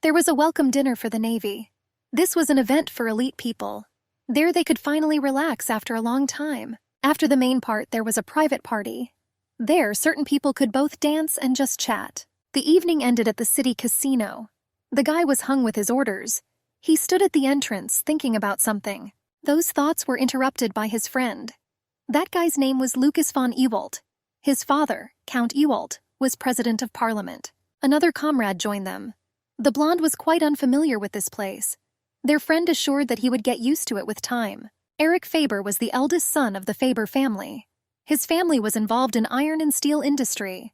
There was a welcome dinner for the Navy. This was an event for elite people. There they could finally relax after a long time. After the main part, there was a private party. There, certain people could both dance and just chat. The evening ended at the city casino. The guy was hung with his orders. He stood at the entrance, thinking about something. Those thoughts were interrupted by his friend. That guy's name was Lucas von Ewald. His father, Count Ewald, was president of parliament. Another comrade joined them. The blonde was quite unfamiliar with this place. Their friend assured that he would get used to it with time. Eric Faber was the eldest son of the Faber family. His family was involved in iron and steel industry.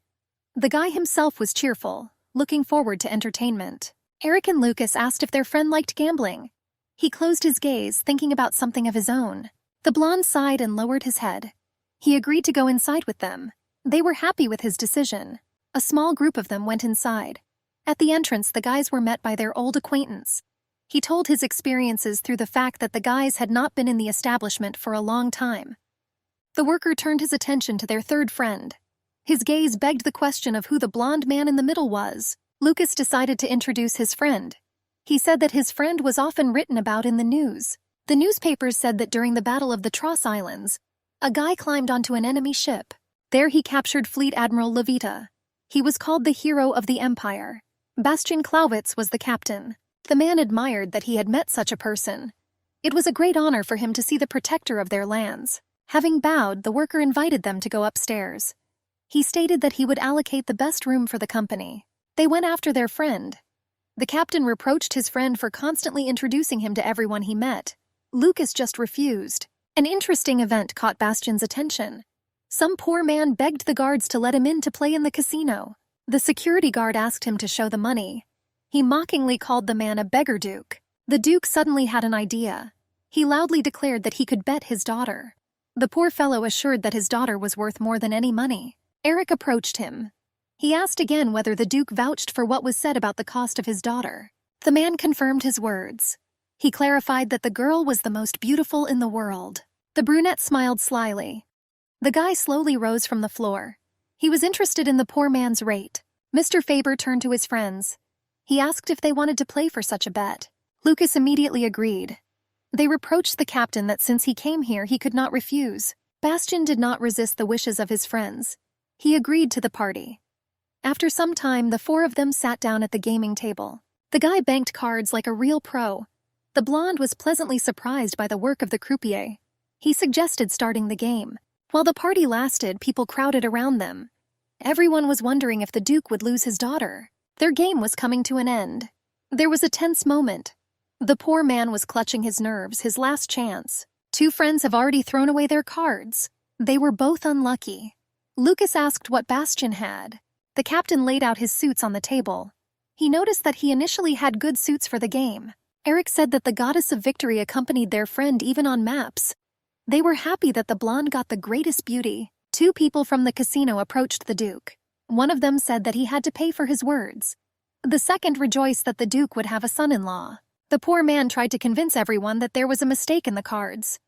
The guy himself was cheerful, looking forward to entertainment. Eric and Lucas asked if their friend liked gambling. He closed his gaze, thinking about something of his own. The blonde sighed and lowered his head. He agreed to go inside with them. They were happy with his decision. A small group of them went inside. At the entrance, the guys were met by their old acquaintance. He told his experiences through the fact that the guys had not been in the establishment for a long time. The worker turned his attention to their third friend. His gaze begged the question of who the blonde man in the middle was. Lucas decided to introduce his friend. He said that his friend was often written about in the news. The newspapers said that during the Battle of the Tross Islands, a guy climbed onto an enemy ship. There he captured Fleet Admiral Levita. He was called the hero of the Empire. Bastian Clawitz was the captain. The man admired that he had met such a person. It was a great honor for him to see the protector of their lands. Having bowed, the worker invited them to go upstairs. He stated that he would allocate the best room for the company. They went after their friend. The captain reproached his friend for constantly introducing him to everyone he met. Lucas just refused. An interesting event caught Bastian's attention. Some poor man begged the guards to let him in to play in the casino. The security guard asked him to show the money. He mockingly called the man a beggar duke. The duke suddenly had an idea. He loudly declared that he could bet his daughter. The poor fellow assured that his daughter was worth more than any money. Eric approached him. He asked again whether the duke vouched for what was said about the cost of his daughter. The man confirmed his words. He clarified that the girl was the most beautiful in the world. The brunette smiled slyly. The guy slowly rose from the floor. He was interested in the poor man's rate. Mr. Faber turned to his friends. He asked if they wanted to play for such a bet. Lucas immediately agreed. They reproached the captain that since he came here he could not refuse. Bastian did not resist the wishes of his friends. He agreed to the party. After some time, the four of them sat down at the gaming table. The guy banked cards like a real pro. The blonde was pleasantly surprised by the work of the croupier. He suggested starting the game. While the party lasted, people crowded around them. Everyone was wondering if the duke would lose his daughter. Their game was coming to an end. There was a tense moment. The poor man was clutching his nerves, his last chance. Two friends have already thrown away their cards. They were both unlucky. Lucas asked what Bastian had. The captain laid out his suits on the table. He noticed that he initially had good suits for the game. Eric said that the goddess of victory accompanied their friend even on maps. They were happy that the blonde got the greatest beauty. Two people from the casino approached the duke. One of them said that he had to pay for his words. The second rejoiced that the duke would have a son-in-law. The poor man tried to convince everyone that there was a mistake in the cards.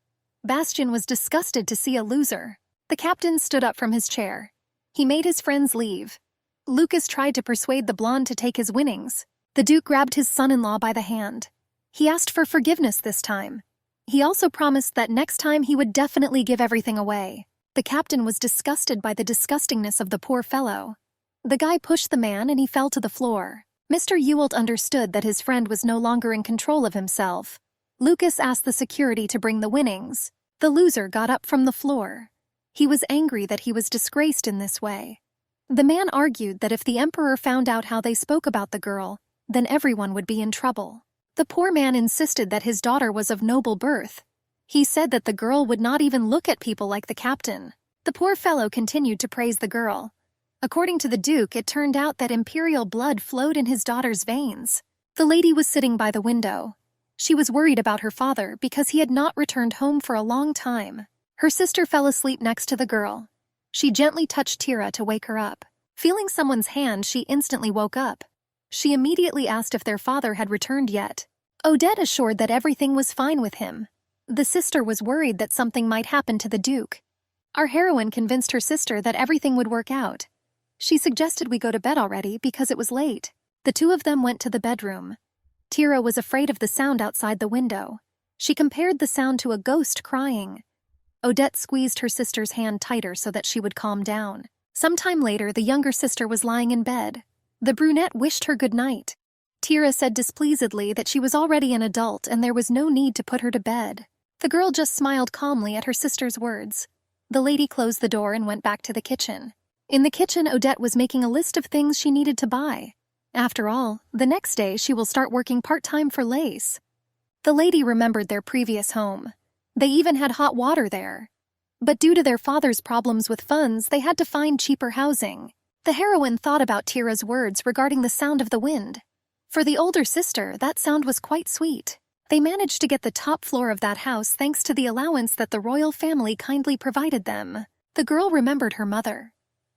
Bastian was disgusted to see a loser. The captain stood up from his chair. He made his friends leave. Lucas tried to persuade the blonde to take his winnings. The duke grabbed his son-in-law by the hand. He asked for forgiveness this time. He also promised that next time he would definitely give everything away. The captain was disgusted by the disgustingness of the poor fellow. The guy pushed the man and he fell to the floor. Mr. Ewald understood that his friend was no longer in control of himself. Lucas asked the security to bring the winnings. The loser got up from the floor. He was angry that he was disgraced in this way. The man argued that if the emperor found out how they spoke about the girl, then everyone would be in trouble. The poor man insisted that his daughter was of noble birth. He said that the girl would not even look at people like the captain. The poor fellow continued to praise the girl. According to the duke, it turned out that imperial blood flowed in his daughter's veins. The lady was sitting by the window. She was worried about her father because he had not returned home for a long time. Her sister fell asleep next to the girl. She gently touched Tira to wake her up. Feeling someone's hand, she instantly woke up. She immediately asked if their father had returned yet. Odette assured that everything was fine with him. The sister was worried that something might happen to the duke. Our heroine convinced her sister that everything would work out. She suggested we go to bed already because it was late. The two of them went to the bedroom. Tira was afraid of the sound outside the window. She compared the sound to a ghost crying. Odette squeezed her sister's hand tighter so that she would calm down. Sometime later, the younger sister was lying in bed. The brunette wished her good night. Tira said displeasedly that she was already an adult and there was no need to put her to bed. The girl just smiled calmly at her sister's words. The lady closed the door and went back to the kitchen. In the kitchen, Odette was making a list of things she needed to buy. After all, the next day she will start working part-time for Lace. The lady remembered their previous home. They even had hot water there. But due to their father's problems with funds, they had to find cheaper housing. The heroine thought about Tira's words regarding the sound of the wind. For the older sister, that sound was quite sweet. They managed to get the top floor of that house thanks to the allowance that the royal family kindly provided them. The girl remembered her mother.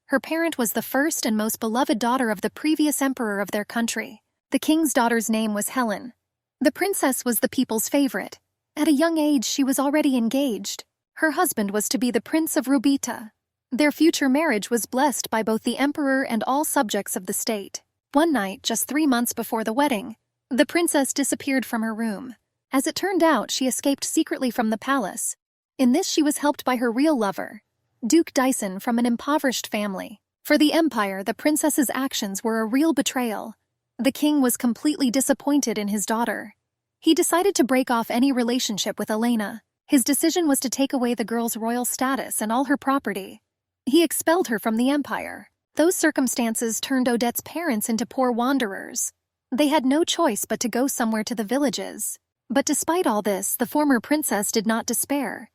Her parent was the first and most beloved daughter of the previous emperor of their country. The king's daughter's name was Helen. The princess was the people's favorite. At a young age, she was already engaged. Her husband was to be the Prince of Rubita. Their future marriage was blessed by both the emperor and all subjects of the state. One night, just 3 months before the wedding, the princess disappeared from her room. As it turned out, she escaped secretly from the palace. In this, she was helped by her real lover, Duke Dyson, from an impoverished family. For the empire, the princess's actions were a real betrayal. The king was completely disappointed in his daughter. He decided to break off any relationship with Elena. His decision was to take away the girl's royal status and all her property. He expelled her from the empire. Those circumstances turned Odette's parents into poor wanderers. They had no choice but to go somewhere to the villages. But despite all this, the former princess did not despair.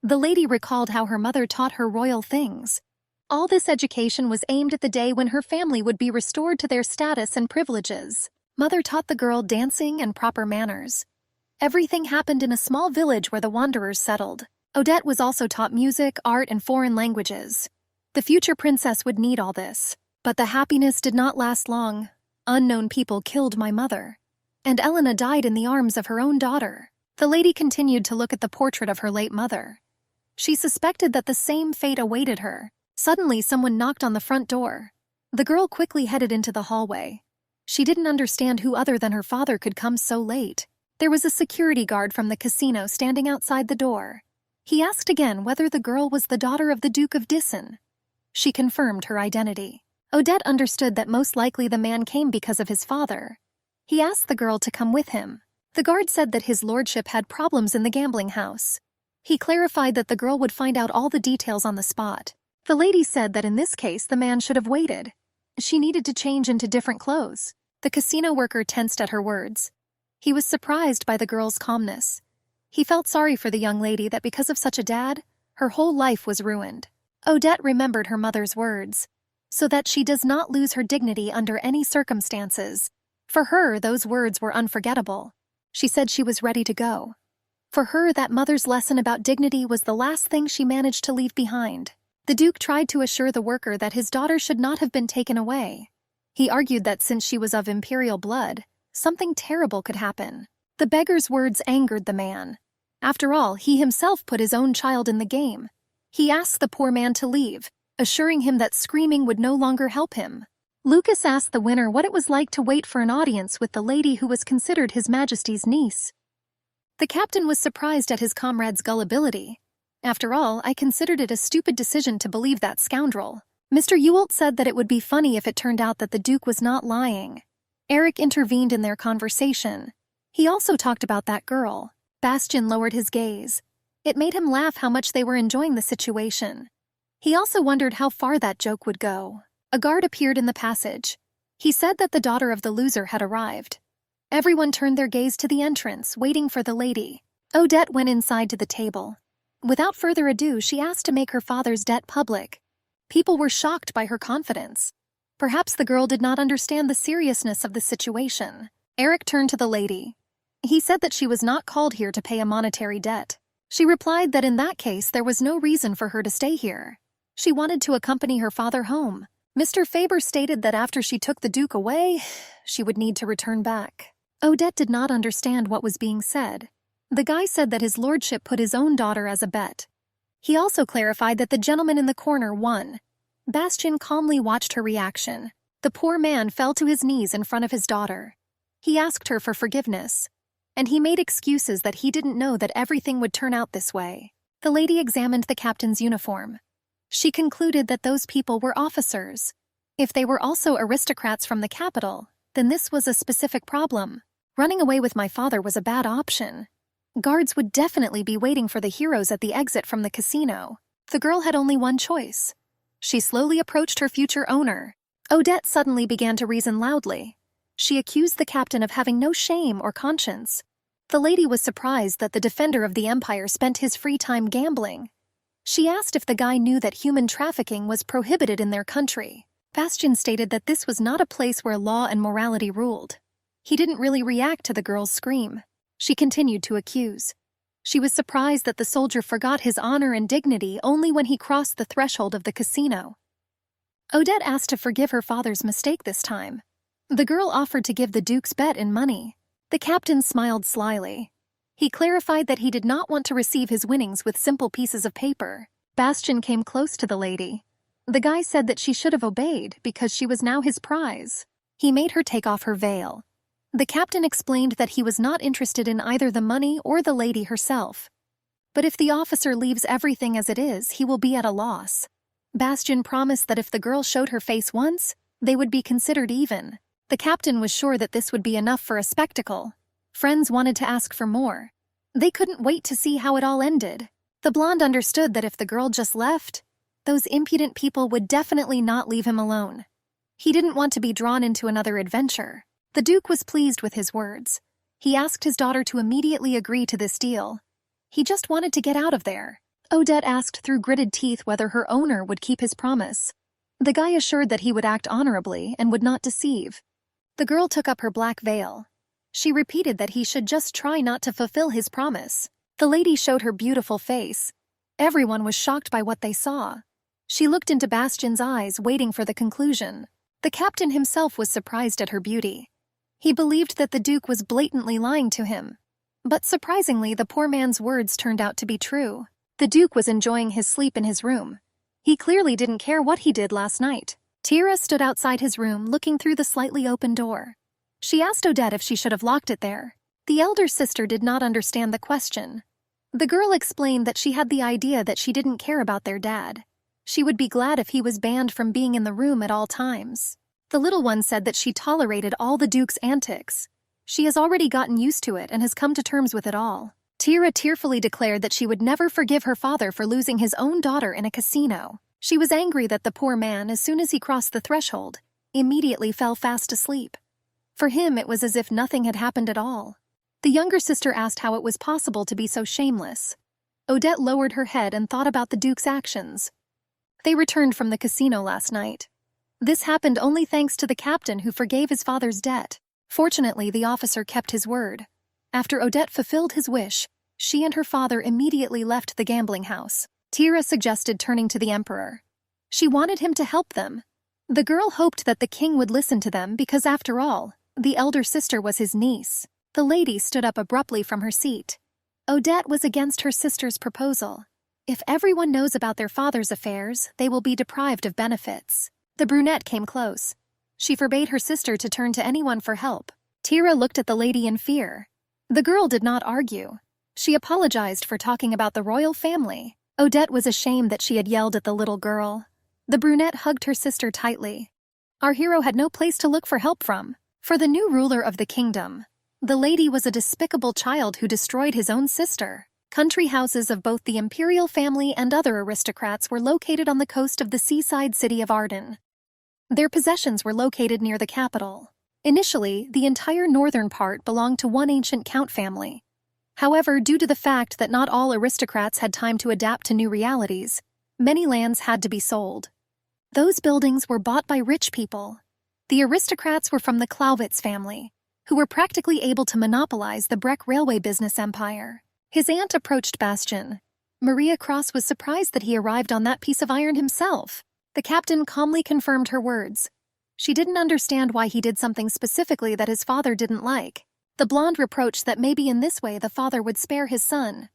The lady recalled how her mother taught her royal things. All this education was aimed at the day when her family would be restored to their status and privileges. Mother taught the girl dancing and proper manners. Everything happened in a small village where the wanderers settled. Odette was also taught music, art, and foreign languages. The future princess would need all this. But the happiness did not last long. Unknown people killed my mother. And Elena died in the arms of her own daughter. The lady continued to look at the portrait of her late mother. She suspected that the same fate awaited her. Suddenly, someone knocked on the front door. The girl quickly headed into the hallway. She didn't understand who other than her father could come so late. There was a security guard from the casino standing outside the door. He asked again whether the girl was the daughter of the Duke of Dyson. She confirmed her identity. Odette understood that most likely the man came because of his father. He asked the girl to come with him. The guard said that his lordship had problems in the gambling house. He clarified that the girl would find out all the details on the spot. The lady said that in this case the man should have waited. She needed to change into different clothes. The casino worker tensed at her words. He was surprised by the girl's calmness. He felt sorry for the young lady that because of such a dad, her whole life was ruined. Odette remembered her mother's words, so that she does not lose her dignity under any circumstances. For her, those words were unforgettable. She said she was ready to go. For her, that mother's lesson about dignity was the last thing she managed to leave behind. The Duke tried to assure the worker that his daughter should not have been taken away. He argued that since she was of imperial blood, something terrible could happen. The beggar's words angered the man. After all, he himself put his own child in the game. He asked the poor man to leave, assuring him that screaming would no longer help him. Lucas asked the winner what it was like to wait for an audience with the lady who was considered His Majesty's niece. The captain was surprised at his comrade's gullibility. After all, I considered it a stupid decision to believe that scoundrel. Mr. Ewalt said that it would be funny if it turned out that the Duke was not lying. Eric intervened in their conversation. He also talked about that girl. Bastian lowered his gaze. It made him laugh how much they were enjoying the situation. He also wondered how far that joke would go. A guard appeared in the passage. He said that the daughter of the loser had arrived. Everyone turned their gaze to the entrance, waiting for the lady. Odette went inside to the table. Without further ado, she asked to make her father's debt public. People were shocked by her confidence. Perhaps the girl did not understand the seriousness of the situation. Eric turned to the lady. He said that she was not called here to pay a monetary debt. She replied that in that case there was no reason for her to stay here. She wanted to accompany her father home. Mr. Faber stated that after she took the Duke away, she would need to return back. Odette did not understand what was being said. The guy said that his lordship put his own daughter as a bet. He also clarified that the gentleman in the corner won. Bastian calmly watched her reaction. The poor man fell to his knees in front of his daughter. He asked her for forgiveness, and he made excuses that he didn't know that everything would turn out this way. The lady examined the captain's uniform. She concluded that those people were officers. If they were also aristocrats from the capital, then this was a specific problem. Running away with my father was a bad option. Guards would definitely be waiting for the heroes at the exit from the casino. The girl had only one choice. She slowly approached her future owner. Odette suddenly began to reason loudly. She accused the captain of having no shame or conscience. The lady was surprised that the defender of the empire spent his free time gambling. She asked if the guy knew that human trafficking was prohibited in their country. Bastian stated that this was not a place where law and morality ruled. He didn't really react to the girl's scream. She continued to accuse. She was surprised that the soldier forgot his honor and dignity only when he crossed the threshold of the casino. Odette asked to forgive her father's mistake this time. The girl offered to give the Duke's bet in money. The captain smiled slyly. He clarified that he did not want to receive his winnings with simple pieces of paper. Bastian came close to the lady. The guy said that she should have obeyed because she was now his prize. He made her take off her veil. The captain explained that he was not interested in either the money or the lady herself. But if the officer leaves everything as it is, he will be at a loss. Bastian promised that if the girl showed her face once, they would be considered even. The captain was sure that this would be enough for a spectacle. Friends wanted to ask for more. They couldn't wait to see how it all ended. The blonde understood that if the girl just left, those impudent people would definitely not leave him alone. He didn't want to be drawn into another adventure. The Duke was pleased with his words. He asked his daughter to immediately agree to this deal. He just wanted to get out of there. Odette asked through gritted teeth whether her owner would keep his promise. The guy assured that he would act honorably and would not deceive. The girl took up her black veil. She repeated that he should just try not to fulfill his promise. The lady showed her beautiful face. Everyone was shocked by what they saw. She looked into Bastian's eyes, waiting for the conclusion. The captain himself was surprised at her beauty. He believed that the Duke was blatantly lying to him. But surprisingly, the poor man's words turned out to be true. The Duke was enjoying his sleep in his room. He clearly didn't care what he did last night. Tira stood outside his room, looking through the slightly open door. She asked Odette if she should have locked it there. The elder sister did not understand the question. The girl explained that she had the idea that she didn't care about their dad. She would be glad if he was banned from being in the room at all times. The little one said that she tolerated all the Duke's antics. She has already gotten used to it and has come to terms with it all. Tira tearfully declared that she would never forgive her father for losing his own daughter in a casino. She was angry that the poor man, as soon as he crossed the threshold, immediately fell fast asleep. For him, it was as if nothing had happened at all. The younger sister asked how it was possible to be so shameless. Odette lowered her head and thought about the Duke's actions. They returned from the casino last night. This happened only thanks to the captain who forgave his father's debt. Fortunately, the officer kept his word. After Odette fulfilled his wish, she and her father immediately left the gambling house. Tira suggested turning to the emperor. She wanted him to help them. The girl hoped that the king would listen to them because, after all, the elder sister was his niece. The lady stood up abruptly from her seat. Odette was against her sister's proposal. If everyone knows about their father's affairs, they will be deprived of benefits. The brunette came close. She forbade her sister to turn to anyone for help. Tira looked at the lady in fear. The girl did not argue. She apologized for talking about the royal family. Odette was ashamed that she had yelled at the little girl. The brunette hugged her sister tightly. Our hero had no place to look for help from. For the new ruler of the kingdom, the lady was a despicable child who destroyed his own sister. Country houses of both the imperial family and other aristocrats were located on the coast of the seaside city of Arden. Their possessions were located near the capital. Initially, the entire northern part belonged to one ancient count family. However, due to the fact that not all aristocrats had time to adapt to new realities, many lands had to be sold. Those buildings were bought by rich people. The aristocrats were from the Clausewitz family, who were practically able to monopolize the Breck railway business empire. His aunt approached Bastian. Maria Cross was surprised that he arrived on that piece of iron himself. The captain calmly confirmed her words. She didn't understand why he did something specifically that his father didn't like. The blonde reproached that maybe in this way the father would spare his son.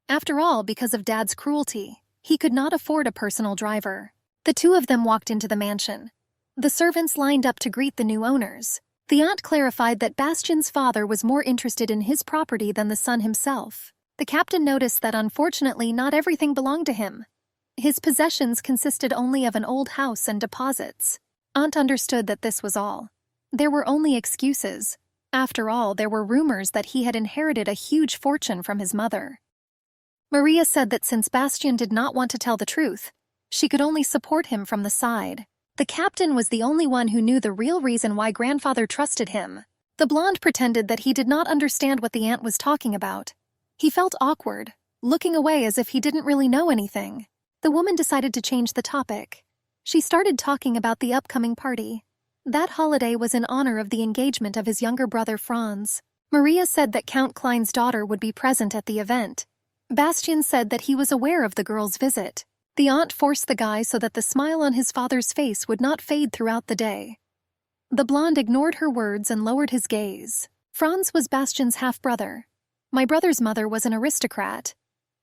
After all, because of Dad's cruelty, he could not afford a personal driver. The two of them walked into the mansion. The servants lined up to greet the new owners. The aunt clarified that Bastian's father was more interested in his property than the son himself. The captain noticed that unfortunately not everything belonged to him. His possessions consisted only of an old house and deposits. Aunt understood that this was all. There were only excuses. After all, there were rumors that he had inherited a huge fortune from his mother. Maria said that since Bastian did not want to tell the truth, she could only support him from the side. The captain was the only one who knew the real reason why grandfather trusted him. The blonde pretended that he did not understand what the aunt was talking about. He felt awkward, looking away as if he didn't really know anything. The woman decided to change the topic. She started talking about the upcoming party. That holiday was in honor of the engagement of his younger brother Franz. Maria said that Count Klein's daughter would be present at the event. Bastian said that he was aware of the girl's visit. The aunt forced the guy so that the smile on his father's face would not fade throughout the day. The blonde ignored her words and lowered his gaze. Franz was Bastian's half-brother. My brother's mother was an aristocrat.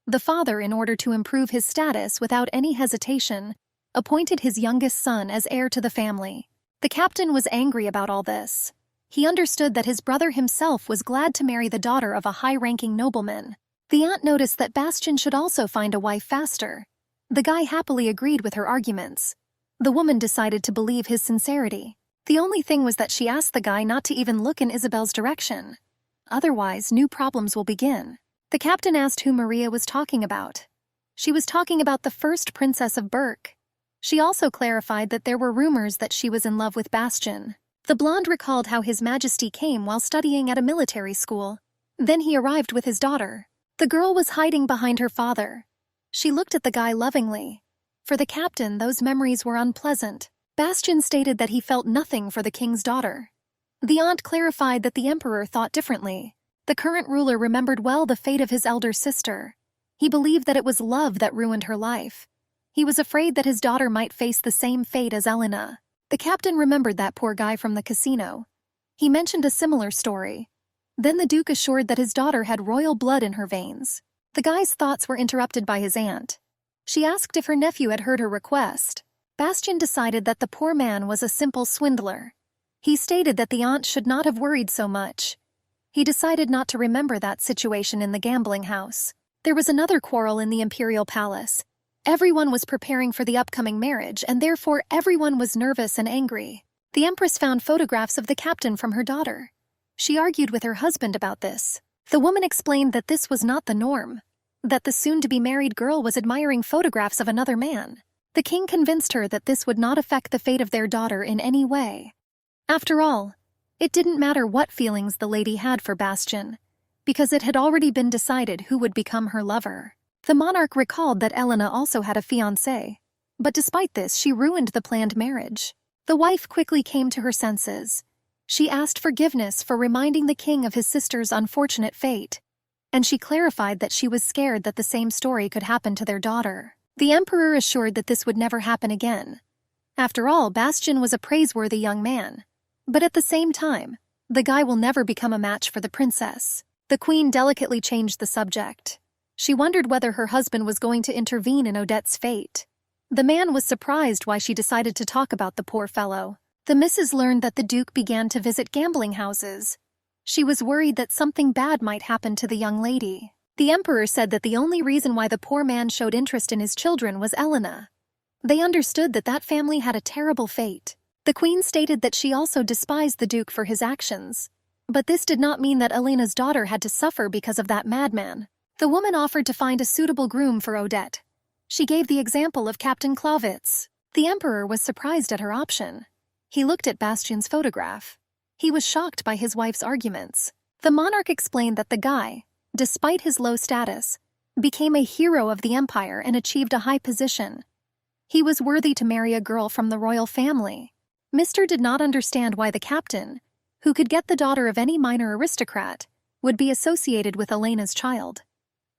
The father, in order to improve his status without any hesitation, appointed his youngest son as heir to the family. The captain was angry about all this. He understood that his brother himself was glad to marry the daughter of a high-ranking nobleman. The aunt noticed that Bastian should also find a wife faster. The guy happily agreed with her arguments. The woman decided to believe his sincerity. The only thing was that she asked the guy not to even look in Isabel's direction. Otherwise, new problems will begin. The captain asked who Maria was talking about. She was talking about the first princess of Berk. She also clarified that there were rumors that she was in love with Bastian. The blonde recalled how His Majesty came while studying at a military school. Then he arrived with his daughter. The girl was hiding behind her father. She looked at the guy lovingly. For the captain, those memories were unpleasant. Bastian stated that he felt nothing for the king's daughter. The aunt clarified that the emperor thought differently. The current ruler remembered well the fate of his elder sister. He believed that it was love that ruined her life. He was afraid that his daughter might face the same fate as Elena. The captain remembered that poor guy from the casino. He mentioned a similar story. Then the duke assured that his daughter had royal blood in her veins. The guy's thoughts were interrupted by his aunt. She asked if her nephew had heard her request. Bastian decided that the poor man was a simple swindler. He stated that the aunt should not have worried so much. He decided not to remember that situation in the gambling house. There was another quarrel in the imperial palace. Everyone was preparing for the upcoming marriage, and therefore everyone was nervous and angry. The empress found photographs of the captain from her daughter. She argued with her husband about this. The woman explained that this was not the norm, that the soon-to-be-married girl was admiring photographs of another man. The king convinced her that this would not affect the fate of their daughter in any way. After all, it didn't matter what feelings the lady had for Bastian, because it had already been decided who would become her lover. The monarch recalled that Elena also had a fiancé, but despite this, she ruined the planned marriage. The wife quickly came to her senses. She asked forgiveness for reminding the king of his sister's unfortunate fate, and she clarified that she was scared that the same story could happen to their daughter. The emperor assured that this would never happen again. After all, Bastian was a praiseworthy young man. But at the same time, the guy will never become a match for the princess. The queen delicately changed the subject. She wondered whether her husband was going to intervene in Odette's fate. The man was surprised why she decided to talk about the poor fellow. The missus learned that the duke began to visit gambling houses. She was worried that something bad might happen to the young lady. The emperor said that the only reason why the poor man showed interest in his children was Elena. They understood that that family had a terrible fate. The queen stated that she also despised the duke for his actions. But this did not mean that Elena's daughter had to suffer because of that madman. The woman offered to find a suitable groom for Odette. She gave the example of Captain Clawitz. The emperor was surprised at her option. He looked at Bastian's photograph. He was shocked by his wife's arguments. The monarch explained that the guy, despite his low status, became a hero of the empire and achieved a high position. He was worthy to marry a girl from the royal family. Mr. did not understand why the captain, who could get the daughter of any minor aristocrat, would be associated with Elena's child.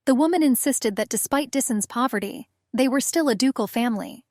The woman insisted that despite Dissen's poverty, they were still a ducal family.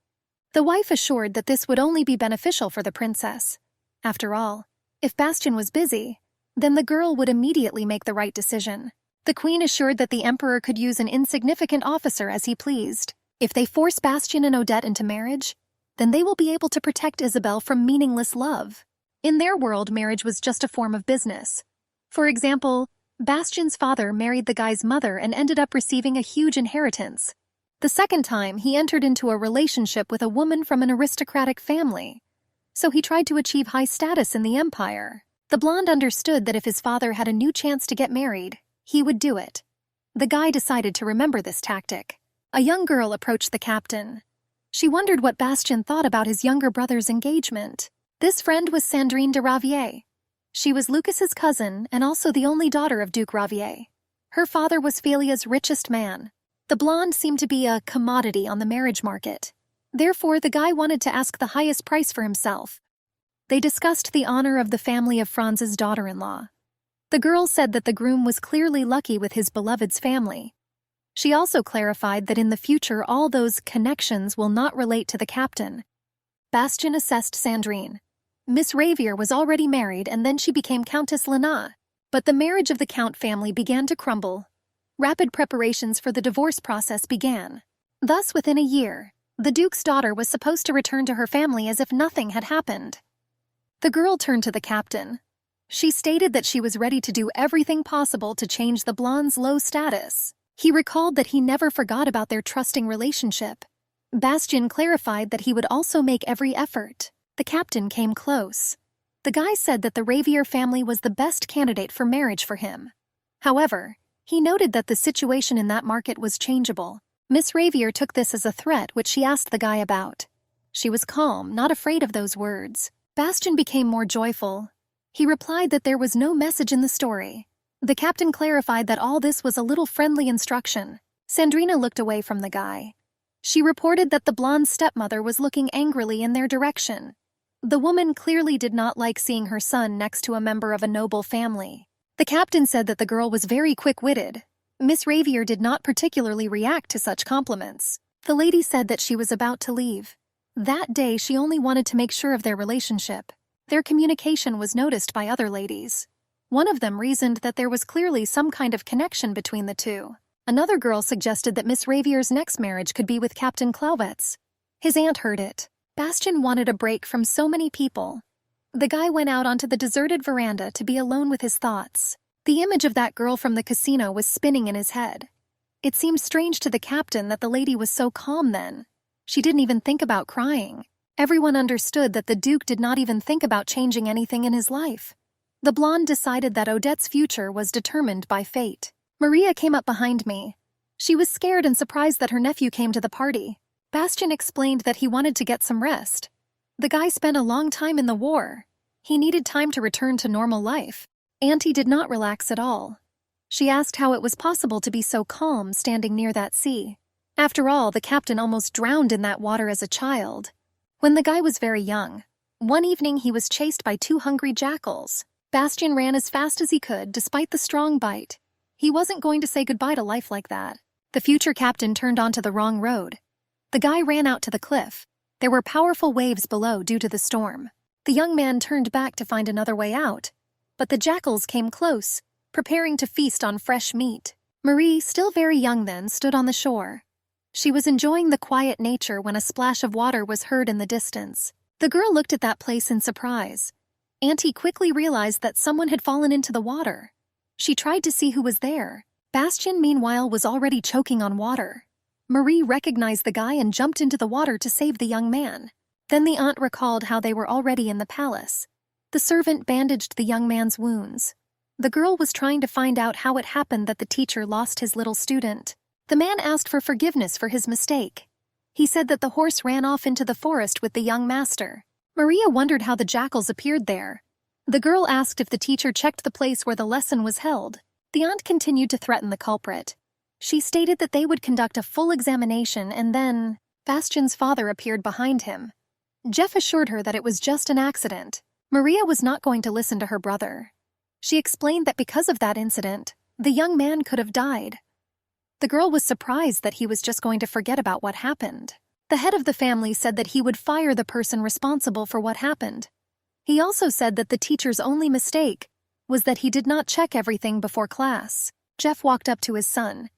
The wife assured that this would only be beneficial for the princess. After all, if Bastian was busy, then the girl would immediately make the right decision. The queen assured that the emperor could use an insignificant officer as he pleased. If they force Bastian and Odette into marriage, then they will be able to protect Isabel from meaningless love. In their world, marriage was just a form of business. For example, Bastian's father married the guy's mother and ended up receiving a huge inheritance. The second time, he entered into a relationship with a woman from an aristocratic family. So he tried to achieve high status in the empire. The blonde understood that if his father had a new chance to get married, he would do it. The guy decided to remember this tactic. A young girl approached the captain. She wondered what Bastien thought about his younger brother's engagement. This friend was Sandrine de Ravier. She was Lucas's cousin and also the only daughter of Duke Ravier. Her father was Phelia's richest man. The blonde seemed to be a commodity on the marriage market. Therefore, the guy wanted to ask the highest price for himself. They discussed the honor of the family of Franz's daughter-in-law. The girl said that the groom was clearly lucky with his beloved's family. She also clarified that in the future all those connections will not relate to the captain. Bastien assessed Sandrine. Miss Ravier was already married and then she became Countess Lena. But the marriage of the Count family began to crumble. Rapid preparations for the divorce process began. Thus, within a year, the Duke's daughter was supposed to return to her family as if nothing had happened. The girl turned to the captain. She stated that she was ready to do everything possible to change the blonde's low status. He recalled that he never forgot about their trusting relationship. Bastien clarified that he would also make every effort. The captain came close. The guy said that the Ravier family was the best candidate for marriage for him. However, he noted that the situation in that market was changeable. Miss Ravier took this as a threat, which she asked the guy about. She was calm, not afraid of those words. Bastien became more joyful. He replied that there was no message in the story. The captain clarified that all this was a little friendly instruction. Sandrina looked away from the guy. She reported that the blonde's stepmother was looking angrily in their direction. The woman clearly did not like seeing her son next to a member of a noble family. The captain said that the girl was very quick-witted. Miss Ravier did not particularly react to such compliments. The lady said that she was about to leave. That day, she only wanted to make sure of their relationship. Their communication was noticed by other ladies. One of them reasoned that there was clearly some kind of connection between the two. Another girl suggested that Miss Ravier's next marriage could be with Captain Clauvet's. His aunt heard it. Bastien wanted a break from so many people. The guy went out onto the deserted veranda to be alone with his thoughts. The image of that girl from the casino was spinning in his head. It seemed strange to the captain that the lady was so calm then. She didn't even think about crying. Everyone understood that the Duke did not even think about changing anything in his life. The blonde decided that Odette's future was determined by fate. Maria came up behind me. She was scared and surprised that her nephew came to the party. Bastien explained that he wanted to get some rest. The guy spent a long time in the war. He needed time to return to normal life. Auntie did not relax at all. She asked how it was possible to be so calm standing near that sea. After all, the captain almost drowned in that water as a child. When the guy was very young, one evening he was chased by 2 hungry jackals. Bastien ran as fast as he could, despite the strong bite. He wasn't going to say goodbye to life like that. The future captain turned onto the wrong road. The guy ran out to the cliff. There were powerful waves below due to the storm. The young man turned back to find another way out. But the jackals came close, preparing to feast on fresh meat. Marie, still very young then, stood on the shore. She was enjoying the quiet nature when a splash of water was heard in the distance. The girl looked at that place in surprise. Auntie quickly realized that someone had fallen into the water. She tried to see who was there. Bastien, meanwhile, was already choking on water. Marie recognized the guy and jumped into the water to save the young man. Then the aunt recalled how they were already in the palace. The servant bandaged the young man's wounds. The girl was trying to find out how it happened that the teacher lost his little student. The man asked for forgiveness for his mistake. He said that the horse ran off into the forest with the young master. Maria wondered how the jackals appeared there. The girl asked if the teacher checked the place where the lesson was held. The aunt continued to threaten the culprit. She stated that they would conduct a full examination and then Bastien's father appeared behind him. Jeff assured her that it was just an accident. Maria was not going to listen to her brother. She explained that because of that incident, the young man could have died. The girl was surprised that he was just going to forget about what happened. The head of the family said that he would fire the person responsible for what happened. He also said that the teacher's only mistake was that he did not check everything before class. Jeff walked up to his son.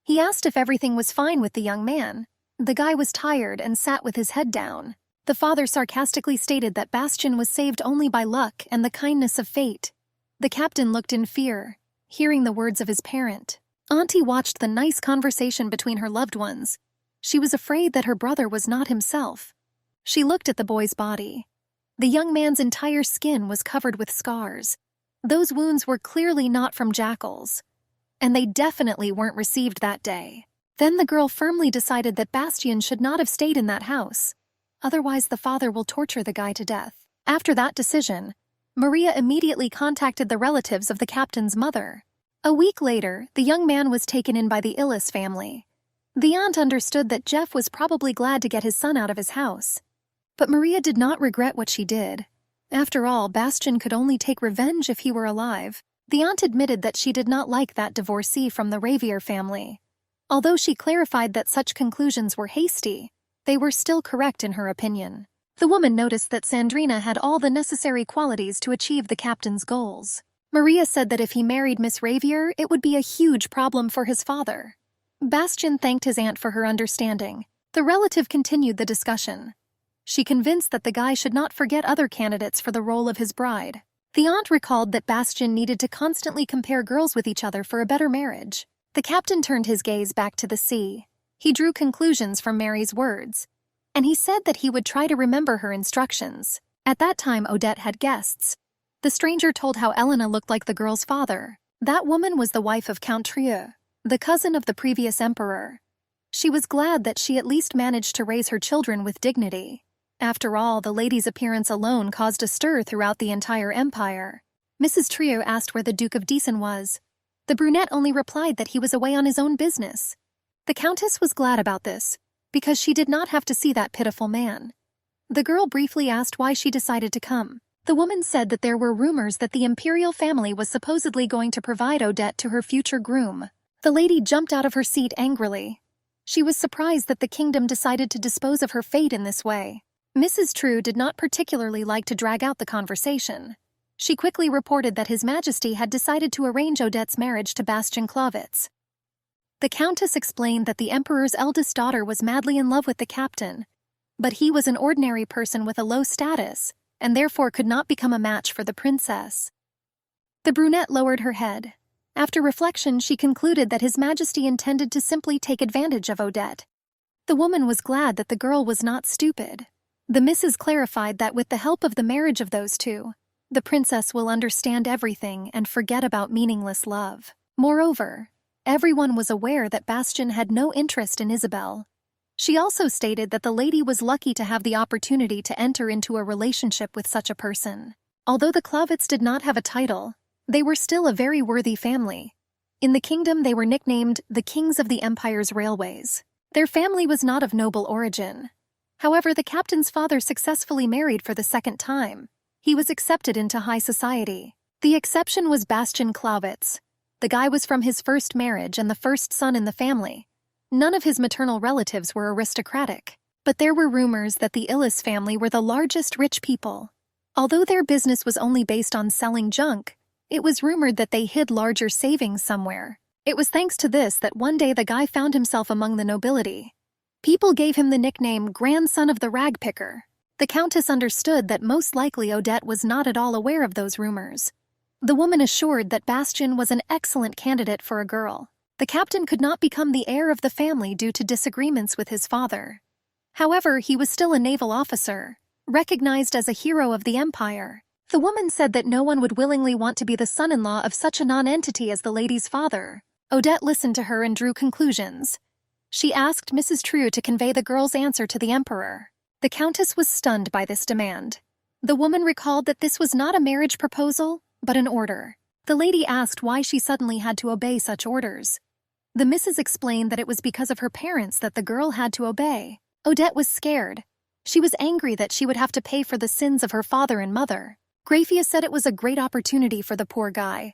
He asked if everything was fine with the young man. The guy was tired and sat with his head down. The father sarcastically stated that Bastian was saved only by luck and the kindness of fate. The captain looked in fear, hearing the words of his parent. Auntie watched the nice conversation between her loved ones. She was afraid that her brother was not himself. She looked at the boy's body. The young man's entire skin was covered with scars. Those wounds were clearly not from jackals, and they definitely weren't received that day. Then the girl firmly decided that Bastian should not have stayed in that house. Otherwise, the father will torture the guy to death. After that decision, Maria immediately contacted the relatives of the captain's mother. A week later, the young man was taken in by the Illis family. The aunt understood that Jeff was probably glad to get his son out of his house. But Maria did not regret what she did. After all, Bastian could only take revenge if he were alive. The aunt admitted that she did not like that divorcee from the Ravier family. Although she clarified that such conclusions were hasty, they were still correct in her opinion. The woman noticed that Sandrina had all the necessary qualities to achieve the captain's goals. Maria said that if he married Miss Ravier, it would be a huge problem for his father. Bastian thanked his aunt for her understanding. The relative continued the discussion. She convinced that the guy should not forget other candidates for the role of his bride. The aunt recalled that Bastian needed to constantly compare girls with each other for a better marriage. The captain turned his gaze back to the sea. He drew conclusions from Mary's words, and he said that he would try to remember her instructions. At that time, Odette had guests. The stranger told how Elena looked like the girl's father. That woman was the wife of Count Trieux, the cousin of the previous emperor. She was glad that she at least managed to raise her children with dignity. After all, the lady's appearance alone caused a stir throughout the entire empire. Mrs. Trieux asked where the Duke of Deason was. The brunette only replied that he was away on his own business. The countess was glad about this, because she did not have to see that pitiful man. The girl briefly asked why she decided to come. The woman said that there were rumors that the imperial family was supposedly going to provide Odette to her future groom. The lady jumped out of her seat angrily. She was surprised that the kingdom decided to dispose of her fate in this way. Mrs. Trieux did not particularly like to drag out the conversation. She quickly reported that His Majesty had decided to arrange Odette's marriage to Bastian Clovitz. The countess explained that the emperor's eldest daughter was madly in love with the captain, but he was an ordinary person with a low status, and therefore could not become a match for the princess. The brunette lowered her head. After reflection, she concluded that His Majesty intended to simply take advantage of Odette. The woman was glad that the girl was not stupid. The missus clarified that with the help of the marriage of those two, the princess will understand everything and forget about meaningless love. Moreover, everyone was aware that Bastian had no interest in Isabel. She also stated that the lady was lucky to have the opportunity to enter into a relationship with such a person. Although the Clovitz did not have a title, they were still a very worthy family. In the kingdom, they were nicknamed the Kings of the Empire's Railways. Their family was not of noble origin. However, the captain's father successfully married for the second time. He was accepted into high society. The exception was Bastian Clovitz. The guy was from his first marriage and the first son in the family. None of his maternal relatives were aristocratic, but there were rumors that the Illis family were the largest rich people. Although their business was only based on selling junk, it was rumored that they hid larger savings somewhere. It was thanks to this that one day the guy found himself among the nobility. People gave him the nickname Grandson of the Rag Picker. The countess understood that most likely Odette was not at all aware of those rumors. The woman assured that Bastian was an excellent candidate for a girl. The captain could not become the heir of the family due to disagreements with his father. However, he was still a naval officer, recognized as a hero of the empire. The woman said that no one would willingly want to be the son-in-law of such a non-entity as the lady's father. Odette listened to her and drew conclusions. She asked Mrs. Trieux to convey the girl's answer to the emperor. The countess was stunned by this demand. The woman recalled that this was not a marriage proposal, but an order. The lady asked why she suddenly had to obey such orders. The missus explained that it was because of her parents that the girl had to obey. Odette was scared. She was angry that she would have to pay for the sins of her father and mother. Grafia said it was a great opportunity for the poor guy.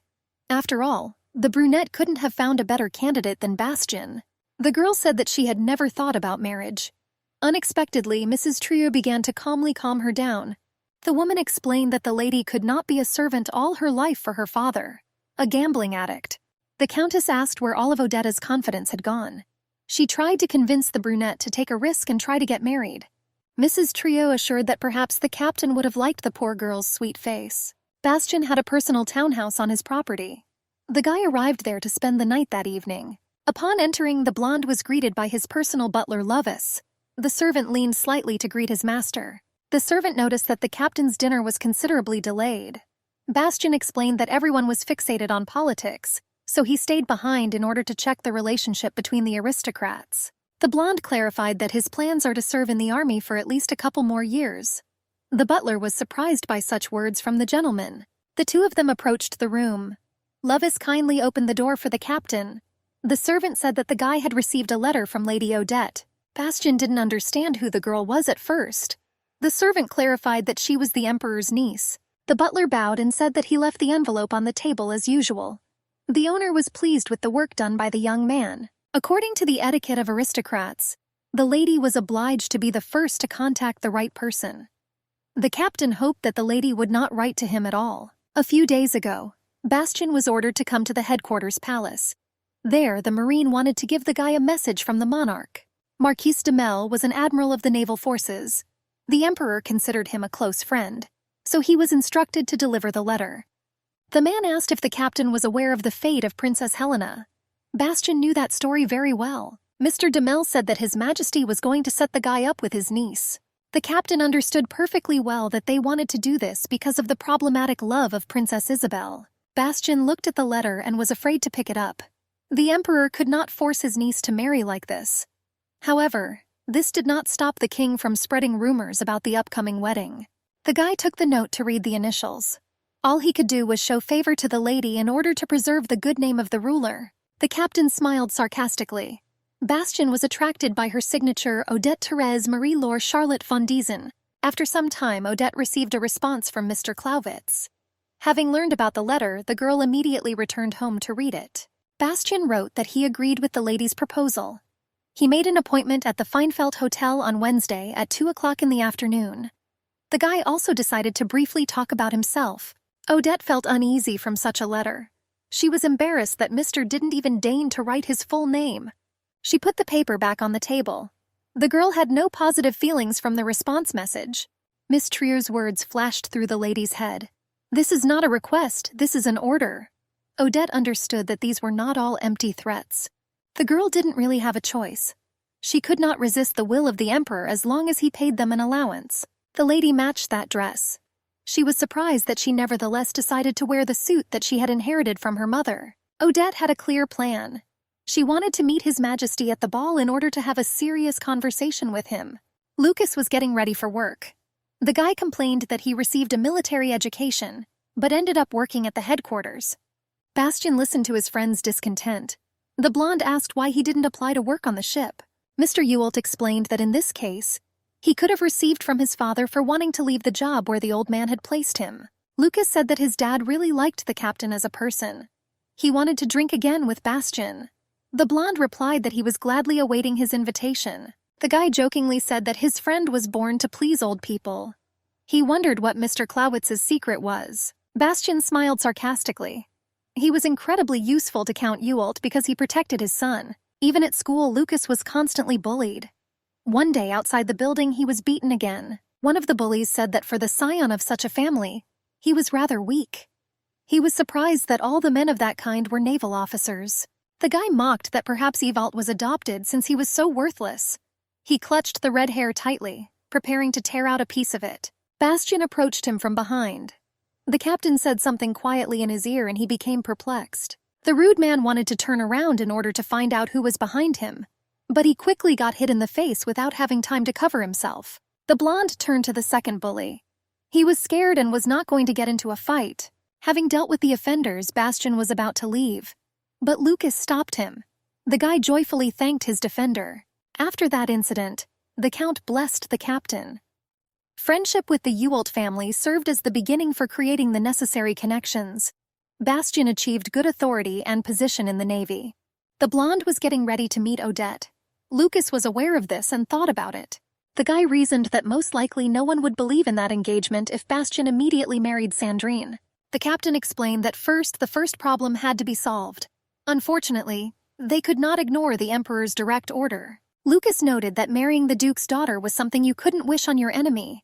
After all, the brunette couldn't have found a better candidate than Bastian. The girl said that she had never thought about marriage. Unexpectedly, Mrs. Trieux began to calmly calm her down. The woman explained that the lady could not be a servant all her life for her father, a gambling addict. The countess asked where all of Odette's confidence had gone. She tried to convince the brunette to take a risk and try to get married. Mrs. Trio assured that perhaps the captain would have liked the poor girl's sweet face. Bastian had a personal townhouse on his property. The guy arrived there to spend the night that evening. Upon entering, the blonde was greeted by his personal butler Lovis. The servant leaned slightly to greet his master. The servant noticed that the captain's dinner was considerably delayed. Bastian explained that everyone was fixated on politics, so he stayed behind in order to check the relationship between the aristocrats. The blonde clarified that his plans are to serve in the army for at least a couple more years. The butler was surprised by such words from the gentleman. The two of them approached the room. Lovis kindly opened the door for the captain. The servant said that the guy had received a letter from Lady Odette. Bastian didn't understand who the girl was at first. The servant clarified that she was the emperor's niece. The butler bowed and said that he left the envelope on the table as usual. The owner was pleased with the work done by the young man. According to the etiquette of aristocrats, the lady was obliged to be the first to contact the right person. The captain hoped that the lady would not write to him at all. A few days ago, Bastian was ordered to come to the headquarters palace. There, the marine wanted to give the guy a message from the monarch. Marquis de Mel was an admiral of the naval forces. The emperor considered him a close friend, so he was instructed to deliver the letter. The man asked if the captain was aware of the fate of Princess Helena. Bastian knew that story very well. Mr. de Mel said that His Majesty was going to set the guy up with his niece. The captain understood perfectly well that they wanted to do this because of the problematic love of Princess Isabel. Bastian looked at the letter and was afraid to pick it up. The emperor could not force his niece to marry like this. However, this did not stop the king from spreading rumors about the upcoming wedding. The guy took the note to read the initials. All he could do was show favor to the lady in order to preserve the good name of the ruler. The captain smiled sarcastically. Bastian was attracted by her signature Odette Thérèse Marie-Laure Charlotte von Diesen. After some time, Odette received a response from Mr. Clausewitz. Having learned about the letter, the girl immediately returned home to read it. Bastian wrote that he agreed with the lady's proposal. He made an appointment at the Feinfeld Hotel on Wednesday at 2 o'clock in the afternoon. The guy also decided to briefly talk about himself. Odette felt uneasy from such a letter. She was embarrassed that Mr. didn't even deign to write his full name. She put the paper back on the table. The girl had no positive feelings from the response message. Miss Trier's words flashed through the lady's head. "This is not a request, this is an order." Odette understood that these were not all empty threats. The girl didn't really have a choice. She could not resist the will of the emperor as long as he paid them an allowance. The lady matched that dress. She was surprised that she nevertheless decided to wear the suit that she had inherited from her mother. Odette had a clear plan. She wanted to meet His Majesty at the ball in order to have a serious conversation with him. Lucas was getting ready for work. The guy complained that he received a military education, but ended up working at the headquarters. Bastian listened to his friend's discontent. The blonde asked why he didn't apply to work on the ship. Mr. Ewalt explained that in this case, he could have received from his father for wanting to leave the job where the old man had placed him. Lucas said that his dad really liked the captain as a person. He wanted to drink again with Bastian. The blonde replied that he was gladly awaiting his invitation. The guy jokingly said that his friend was born to please old people. He wondered what Mr. Clausewitz's secret was. Bastian smiled sarcastically. He was incredibly useful to Count Ewalt because he protected his son. Even at school, Lucas was constantly bullied. One day outside the building, he was beaten again. One of the bullies said that for the scion of such a family, he was rather weak. He was surprised that all the men of that kind were naval officers. The guy mocked that perhaps Ewalt was adopted since he was so worthless. He clutched the red hair tightly, preparing to tear out a piece of it. Bastian approached him from behind. The captain said something quietly in his ear and he became perplexed. The rude man wanted to turn around in order to find out who was behind him, but he quickly got hit in the face without having time to cover himself. The blonde turned to the second bully. He was scared and was not going to get into a fight. Having dealt with the offenders, Bastian was about to leave. But Lucas stopped him. The guy joyfully thanked his defender. After that incident, the Count blessed the captain. Friendship with the Ewalt family served as the beginning for creating the necessary connections. Bastian achieved good authority and position in the Navy. The blonde was getting ready to meet Odette. Lucas was aware of this and thought about it. The guy reasoned that most likely no one would believe in that engagement if Bastian immediately married Sandrine. The captain explained that the first problem had to be solved. Unfortunately, they could not ignore the emperor's direct order. Lucas noted that marrying the Duke's daughter was something you couldn't wish on your enemy.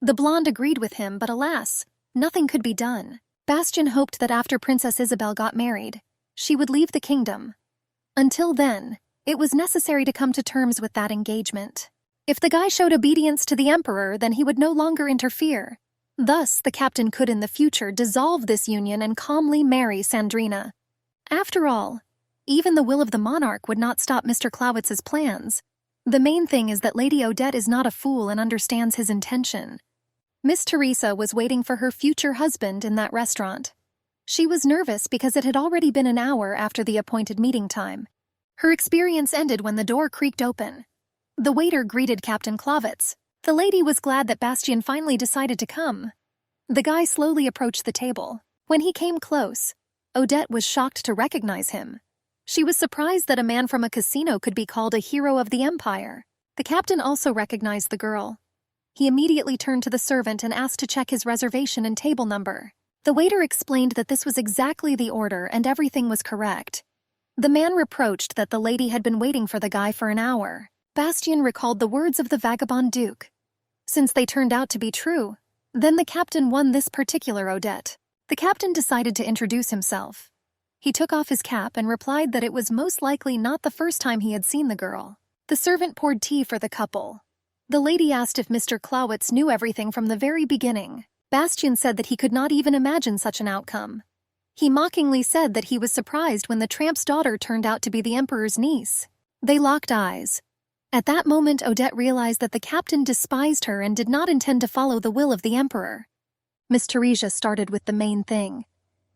The blonde agreed with him, but alas, nothing could be done. Bastian hoped that after Princess Isabel got married, she would leave the kingdom. Until then, it was necessary to come to terms with that engagement. If the guy showed obedience to the emperor, then he would no longer interfere. Thus, the captain could in the future dissolve this union and calmly marry Sandrina. After all, even the will of the monarch would not stop Mr. Klowitz's plans. The main thing is that Lady Odette is not a fool and understands his intention. Miss Teresa was waiting for her future husband in that restaurant. She was nervous because it had already been an hour after the appointed meeting time. Her experience ended when the door creaked open. The waiter greeted Captain Klowitz. The lady was glad that Bastian finally decided to come. The guy slowly approached the table. When he came close, Odette was shocked to recognize him. She was surprised that a man from a casino could be called a hero of the empire. The captain also recognized the girl. He immediately turned to the servant and asked to check his reservation and table number. The waiter explained that this was exactly the order and everything was correct. The man reproached that the lady had been waiting for the guy for an hour. Bastian recalled the words of the vagabond duke. Since they turned out to be true, then the captain won this particular Odette. The captain decided to introduce himself. He took off his cap and replied that it was most likely not the first time he had seen the girl. The servant poured tea for the couple. The lady asked if Mr. Klowitz knew everything from the very beginning. Bastian said that he could not even imagine such an outcome. He mockingly said that he was surprised when the tramp's daughter turned out to be the emperor's niece. They locked eyes. At that moment, Odette realized that the captain despised her and did not intend to follow the will of the emperor. Miss Teresa started with the main thing.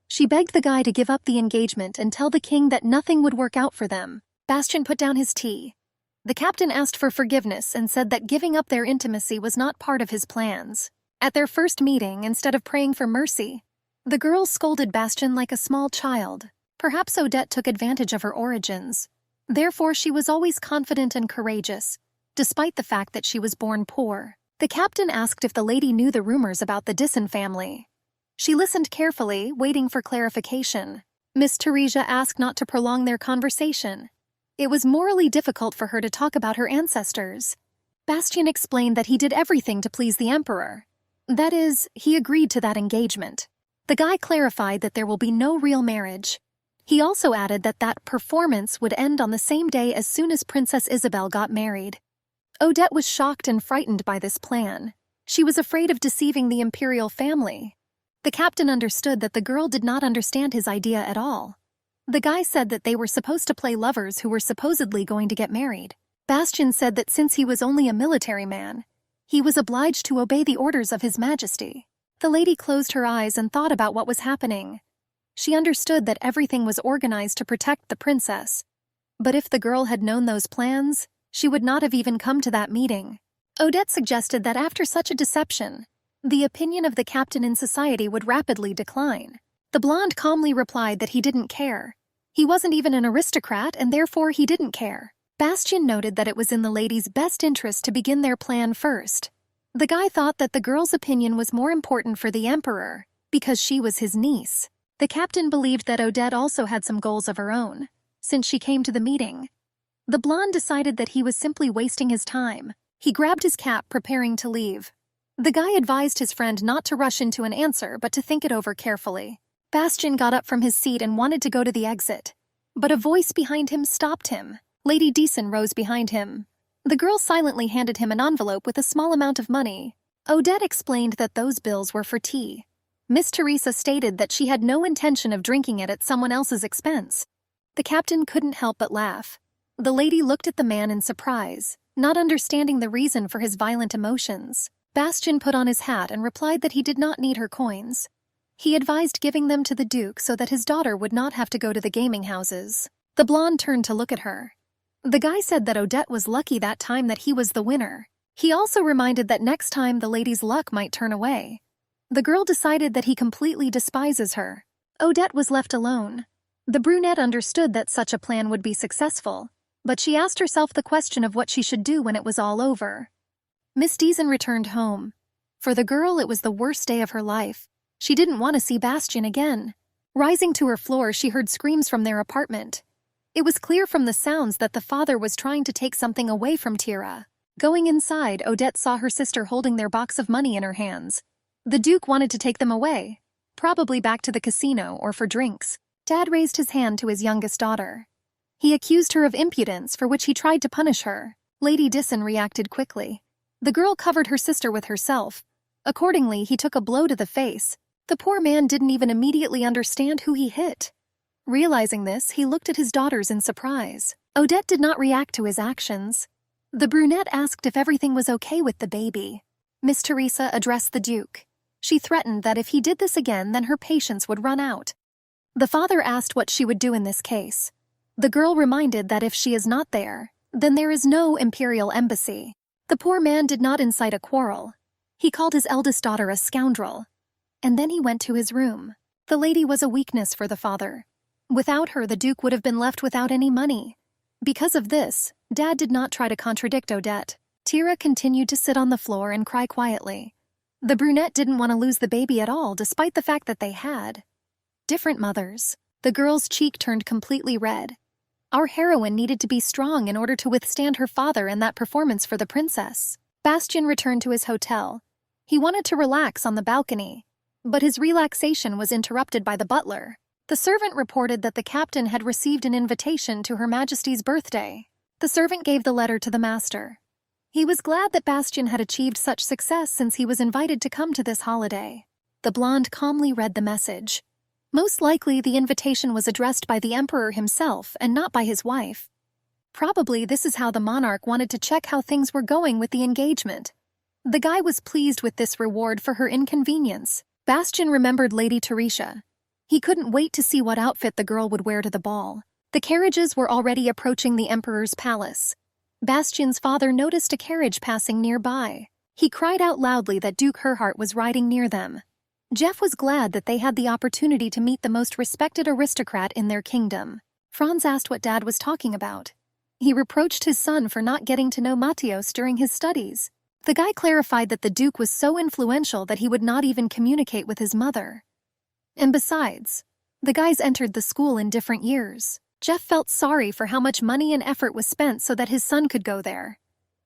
She begged the guy to give up the engagement and tell the king that nothing would work out for them. Bastian put down his tea. The captain asked for forgiveness and said that giving up their intimacy was not part of his plans. At their first meeting, instead of praying for mercy, the girl scolded Bastian like a small child. Perhaps Odette took advantage of her origins. Therefore, she was always confident and courageous, despite the fact that she was born poor. The captain asked if the lady knew the rumors about the Dyson family. She listened carefully, waiting for clarification. Miss Teresa asked not to prolong their conversation. It was morally difficult for her to talk about her ancestors. Bastian explained that he did everything to please the emperor. That is, he agreed to that engagement. The guy clarified that there will be no real marriage. He also added that that performance would end on the same day as soon as Princess Isabel got married. Odette was shocked and frightened by this plan. She was afraid of deceiving the imperial family. The captain understood that the girl did not understand his idea at all. The guy said that they were supposed to play lovers who were supposedly going to get married. Bastian said that since he was only a military man, he was obliged to obey the orders of His Majesty. The lady closed her eyes and thought about what was happening. She understood that everything was organized to protect the princess. But if the girl had known those plans, she would not have even come to that meeting. Odette suggested that after such a deception, the opinion of the captain in society would rapidly decline. The blonde calmly replied that he didn't care. He wasn't even an aristocrat, and therefore he didn't care. Bastian noted that it was in the lady's best interest to begin their plan first. The guy thought that the girl's opinion was more important for the emperor, because she was his niece. The captain believed that Odette also had some goals of her own, since she came to the meeting. The blonde decided that he was simply wasting his time. He grabbed his cap, preparing to leave. The guy advised his friend not to rush into an answer, but to think it over carefully. Bastian got up from his seat and wanted to go to the exit. But a voice behind him stopped him. Lady Dyson rose behind him. The girl silently handed him an envelope with a small amount of money. Odette explained that those bills were for tea. Miss Teresa stated that she had no intention of drinking it at someone else's expense. The captain couldn't help but laugh. The lady looked at the man in surprise, not understanding the reason for his violent emotions. Bastian put on his hat and replied that he did not need her coins. He advised giving them to the Duke so that his daughter would not have to go to the gaming houses. The blonde turned to look at her. The guy said that Odette was lucky that time that he was the winner. He also reminded that next time the lady's luck might turn away. The girl decided that he completely despises her. Odette was left alone. The brunette understood that such a plan would be successful, but she asked herself the question of what she should do when it was all over. Miss Dyson returned home. For the girl, it was the worst day of her life. She didn't want to see Bastian again. Rising to her floor, she heard screams from their apartment. It was clear from the sounds that the father was trying to take something away from Tira. Going inside, Odette saw her sister holding their box of money in her hands. The Duke wanted to take them away, probably back to the casino or for drinks. Dad raised his hand to his youngest daughter. He accused her of impudence, for which he tried to punish her. Lady Dyson reacted quickly. The girl covered her sister with herself. Accordingly, he took a blow to the face. The poor man didn't even immediately understand who he hit. Realizing this, he looked at his daughters in surprise. Odette did not react to his actions. The brunette asked if everything was okay with the baby. Miss Teresa addressed the Duke. She threatened that if he did this again, then her patience would run out. The father asked what she would do in this case. The girl reminded that if she is not there, then there is no imperial embassy. The poor man did not incite a quarrel. He called his eldest daughter a scoundrel. And then he went to his room. The lady was a weakness for the father. Without her, the Duke would have been left without any money. Because of this, Dad did not try to contradict Odette. Tira continued to sit on the floor and cry quietly. The brunette didn't want to lose the baby at all, despite the fact that they had different mothers. The girl's cheek turned completely red. Our heroine needed to be strong in order to withstand her father and that performance for the princess. Bastian returned to his hotel. He wanted to relax on the balcony, but his relaxation was interrupted by the butler. The servant reported that the captain had received an invitation to Her Majesty's birthday. The servant gave the letter to the master. He was glad that Bastian had achieved such success since he was invited to come to this holiday. The blonde calmly read the message. Most likely, the invitation was addressed by the emperor himself and not by his wife. Probably this is how the monarch wanted to check how things were going with the engagement. The guy was pleased with this reward for her inconvenience. Bastian remembered Lady Teresa. He couldn't wait to see what outfit the girl would wear to the ball. The carriages were already approaching the emperor's palace. Bastian's father noticed a carriage passing nearby. He cried out loudly that Duke Herhart was riding near them. Jeff was glad that they had the opportunity to meet the most respected aristocrat in their kingdom. Franz asked what Dad was talking about. He reproached his son for not getting to know Matthias during his studies. The guy clarified that the Duke was so influential that he would not even communicate with his mother. And besides, the guys entered the school in different years. Jeff felt sorry for how much money and effort was spent so that his son could go there.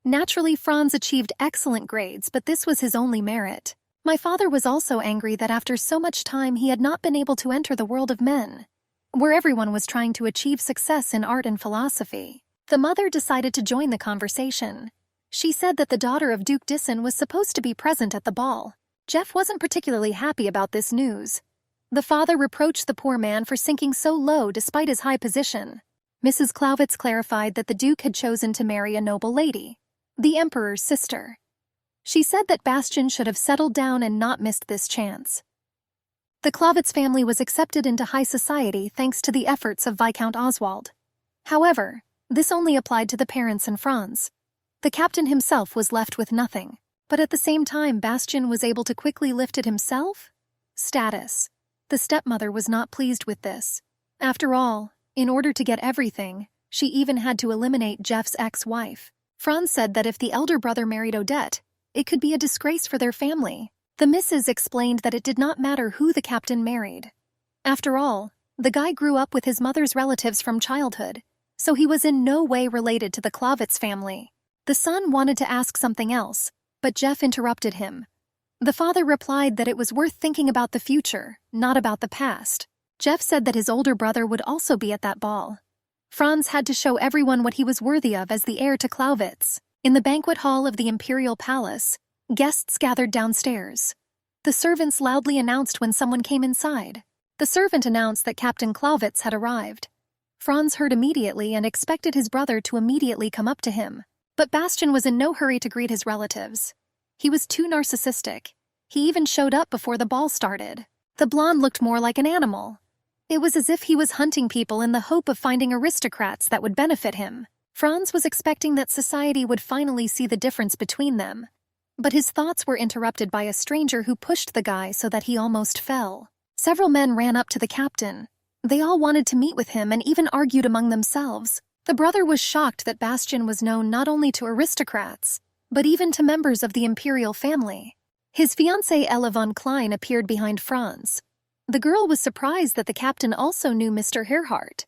Naturally, Franz achieved excellent grades, but this was his only merit. My father was also angry that after so much time he had not been able to enter the world of men, where everyone was trying to achieve success in art and philosophy. The mother decided to join the conversation. She said that the daughter of Duke Dyson was supposed to be present at the ball. Jeff wasn't particularly happy about this news. The father reproached the poor man for sinking so low despite his high position. Mrs. Clawitz clarified that the Duke had chosen to marry a noble lady, the Emperor's sister. She said that Bastian should have settled down and not missed this chance. The Clawitz family was accepted into high society thanks to the efforts of Viscount Oswald. However, this only applied to the parents and Franz. The captain himself was left with nothing, but at the same time Bastian was able to quickly lift it himself. Status. The stepmother was not pleased with this. After all, in order to get everything, she even had to eliminate Jeff's ex-wife. Franz said that if the elder brother married Odette, it could be a disgrace for their family. The missus explained that it did not matter who the captain married. After all, the guy grew up with his mother's relatives from childhood, so he was in no way related to the Clawitz family. The son wanted to ask something else, but Jeff interrupted him. The father replied that it was worth thinking about the future, not about the past. Jeff said that his older brother would also be at that ball. Franz had to show everyone what he was worthy of as the heir to Clawitz. In the banquet hall of the Imperial Palace, guests gathered downstairs. The servants loudly announced when someone came inside. The servant announced that Captain Clawitz had arrived. Franz heard immediately and expected his brother to immediately come up to him. But Bastian was in no hurry to greet his relatives. He was too narcissistic. He even showed up before the ball started. The blonde looked more like an animal. It was as if he was hunting people in the hope of finding aristocrats that would benefit him. Franz was expecting that society would finally see the difference between them. But his thoughts were interrupted by a stranger who pushed the guy so that he almost fell. Several men ran up to the captain. They all wanted to meet with him and even argued among themselves. The brother was shocked that Bastian was known not only to aristocrats, but even to members of the imperial family. His fiancée Ella von Klein appeared behind Franz. The girl was surprised that the captain also knew Mr. Herhart.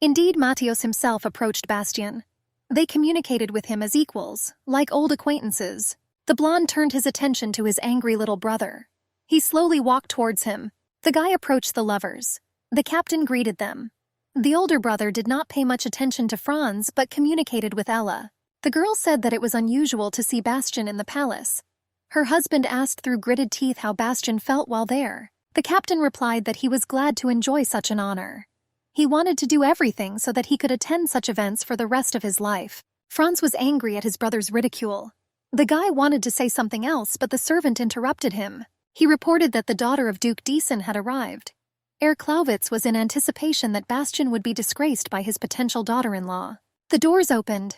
Indeed, Matthias himself approached Bastien. They communicated with him as equals, like old acquaintances. The blonde turned his attention to his angry little brother. He slowly walked towards him. The guy approached the lovers. The captain greeted them. The older brother did not pay much attention to Franz but communicated with Ella. The girl said that it was unusual to see Bastien in the palace. Her husband asked through gritted teeth how Bastien felt while there. The captain replied that he was glad to enjoy such an honor. He wanted to do everything so that he could attend such events for the rest of his life. Franz was angry at his brother's ridicule. The guy wanted to say something else, but the servant interrupted him. He reported that the daughter of Duke Diesen had arrived. Herr Clawitz was in anticipation that Bastien would be disgraced by his potential daughter-in-law. The doors opened.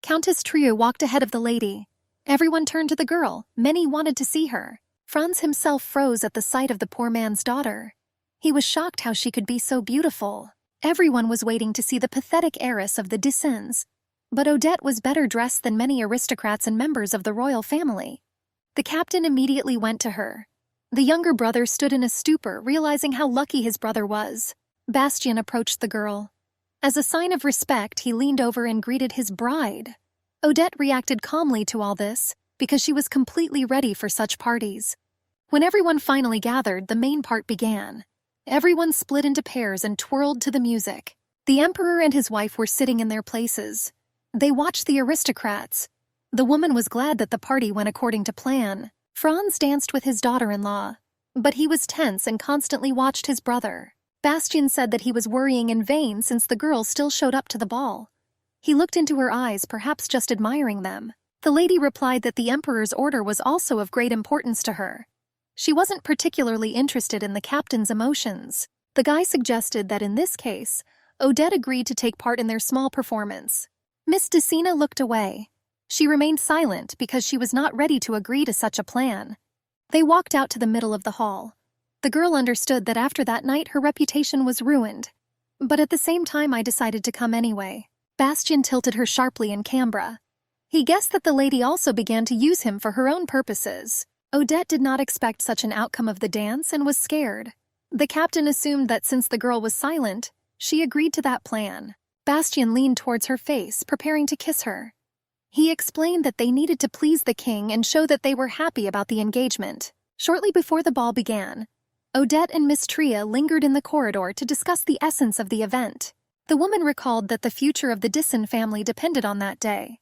Countess Trieu walked ahead of the lady. Everyone turned to the girl. Many wanted to see her. Franz himself froze at the sight of the poor man's daughter. He was shocked how she could be so beautiful. Everyone was waiting to see the pathetic heiress of the Disens. But Odette was better dressed than many aristocrats and members of the royal family. The captain immediately went to her. The younger brother stood in a stupor, realizing how lucky his brother was. Bastien approached the girl. As a sign of respect, he leaned over and greeted his bride. Odette reacted calmly to all this, because she was completely ready for such parties. When everyone finally gathered, the main part began. Everyone split into pairs and twirled to the music. The emperor and his wife were sitting in their places. They watched the aristocrats. The woman was glad that the party went according to plan. Franz danced with his daughter-in-law, but he was tense and constantly watched his brother. Bastien said that he was worrying in vain since the girl still showed up to the ball. He looked into her eyes, perhaps just admiring them. The lady replied that the emperor's order was also of great importance to her. She wasn't particularly interested in the captain's emotions. The guy suggested that in this case, Odette agreed to take part in their small performance. Miss Decina looked away. She remained silent because she was not ready to agree to such a plan. They walked out to the middle of the hall. The girl understood that after that night her reputation was ruined. But at the same time I decided to come anyway. Bastien tilted her sharply in camera. He guessed that the lady also began to use him for her own purposes. Odette did not expect such an outcome of the dance and was scared. The captain assumed that since the girl was silent, she agreed to that plan. Bastien leaned towards her face, preparing to kiss her. He explained that they needed to please the king and show that they were happy about the engagement. Shortly before the ball began, Odette and Miss Tria lingered in the corridor to discuss the essence of the event. The woman recalled that the future of the Diesen family depended on that day.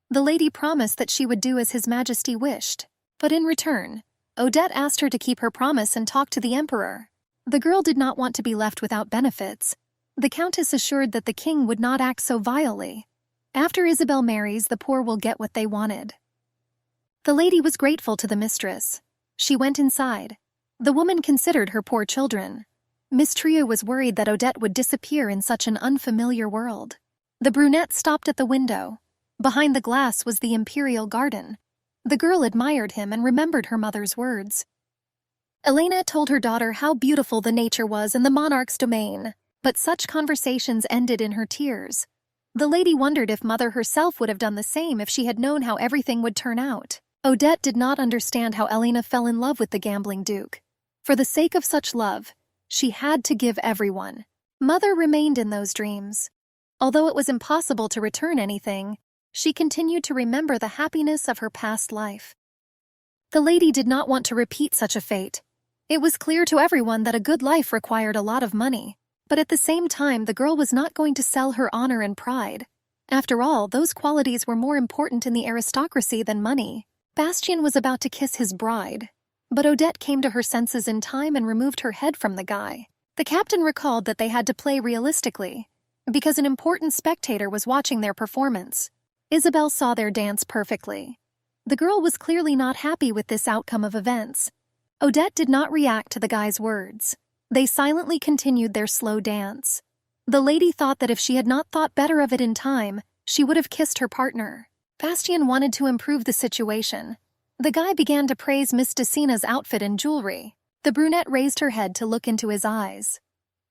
The lady promised that she would do as His Majesty wished. But in return, Odette asked her to keep her promise and talk to the emperor. The girl did not want to be left without benefits. The countess assured that the king would not act so vilely. After Isabel marries, the poor will get what they wanted. The lady was grateful to the mistress. She went inside. The woman considered her poor children. Miss Trio was worried that Odette would disappear in such an unfamiliar world. The brunette stopped at the window. Behind the glass was the imperial garden. The girl admired him and remembered her mother's words. Elena told her daughter how beautiful the nature was in the monarch's domain, but such conversations ended in her tears. The lady wondered if mother herself would have done the same if she had known how everything would turn out. Odette did not understand how Elena fell in love with the gambling duke. For the sake of such love, she had to give everyone. Mother remained in those dreams. Although it was impossible to return anything, she continued to remember the happiness of her past life. The lady did not want to repeat such a fate. It was clear to everyone that a good life required a lot of money, but at the same time the girl was not going to sell her honor and pride. After all, those qualities were more important in the aristocracy than money. Bastien was about to kiss his bride, but Odette came to her senses in time and removed her head from the guy. The captain recalled that they had to play realistically, because an important spectator was watching their performance. Isabel saw their dance perfectly. The girl was clearly not happy with this outcome of events. Odette did not react to the guy's words. They silently continued their slow dance. The lady thought that if she had not thought better of it in time, she would have kissed her partner. Bastien wanted to improve the situation. The guy began to praise Miss Decina's outfit and jewelry. The brunette raised her head to look into his eyes.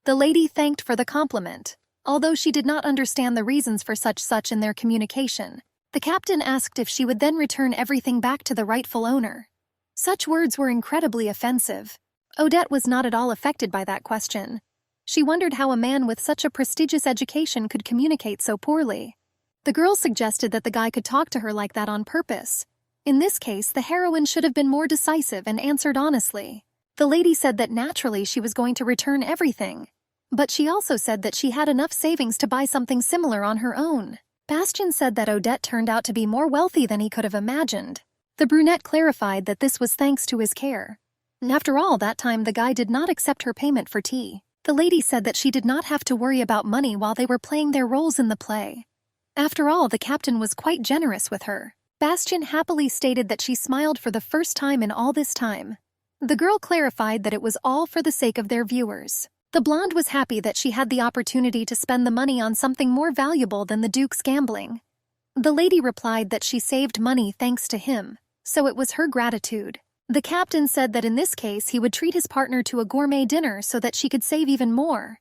The lady thanked for the compliment. Although she did not understand the reasons for such in their communication, the captain asked if she would then return everything back to the rightful owner. Such words were incredibly offensive. Odette was not at all affected by that question. She wondered how a man with such a prestigious education could communicate so poorly. The girl suggested that the guy could talk to her like that on purpose. In this case, the heroine should have been more decisive and answered honestly. The lady said that naturally she was going to return everything. But she also said that she had enough savings to buy something similar on her own. Bastian said that Odette turned out to be more wealthy than he could have imagined. The brunette clarified that this was thanks to his care. And after all, that time the guy did not accept her payment for tea. The lady said that she did not have to worry about money while they were playing their roles in the play. After all, the captain was quite generous with her. Bastian happily stated that she smiled for the first time in all this time. The girl clarified that it was all for the sake of their viewers. The blonde was happy that she had the opportunity to spend the money on something more valuable than the Duke's gambling. The lady replied that she saved money thanks to him, so it was her gratitude. The captain said that in this case he would treat his partner to a gourmet dinner so that she could save even more.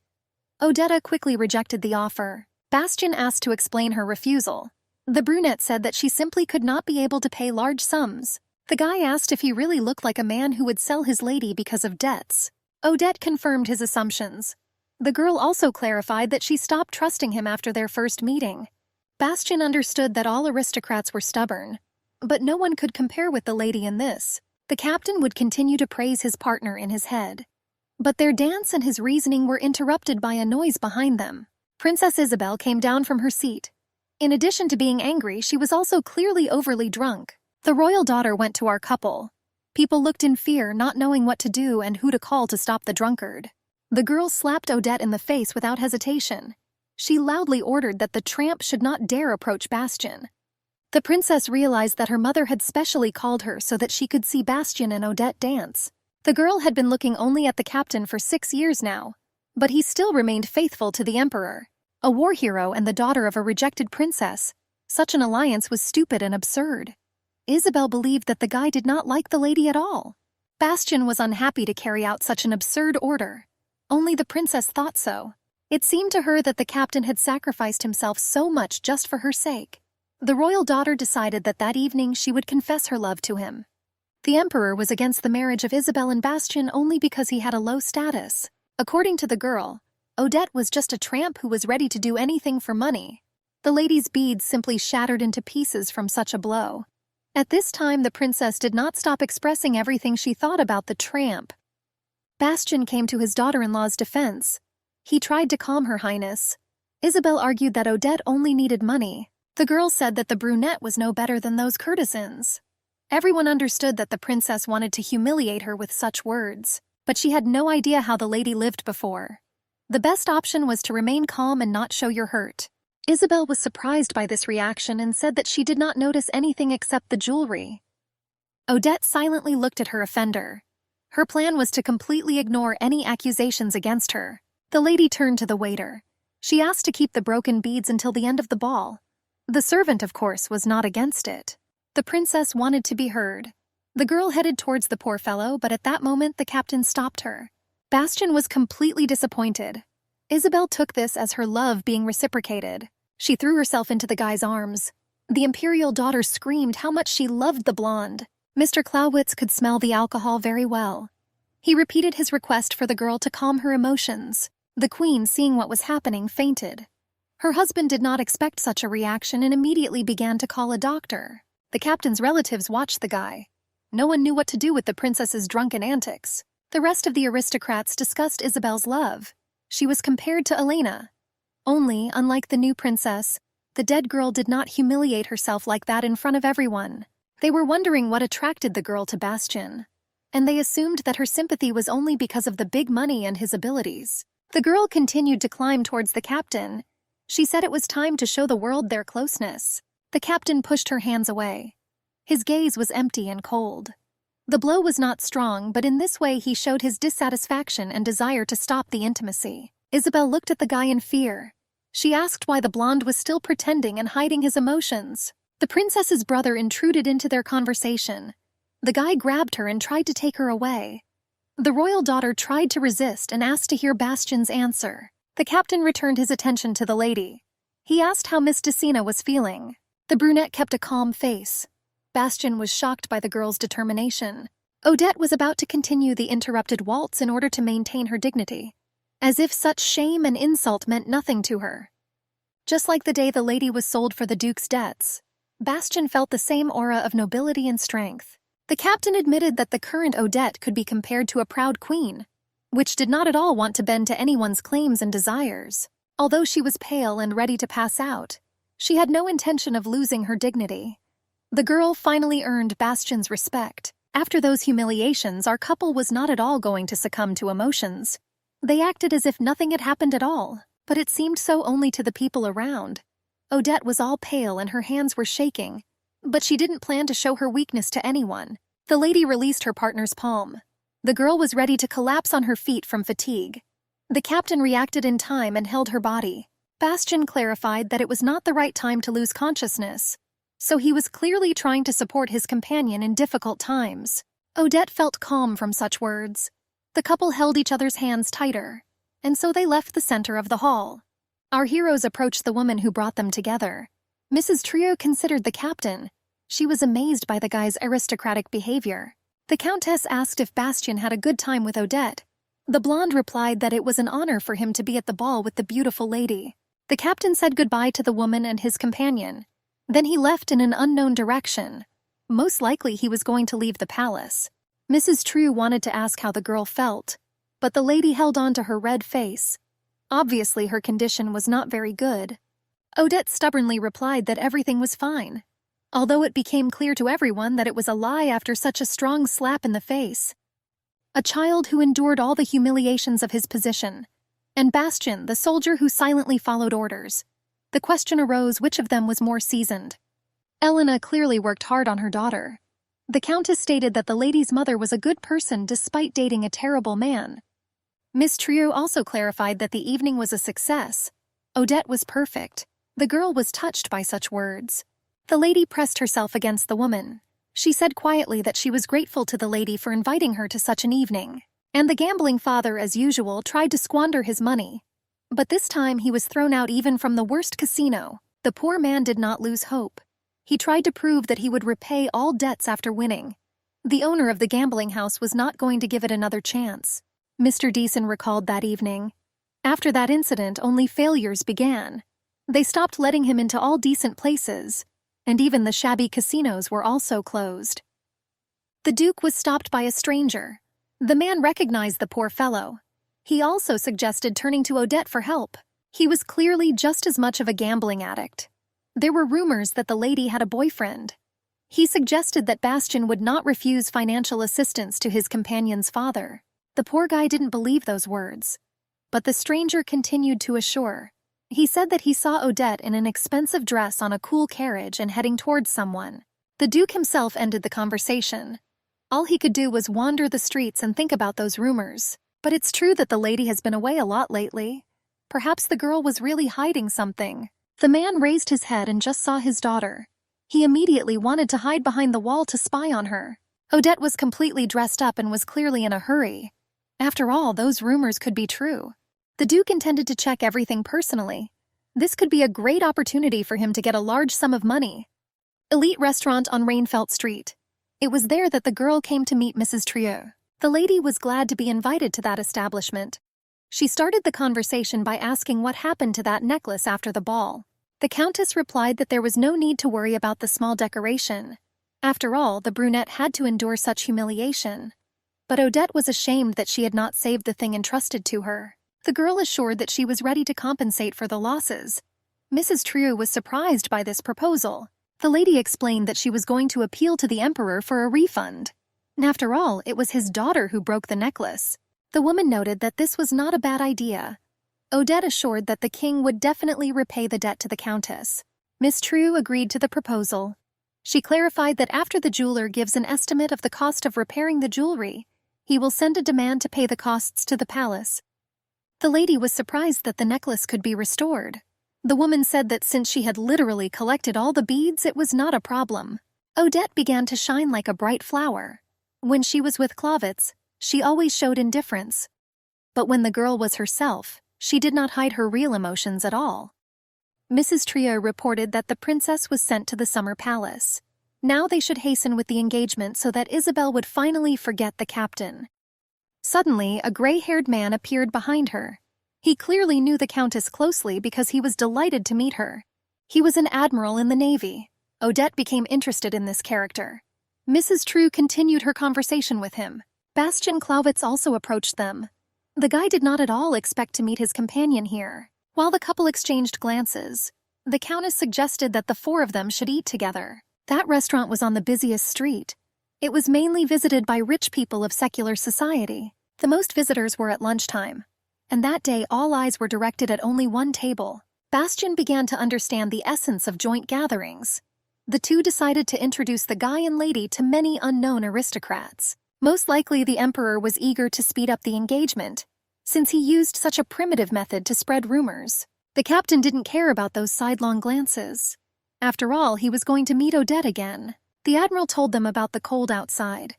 Odetta quickly rejected the offer. Bastian asked to explain her refusal. The brunette said that she simply could not be able to pay large sums. The guy asked if he really looked like a man who would sell his lady because of debts. Odette confirmed his assumptions. The girl also clarified that she stopped trusting him after their first meeting. Bastian understood that all aristocrats were stubborn, but no one could compare with the lady in this. The captain would continue to praise his partner in his head. But their dance and his reasoning were interrupted by a noise behind them. Princess Isabel came down from her seat. In addition to being angry, she was also clearly overly drunk. The royal daughter went to our couple. People looked in fear, not knowing what to do and who to call to stop the drunkard. The girl slapped Odette in the face without hesitation. She loudly ordered that the tramp should not dare approach Bastian. The princess realized that her mother had specially called her so that she could see Bastian and Odette dance. The girl had been looking only at the captain for 6 years now, but he still remained faithful to the emperor. A war hero and the daughter of a rejected princess. Such an alliance was stupid and absurd. Isabel believed that the guy did not like the lady at all. Bastian was unhappy to carry out such an absurd order. Only the princess thought so. It seemed to her that the captain had sacrificed himself so much just for her sake. The royal daughter decided that that evening she would confess her love to him. The emperor was against the marriage of Isabel and Bastian only because he had a low status. According to the girl, Odette was just a tramp who was ready to do anything for money. The lady's beads simply shattered into pieces from such a blow. At this time, the princess did not stop expressing everything she thought about the tramp. Bastian came to his daughter-in-law's defense. He tried to calm Her Highness. Isabel argued that Odette only needed money. The girl said that the brunette was no better than those courtesans. Everyone understood that the princess wanted to humiliate her with such words, but she had no idea how the lady lived before. The best option was to remain calm and not show your hurt. Isabel was surprised by this reaction and said that she did not notice anything except the jewelry. Odette silently looked at her offender. Her plan was to completely ignore any accusations against her. The lady turned to the waiter. She asked to keep the broken beads until the end of the ball. The servant, of course, was not against it. The princess wanted to be heard. The girl headed towards the poor fellow, but at that moment the captain stopped her. Bastian was completely disappointed. Isabel took this as her love being reciprocated. She threw herself into the guy's arms. The imperial daughter screamed how much she loved the blonde. Mr. Clawitz could smell the alcohol very well. He repeated his request for the girl to calm her emotions. The queen, seeing what was happening, fainted. Her husband did not expect such a reaction and immediately began to call a doctor. The captain's relatives watched the guy. No one knew what to do with the princess's drunken antics. The rest of the aristocrats discussed Isabel's love. She was compared to Elena. Only, unlike the new princess, the dead girl did not humiliate herself like that in front of everyone. They were wondering what attracted the girl to Bastian, and they assumed that her sympathy was only because of the big money and his abilities. The girl continued to climb towards the captain. She said it was time to show the world their closeness. The captain pushed her hands away. His gaze was empty and cold. The blow was not strong, but in this way he showed his dissatisfaction and desire to stop the intimacy. Isabel looked at the guy in fear. She asked why the blonde was still pretending and hiding his emotions. The princess's brother intruded into their conversation. The guy grabbed her and tried to take her away. The royal daughter tried to resist and asked to hear Bastian's answer. The captain returned his attention to the lady. He asked how Miss Decina was feeling. The brunette kept a calm face. Bastian was shocked by the girl's determination. Odette was about to continue the interrupted waltz in order to maintain her dignity. as if such shame and insult meant nothing to her. Just like the day the lady was sold for the Duke's debts, Bastian felt the same aura of nobility and strength. The captain admitted that the current Odette could be compared to a proud queen, which did not at all want to bend to anyone's claims and desires. Although she was pale and ready to pass out, she had no intention of losing her dignity. The girl finally earned Bastian's respect. After those humiliations, our couple was not at all going to succumb to emotions. They acted as if nothing had happened at all, but it seemed so only to the people around. Odette was all pale and her hands were shaking, but she didn't plan to show her weakness to anyone. The lady released her partner's palm. The girl was ready to collapse on her feet from fatigue. The captain reacted in time and held her body. Bastian clarified that it was not the right time to lose consciousness, so he was clearly trying to support his companion in difficult times. Odette felt calm from such words. The couple held each other's hands tighter, and so they left the center of the hall. Our heroes approached the woman who brought them together. Mrs. Trio considered the captain. She was amazed by the guy's aristocratic behavior. The countess asked if Bastian had a good time with Odette. The blonde replied that it was an honor for him to be at the ball with the beautiful lady. The captain said goodbye to the woman and his companion. Then he left in an unknown direction. Most likely he was going to leave the palace. Mrs. True wanted to ask how the girl felt, but the lady held on to her red face. Obviously her condition was not very good. Odette stubbornly replied that everything was fine, although it became clear to everyone that it was a lie after such a strong slap in the face. A child who endured all the humiliations of his position, and Bastian, the soldier who silently followed orders. The question arose which of them was more seasoned. Elena clearly worked hard on her daughter. The countess stated that the lady's mother was a good person despite dating a terrible man. Miss Trio also clarified that the evening was a success. Odette was perfect. The girl was touched by such words. The lady pressed herself against the woman. She said quietly that she was grateful to the lady for inviting her to such an evening. And the gambling father, as usual, tried to squander his money. But this time he was thrown out even from the worst casino. The poor man did not lose hope. He tried to prove that he would repay all debts after winning. The owner of the gambling house was not going to give it another chance. Mr. Deason recalled that evening. After that incident, only failures began. They stopped letting him into all decent places, and even the shabby casinos were also closed. The Duke was stopped by a stranger. The man recognized the poor fellow. He also suggested turning to Odette for help. He was clearly just as much of a gambling addict. There were rumors that the lady had a boyfriend. He suggested that Bastian would not refuse financial assistance to his companion's father. The poor guy didn't believe those words, but the stranger continued to assure. He said that he saw Odette in an expensive dress on a cool carriage and heading towards someone. The Duke himself ended the conversation. All he could do was wander the streets and think about those rumors. But it's true that the lady has been away a lot lately. Perhaps the girl was really hiding something. The man raised his head and just saw his daughter. He immediately wanted to hide behind the wall to spy on her. Odette was completely dressed up and was clearly in a hurry. After all, those rumors could be true. The Duke intended to check everything personally. This could be a great opportunity for him to get a large sum of money. Elite restaurant on Rainfelt Street. It was there that the girl came to meet Mrs. Trieux. The lady was glad to be invited to that establishment. She started the conversation by asking what happened to that necklace after the ball. The Countess replied that there was no need to worry about the small decoration. After all, the brunette had to endure such humiliation. But Odette was ashamed that she had not saved the thing entrusted to her. The girl assured that she was ready to compensate for the losses. Mrs. Trieux was surprised by this proposal. The lady explained that she was going to appeal to the emperor for a refund. And after all, it was his daughter who broke the necklace. The woman noted that this was not a bad idea. Odette assured that the king would definitely repay the debt to the countess. Miss Trieux agreed to the proposal. She clarified that after the jeweler gives an estimate of the cost of repairing the jewelry, he will send a demand to pay the costs to the palace. The lady was surprised that the necklace could be restored. The woman said that since she had literally collected all the beads, it was not a problem. Odette began to shine like a bright flower. When she was with Clovitz, she always showed indifference. But when the girl was herself, she did not hide her real emotions at all. Mrs. Trieux reported that the princess was sent to the summer palace. Now they should hasten with the engagement so that Isabel would finally forget the captain. Suddenly, a gray-haired man appeared behind her. He clearly knew the Countess closely because he was delighted to meet her. He was an admiral in the Navy. Odette became interested in this character. Mrs. True continued her conversation with him. Bastian Clawitz also approached them. The guy did not at all expect to meet his companion here. While the couple exchanged glances, the Countess suggested that the four of them should eat together. That restaurant was on the busiest street. It was mainly visited by rich people of secular society. The most visitors were at lunchtime. And that day all eyes were directed at only one table. Bastian began to understand the essence of joint gatherings. The two decided to introduce the guy and lady to many unknown aristocrats. Most likely the emperor was eager to speed up the engagement, since he used such a primitive method to spread rumors. The captain didn't care about those sidelong glances. After all, he was going to meet Odette again. The admiral told them about the cold outside.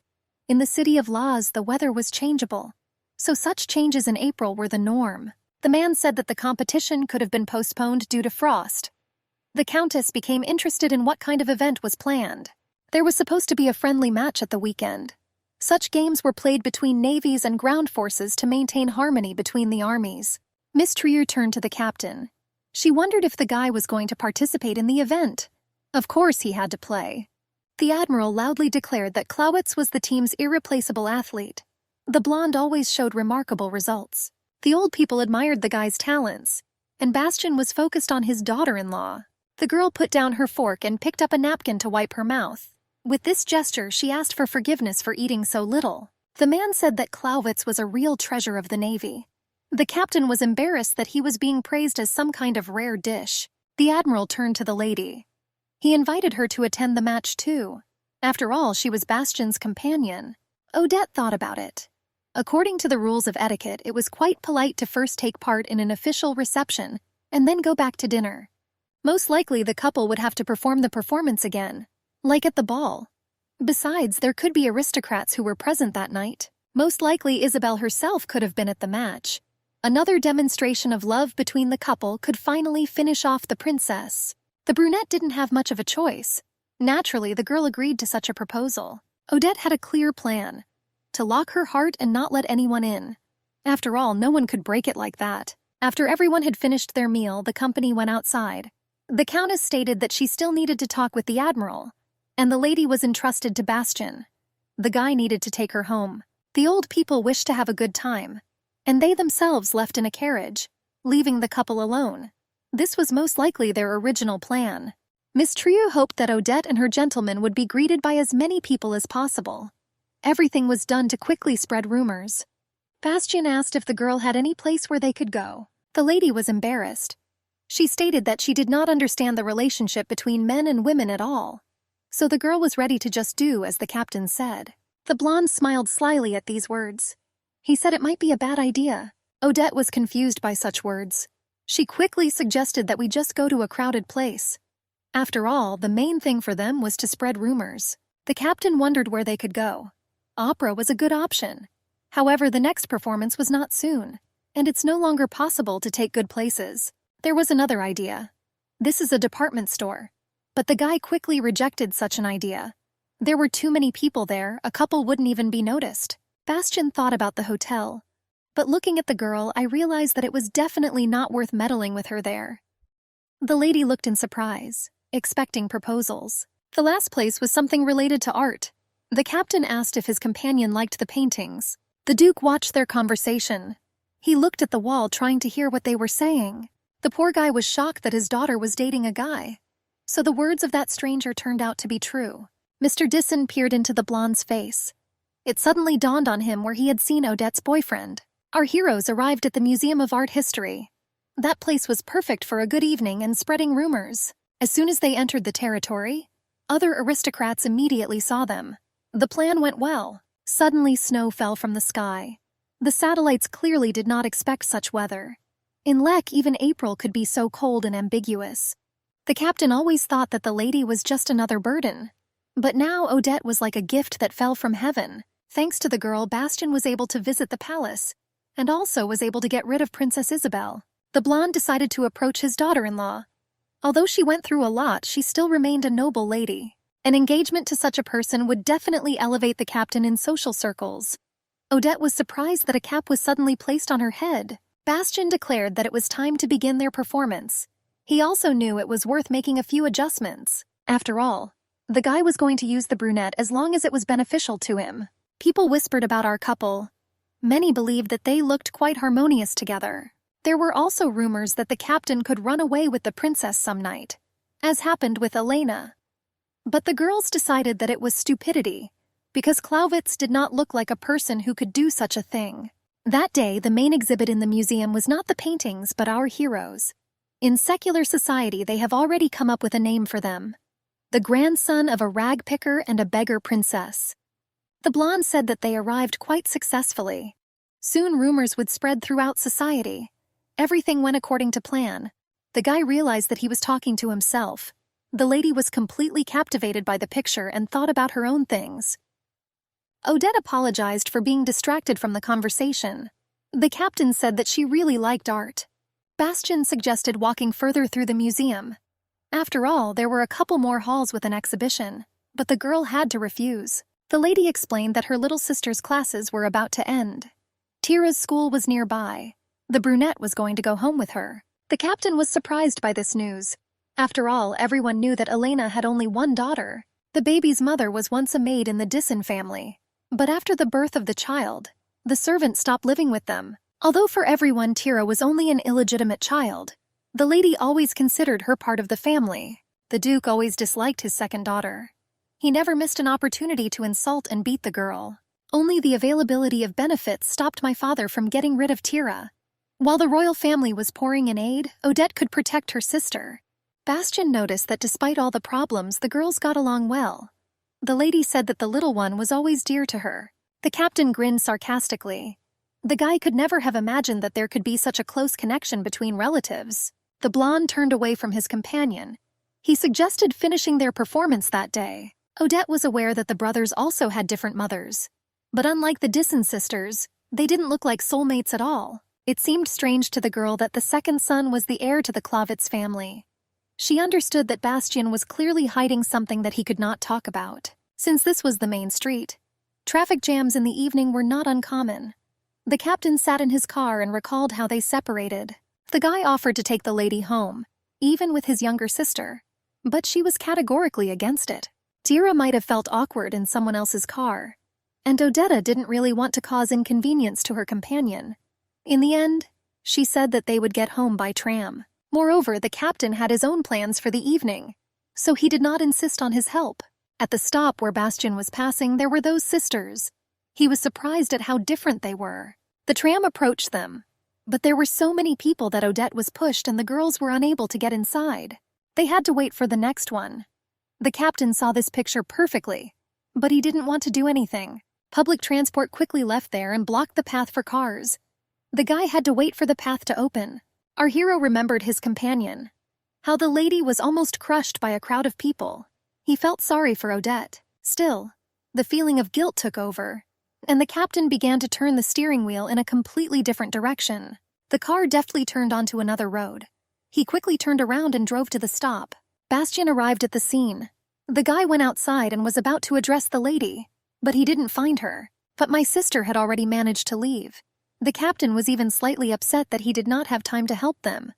In the city of Laz, the weather was changeable, so such changes in April were the norm. The man said that the competition could have been postponed due to frost. The Countess became interested in what kind of event was planned. There was supposed to be a friendly match at the weekend. Such games were played between navies and ground forces to maintain harmony between the armies. Miss Trier turned to the captain. She wondered if the guy was going to participate in the event. Of course he had to play. The admiral loudly declared that Clawitz was the team's irreplaceable athlete. The blonde always showed remarkable results. The old people admired the guy's talents, and Bastian was focused on his daughter-in-law. The girl put down her fork and picked up a napkin to wipe her mouth. With this gesture, she asked for forgiveness for eating so little. The man said that Clawitz was a real treasure of the Navy. The captain was embarrassed that he was being praised as some kind of rare dish. The admiral turned to the lady. He invited her to attend the match too. After all, she was Bastian's companion. Odette thought about it. According to the rules of etiquette, it was quite polite to first take part in an official reception and then go back to dinner. Most likely the couple would have to perform the performance again, like at the ball. Besides, there could be aristocrats who were present that night. Most likely Isabel herself could have been at the match. Another demonstration of love between the couple could finally finish off the princess. The brunette didn't have much of a choice. Naturally, the girl agreed to such a proposal. Odette had a clear plan: to lock her heart and not let anyone in. After all, no one could break it like that. After everyone had finished their meal, the company went outside. The Countess stated that she still needed to talk with the admiral, and the lady was entrusted to Bastian. The guy needed to take her home. The old people wished to have a good time, and they themselves left in a carriage, leaving the couple alone. This was most likely their original plan. Miss Trieu hoped that Odette and her gentleman would be greeted by as many people as possible. Everything was done to quickly spread rumors. Bastian asked if the girl had any place where they could go. The lady was embarrassed. She stated that she did not understand the relationship between men and women at all, so the girl was ready to just do as the captain said. The blonde smiled slyly at these words. He said it might be a bad idea. Odette was confused by such words. She quickly suggested that we just go to a crowded place. After all, the main thing for them was to spread rumors. The captain wondered where they could go. Opera was a good option. However, the next performance was not soon, and it's no longer possible to take good places. There was another idea. This is a department store. But the guy quickly rejected such an idea. There were too many people there, a couple wouldn't even be noticed. Bastian thought about the hotel. But looking at the girl, I realized that it was definitely not worth meddling with her there. The lady looked in surprise, expecting proposals. The last place was something related to art. The captain asked if his companion liked the paintings. The Duke watched their conversation. He looked at the wall, trying to hear what they were saying. The poor guy was shocked that his daughter was dating a guy. So the words of that stranger turned out to be true. Mr. Disson peered into the blonde's face. It suddenly dawned on him where he had seen Odette's boyfriend. Our heroes arrived at the Museum of Art History. That place was perfect for a good evening and spreading rumors. As soon as they entered the territory, other aristocrats immediately saw them. The plan went well. Suddenly snow fell from the sky. The satellites clearly did not expect such weather. In Lek, even April could be so cold and ambiguous. The captain always thought that the lady was just another burden. But now Odette was like a gift that fell from heaven. Thanks to the girl, Bastian was able to visit the palace, and also was able to get rid of Princess Isabel. The blonde decided to approach his daughter-in-law. Although she went through a lot, she still remained a noble lady. An engagement to such a person would definitely elevate the captain in social circles. Odette was surprised that a cap was suddenly placed on her head. Bastian declared that it was time to begin their performance. He also knew it was worth making a few adjustments. After all, the guy was going to use the brunette as long as it was beneficial to him. People whispered about our couple. Many believed that they looked quite harmonious together. There were also rumors that the captain could run away with the princess some night, as happened with Elena. But the girls decided that it was stupidity, because Clawitz did not look like a person who could do such a thing. That day, the main exhibit in the museum was not the paintings but our heroes. In secular society, they have already come up with a name for them: the grandson of a rag picker and a beggar princess. The blonde said that they arrived quite successfully. Soon rumors would spread throughout society. Everything went according to plan. The guy realized that he was talking to himself. The lady was completely captivated by the picture and thought about her own things. Odette apologized for being distracted from the conversation. The captain said that she really liked art. Bastian suggested walking further through the museum. After all, there were a couple more halls with an exhibition, but the girl had to refuse. The lady explained that her little sister's classes were about to end. Tira's school was nearby. The brunette was going to go home with her. The captain was surprised by this news. After all, everyone knew that Elena had only one daughter. The baby's mother was once a maid in the Disson family. But after the birth of the child, the servant stopped living with them. Although for everyone Tira was only an illegitimate child, the lady always considered her part of the family. The Duke always disliked his second daughter. He never missed an opportunity to insult and beat the girl. Only the availability of benefits stopped my father from getting rid of Tira. While the royal family was pouring in aid, Odette could protect her sister. Bastian noticed that despite all the problems, the girls got along well. The lady said that the little one was always dear to her. The captain grinned sarcastically. The guy could never have imagined that there could be such a close connection between relatives. The blonde turned away from his companion. He suggested finishing their performance that day. Odette was aware that the brothers also had different mothers. But unlike the Disson sisters, they didn't look like soulmates at all. It seemed strange to the girl that the second son was the heir to the Clawitz family. She understood that Bastian was clearly hiding something that he could not talk about. Since this was the main street, traffic jams in the evening were not uncommon. The captain sat in his car and recalled how they separated. The guy offered to take the lady home, even with his younger sister, but she was categorically against it. Tira might have felt awkward in someone else's car, and Odetta didn't really want to cause inconvenience to her companion. In the end, she said that they would get home by tram. Moreover, the captain had his own plans for the evening, so he did not insist on his help. At the stop where Bastian was passing, there were those sisters. He was surprised at how different they were. The tram approached them, but there were so many people that Odette was pushed and the girls were unable to get inside. They had to wait for the next one. The captain saw this picture perfectly, but he didn't want to do anything. Public transport quickly left there and blocked the path for cars. The guy had to wait for the path to open. Our hero remembered his companion, how the lady was almost crushed by a crowd of people. He felt sorry for Odette. Still, the feeling of guilt took over, and the captain began to turn the steering wheel in a completely different direction. The car deftly turned onto another road. He quickly turned around and drove to the stop. Bastian arrived at the scene. The guy went outside and was about to address the lady, but he didn't find her. But my sister had already managed to leave. The captain was even slightly upset that he did not have time to help them.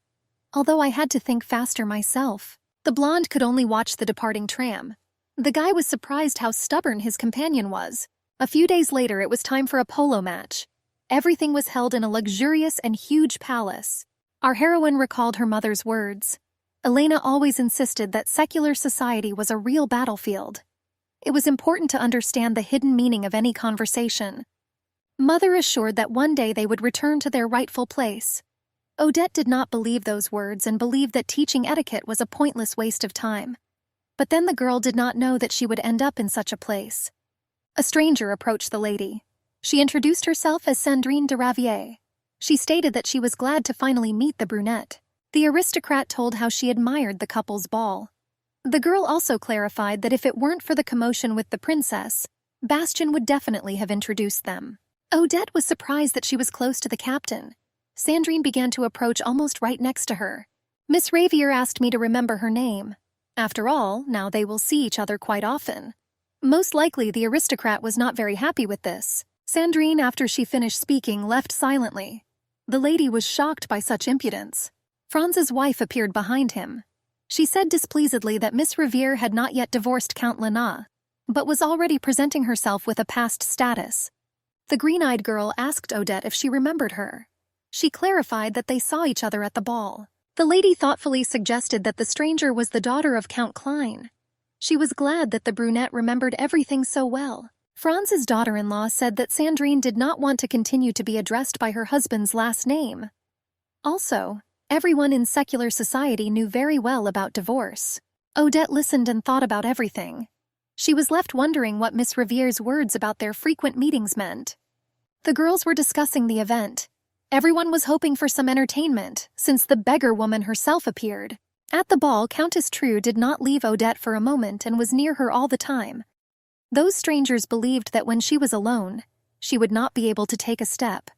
Although I had to think faster myself. The blonde could only watch the departing tram. The guy was surprised how stubborn his companion was. A few days later, it was time for a polo match. Everything was held in a luxurious and huge palace. Our heroine recalled her mother's words. Elena always insisted that secular society was a real battlefield. It was important to understand the hidden meaning of any conversation. Mother assured that one day they would return to their rightful place. Odette did not believe those words and believed that teaching etiquette was a pointless waste of time. But then the girl did not know that she would end up in such a place. A stranger approached the lady. She introduced herself as Sandrine de Ravier. She stated that she was glad to finally meet the brunette. The aristocrat told how she admired the couple's ball. The girl also clarified that if it weren't for the commotion with the princess, Bastian would definitely have introduced them. Odette was surprised that she was close to the captain. Sandrine began to approach almost right next to her. Miss Ravier asked me to remember her name. After all, now they will see each other quite often. Most likely, the aristocrat was not very happy with this. Sandrine, after she finished speaking, left silently. The lady was shocked by such impudence. Franz's wife appeared behind him. She said displeasedly that Miss Riviere had not yet divorced Count Lena, but was already presenting herself with a past status. The green-eyed girl asked Odette if she remembered her. She clarified that they saw each other at the ball. The lady thoughtfully suggested that the stranger was the daughter of Count Klein. She was glad that the brunette remembered everything so well. Franz's daughter-in-law said that Sandrine did not want to continue to be addressed by her husband's last name. Also, everyone in secular society knew very well about divorce. Odette listened and thought about everything. She was left wondering what Miss Riviere's words about their frequent meetings meant. The girls were discussing the event. Everyone was hoping for some entertainment, since the beggar woman herself appeared. At the ball, Countess True did not leave Odette for a moment and was near her all the time. Those strangers believed that when she was alone, she would not be able to take a step.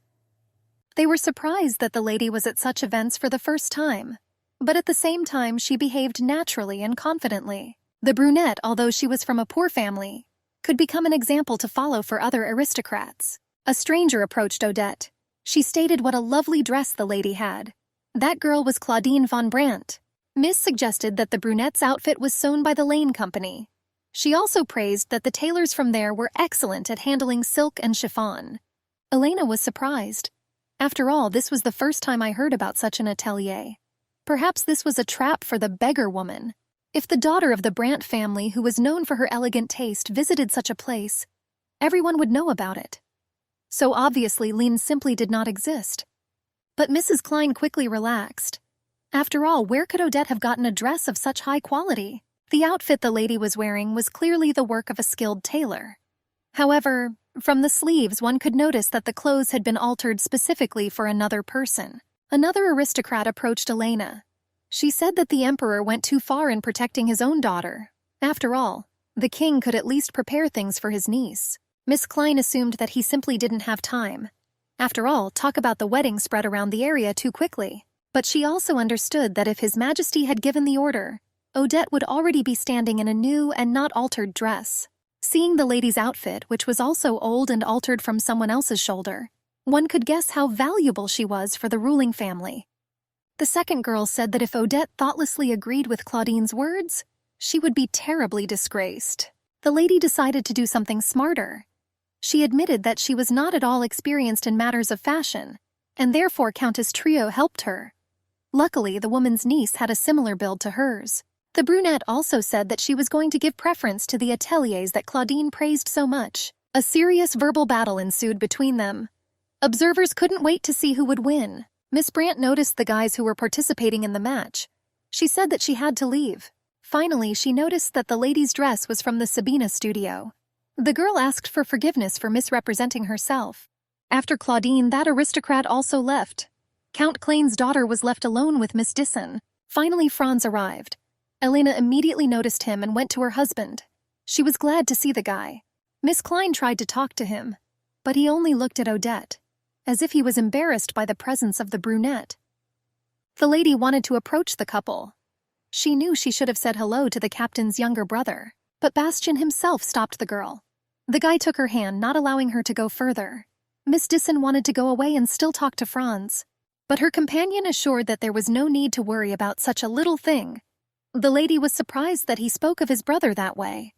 They were surprised that the lady was at such events for the first time, but at the same time she behaved naturally and confidently. The brunette, although she was from a poor family, could become an example to follow for other aristocrats. A stranger approached Odette. She stated what a lovely dress the lady had. That girl was Claudine von Brandt. Miss suggested that the brunette's outfit was sewn by the Lane Company. She also praised that the tailors from there were excellent at handling silk and chiffon. Elena was surprised. After all, this was the first time I heard about such an atelier. Perhaps this was a trap for the beggar woman. If the daughter of the Brandt family, who was known for her elegant taste, visited such a place, everyone would know about it. So obviously Lean simply did not exist. But Mrs. Klein quickly relaxed. After all, where could Odette have gotten a dress of such high quality? The outfit the lady was wearing was clearly the work of a skilled tailor. However, from the sleeves one could notice that the clothes had been altered specifically for another person. Another aristocrat approached Elena. She said that the emperor went too far in protecting his own daughter. After all, the king could at least prepare things for his niece. Miss Klein assumed that he simply didn't have time. After all, talk about the wedding spread around the area too quickly. But she also understood that if His Majesty had given the order, Odette would already be standing in a new and not altered dress. Seeing the lady's outfit, which was also old and altered from someone else's shoulder, one could guess how valuable she was for the ruling family. The second girl said that if Odette thoughtlessly agreed with Claudine's words, she would be terribly disgraced. The lady decided to do something smarter. She admitted that she was not at all experienced in matters of fashion, and therefore Countess Trio helped her. Luckily, the woman's niece had a similar build to hers. The brunette also said that she was going to give preference to the ateliers that Claudine praised so much. A serious verbal battle ensued between them. Observers couldn't wait to see who would win. Miss Brandt noticed the guys who were participating in the match. She said that she had to leave. Finally, she noticed that the lady's dress was from the Sabina studio. The girl asked for forgiveness for misrepresenting herself. After Claudine, that aristocrat also left. Count Klein's daughter was left alone with Miss Disson. Finally, Franz arrived. Elena immediately noticed him and went to her husband. She was glad to see the guy. Miss Klein tried to talk to him, but he only looked at Odette, as if he was embarrassed by the presence of the brunette. The lady wanted to approach the couple. She knew she should have said hello to the captain's younger brother, but Bastian himself stopped the girl. The guy took her hand, not allowing her to go further. Miss Disson wanted to go away and still talk to Franz, but her companion assured that there was no need to worry about such a little thing. The lady was surprised that he spoke of his brother that way.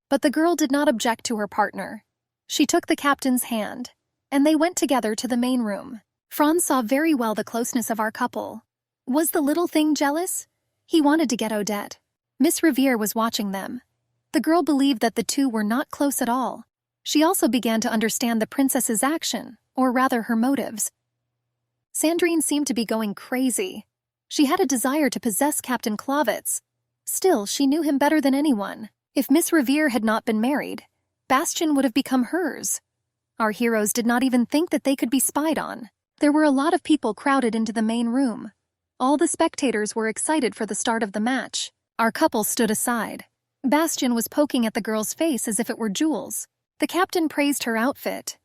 But the girl did not object to her partner. She took the captain's hand, and they went together to the main room. Franz saw very well the closeness of our couple. Was the little thing jealous? He wanted to get Odette. Miss Riviere was watching them. The girl believed that the two were not close at all. She also began to understand the princess's action, or rather her motives. Sandrine seemed to be going crazy. She had a desire to possess Captain Klavitz. Still, she knew him better than anyone. If Miss Riviere had not been married, Bastian would have become hers. Our heroes did not even think that they could be spied on. There were a lot of people crowded into the main room. All the spectators were excited for the start of the match. Our couple stood aside. Bastian was poking at the girl's face as if it were jewels. The captain praised her outfit.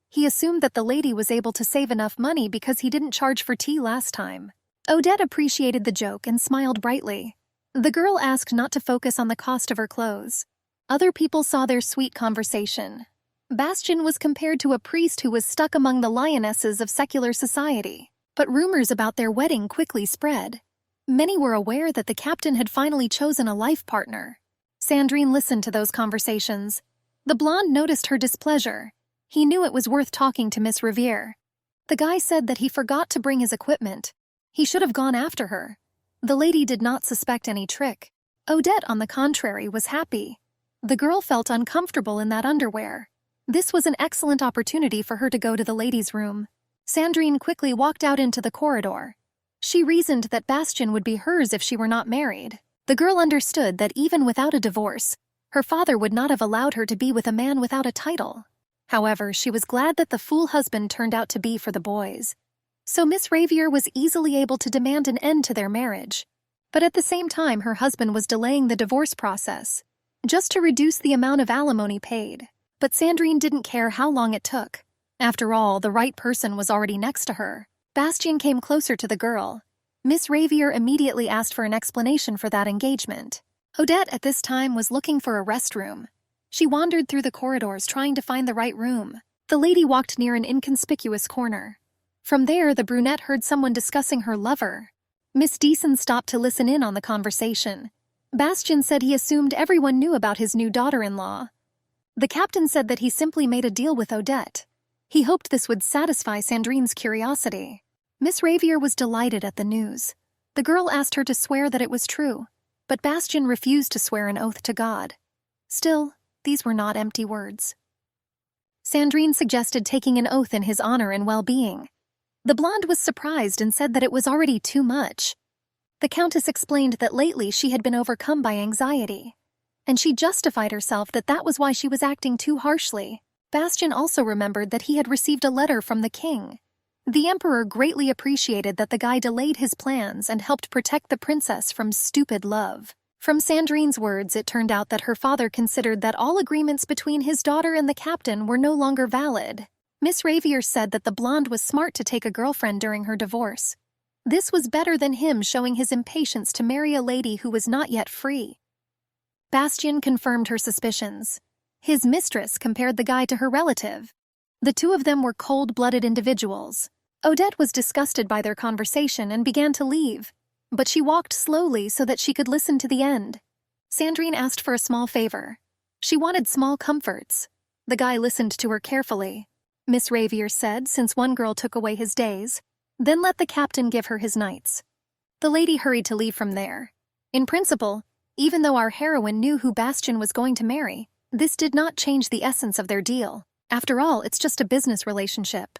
He assumed that the lady was able to save enough money because he didn't charge for tea last time. Odette appreciated the joke and smiled brightly. The girl asked not to focus on the cost of her clothes. Other people saw their sweet conversation. Bastian was compared to a priest who was stuck among the lionesses of secular society. But rumors about their wedding quickly spread. Many were aware that the captain had finally chosen a life partner. Sandrine listened to those conversations. The blonde noticed her displeasure. He knew it was worth talking to Miss Riviere. The guy said that he forgot to bring his equipment. He should have gone after her. The lady did not suspect any trick. Odette, on the contrary, was happy. The girl felt uncomfortable in that underwear. This was an excellent opportunity for her to go to the ladies' room. Sandrine quickly walked out into the corridor. She reasoned that Bastian would be hers if she were not married. The girl understood that even without a divorce, her father would not have allowed her to be with a man without a title. However, she was glad that the fool husband turned out to be for the boys. So Miss Riviere was easily able to demand an end to their marriage. But at the same time, her husband was delaying the divorce process, just to reduce the amount of alimony paid. But Sandrine didn't care how long it took. After all, the right person was already next to her. Bastian came closer to the girl. Miss Riviere immediately asked for an explanation for that engagement. Odette at this time was looking for a restroom. She wandered through the corridors trying to find the right room. The lady walked near an inconspicuous corner. From there, the brunette heard someone discussing her lover. Miss Deason stopped to listen in on the conversation. Bastian said he assumed everyone knew about his new daughter-in-law. The captain said that he simply made a deal with Odette. He hoped this would satisfy Sandrine's curiosity. Miss Riviere was delighted at the news. The girl asked her to swear that it was true, but Bastian refused to swear an oath to God. Still, these were not empty words. Sandrine suggested taking an oath in his honor and well-being. The blonde was surprised and said that it was already too much. The countess explained that lately she had been overcome by anxiety, and she justified herself that that was why she was acting too harshly. Bastian also remembered that he had received a letter from the king. The emperor greatly appreciated that the guy delayed his plans and helped protect the princess from stupid love. From Sandrine's words, it turned out that her father considered that all agreements between his daughter and the captain were no longer valid. Miss Riviere said that the blonde was smart to take a girlfriend during her divorce. This was better than him showing his impatience to marry a lady who was not yet free. Bastian confirmed her suspicions. His mistress compared the guy to her relative. The two of them were cold-blooded individuals. Odette was disgusted by their conversation and began to leave, but she walked slowly so that she could listen to the end. Sandrine asked for a small favor. She wanted small comforts. The guy listened to her carefully. Miss Riviere said, since one girl took away his days, then let the captain give her his nights. The lady hurried to leave from there. In principle, even though our heroine knew who Bastian was going to marry, this did not change the essence of their deal. After all, it's just a business relationship,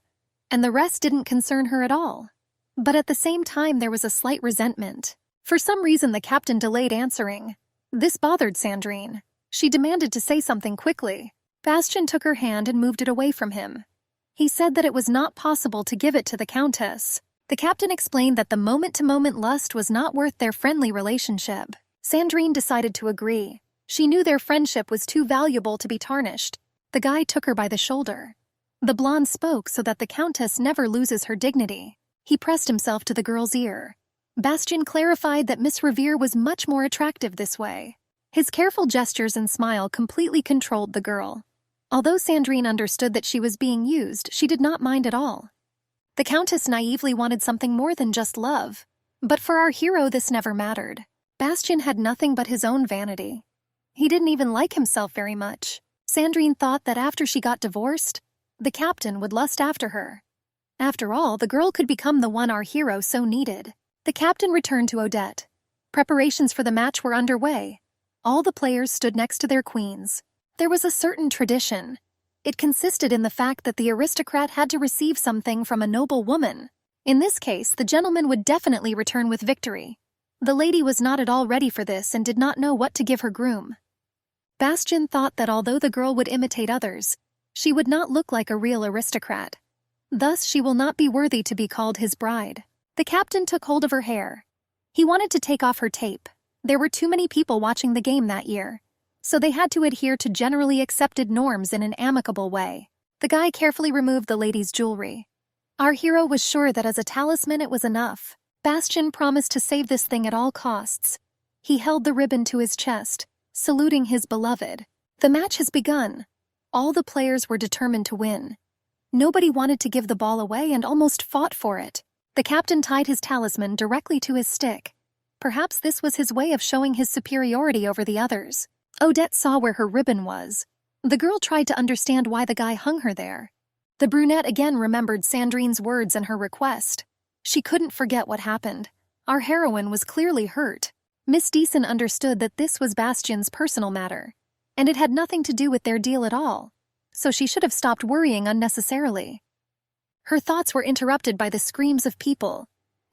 and the rest didn't concern her at all. But at the same time, there was a slight resentment. For some reason, the captain delayed answering. This bothered Sandrine. She demanded to say something quickly. Bastian took her hand and moved it away from him. He said that it was not possible to give it to the countess. The captain explained that the moment-to-moment lust was not worth their friendly relationship. Sandrine decided to agree. She knew their friendship was too valuable to be tarnished. The guy took her by the shoulder. The blonde spoke so that the countess never loses her dignity. He pressed himself to the girl's ear. Bastian clarified that Miss Riviere was much more attractive this way. His careful gestures and smile completely controlled the girl. Although Sandrine understood that she was being used, she did not mind at all. The countess naively wanted something more than just love. But for our hero, this never mattered. Bastian had nothing but his own vanity. He didn't even like himself very much. Sandrine thought that after she got divorced, the captain would lust after her. After all, the girl could become the one our hero so needed. The captain returned to Odette. Preparations for the match were underway. All the players stood next to their queens. There was a certain tradition. It consisted in the fact that the aristocrat had to receive something from a noble woman. In this case, the gentleman would definitely return with victory. The lady was not at all ready for this and did not know what to give her groom. Bastian thought that although the girl would imitate others, she would not look like a real aristocrat. Thus, she will not be worthy to be called his bride. The captain took hold of her hair. He wanted to take off her tape. There were too many people watching the game that year, so they had to adhere to generally accepted norms in an amicable way. The guy carefully removed the lady's jewelry. Our hero was sure that as a talisman it was enough. Bastian promised to save this thing at all costs. He held the ribbon to his chest, saluting his beloved. The match has begun. All the players were determined to win. Nobody wanted to give the ball away and almost fought for it. The captain tied his talisman directly to his stick. Perhaps this was his way of showing his superiority over the others. Odette saw where her ribbon was. The girl tried to understand why the guy hung her there. The brunette again remembered Sandrine's words and her request. She couldn't forget what happened. Our heroine was clearly hurt. Miss Deason understood that this was Bastien's personal matter, and it had nothing to do with their deal at all, so she should have stopped worrying unnecessarily. Her thoughts were interrupted by the screams of people.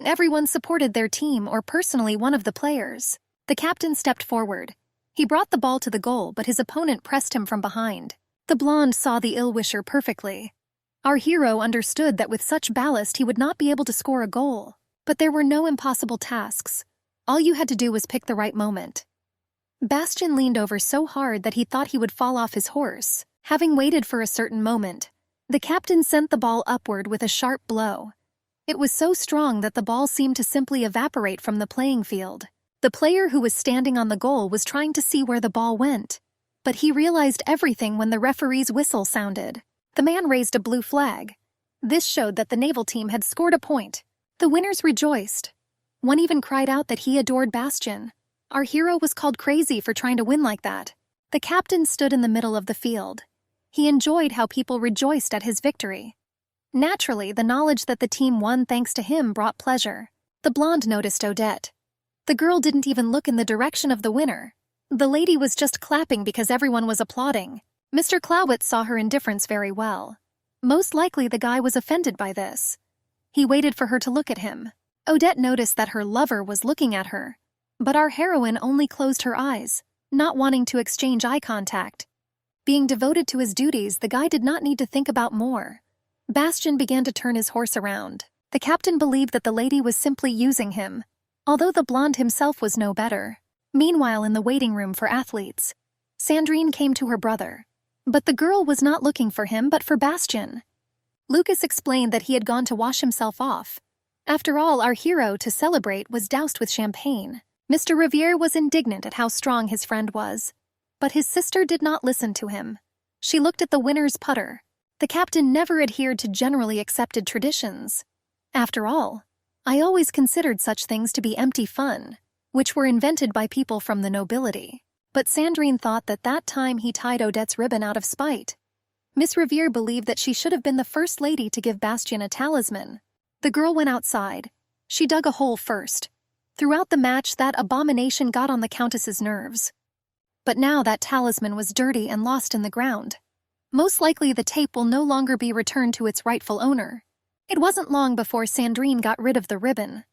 Everyone supported their team or personally one of the players. The captain stepped forward. He brought the ball to the goal, but his opponent pressed him from behind. The blonde saw the ill-wisher perfectly. Our hero understood that with such ballast he would not be able to score a goal. But there were no impossible tasks. All you had to do was pick the right moment. Bastien leaned over so hard that he thought he would fall off his horse. Having waited for a certain moment, the captain sent the ball upward with a sharp blow. It was so strong that the ball seemed to simply evaporate from the playing field. The player who was standing on the goal was trying to see where the ball went, but he realized everything when the referee's whistle sounded. The man raised a blue flag. This showed that the naval team had scored a point. The winners rejoiced. One even cried out that he adored Bastien. Our hero was called crazy for trying to win like that. The captain stood in the middle of the field. He enjoyed how people rejoiced at his victory. Naturally, the knowledge that the team won thanks to him brought pleasure. The blonde noticed Odette. The girl didn't even look in the direction of the winner. The lady was just clapping because everyone was applauding. Mr. Clowitz saw her indifference very well. Most likely the guy was offended by this. He waited for her to look at him. Odette noticed that her lover was looking at her, but our heroine only closed her eyes, not wanting to exchange eye contact. Being devoted to his duties, the guy did not need to think about more. Bastien began to turn his horse around. The captain believed that the lady was simply using him, although the blonde himself was no better. Meanwhile, in the waiting room for athletes, Sandrine came to her brother. But the girl was not looking for him, but for Bastien. Lucas explained that he had gone to wash himself off. After all, our hero, to celebrate, was doused with champagne. Mr. Riviere was indignant at how strong his friend was. But his sister did not listen to him. She looked at the winner's putter. The captain never adhered to generally accepted traditions. After all, I always considered such things to be empty fun, which were invented by people from the nobility. But Sandrine thought that that time he tied Odette's ribbon out of spite. Miss Riviere believed that she should have been the first lady to give Bastien a talisman. The girl went outside. She dug a hole first. Throughout the match, that abomination got on the Countess's nerves. But now that talisman was dirty and lost in the ground. Most likely the tape will no longer be returned to its rightful owner. It wasn't long before Sandrine got rid of the ribbon.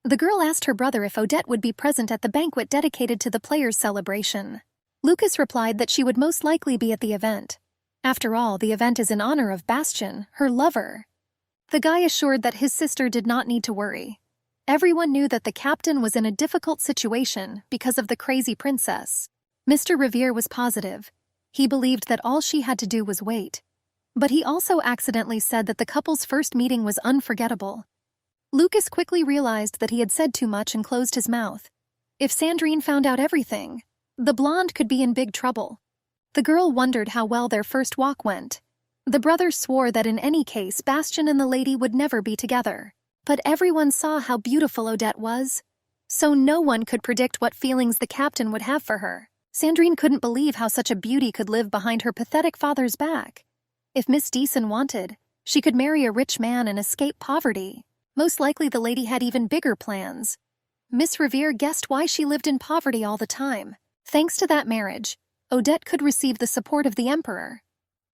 The girl asked her brother if Odette would be present at the banquet dedicated to the players' celebration. Lucas replied that she would most likely be at the event. After all, the event is in honor of Bastien, her lover. The guy assured that his sister did not need to worry. Everyone knew that the captain was in a difficult situation because of the crazy princess. Mr. Riviere was positive. He believed that all she had to do was wait. But he also accidentally said that the couple's first meeting was unforgettable. Lucas quickly realized that he had said too much and closed his mouth. If Sandrine found out everything, the blonde could be in big trouble. The girl wondered how well their first walk went. The brothers swore that in any case, Bastien and the lady would never be together. But everyone saw how beautiful Odette was, so no one could predict what feelings the captain would have for her. Sandrine couldn't believe how such a beauty could live behind her pathetic father's back. If Miss Deason wanted, she could marry a rich man and escape poverty. Most likely the lady had even bigger plans. Miss Riviere guessed why she lived in poverty all the time. Thanks to that marriage, Odette could receive the support of the emperor.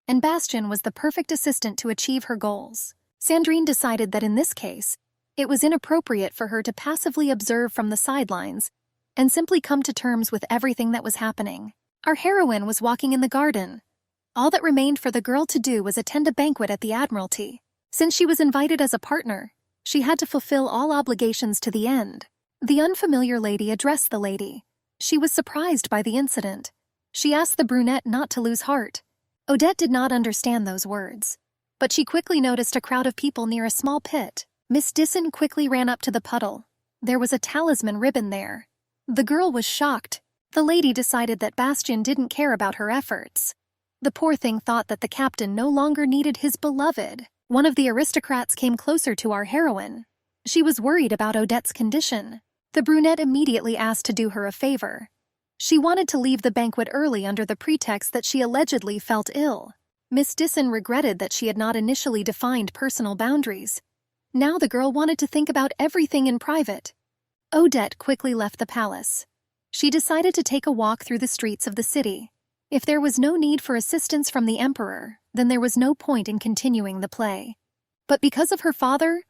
And Bastien was the perfect assistant to achieve her goals. Sandrine decided that in this case, it was inappropriate for her to passively observe from the sidelines and simply come to terms with everything that was happening. Our heroine was walking in the garden. All that remained for the girl to do was attend a banquet at the Admiralty. Since she was invited as a partner, she had to fulfill all obligations to the end. The unfamiliar lady addressed the lady. She was surprised by the incident. She asked the brunette not to lose heart. Odette did not understand those words, but she quickly noticed a crowd of people near a small pit. Miss Deason quickly ran up to the puddle. There was a talisman ribbon there. The girl was shocked. The lady decided that Bastien didn't care about her efforts. The poor thing thought that the captain no longer needed his beloved. One of the aristocrats came closer to our heroine. She was worried about Odette's condition. The brunette immediately asked to do her a favor. She wanted to leave the banquet early under the pretext that she allegedly felt ill. Miss Disson regretted that she had not initially defined personal boundaries. Now the girl wanted to think about everything in private. Odette quickly left the palace. She decided to take a walk through the streets of the city. If there was no need for assistance from the emperor, then there was no point in continuing the play. But because of her father,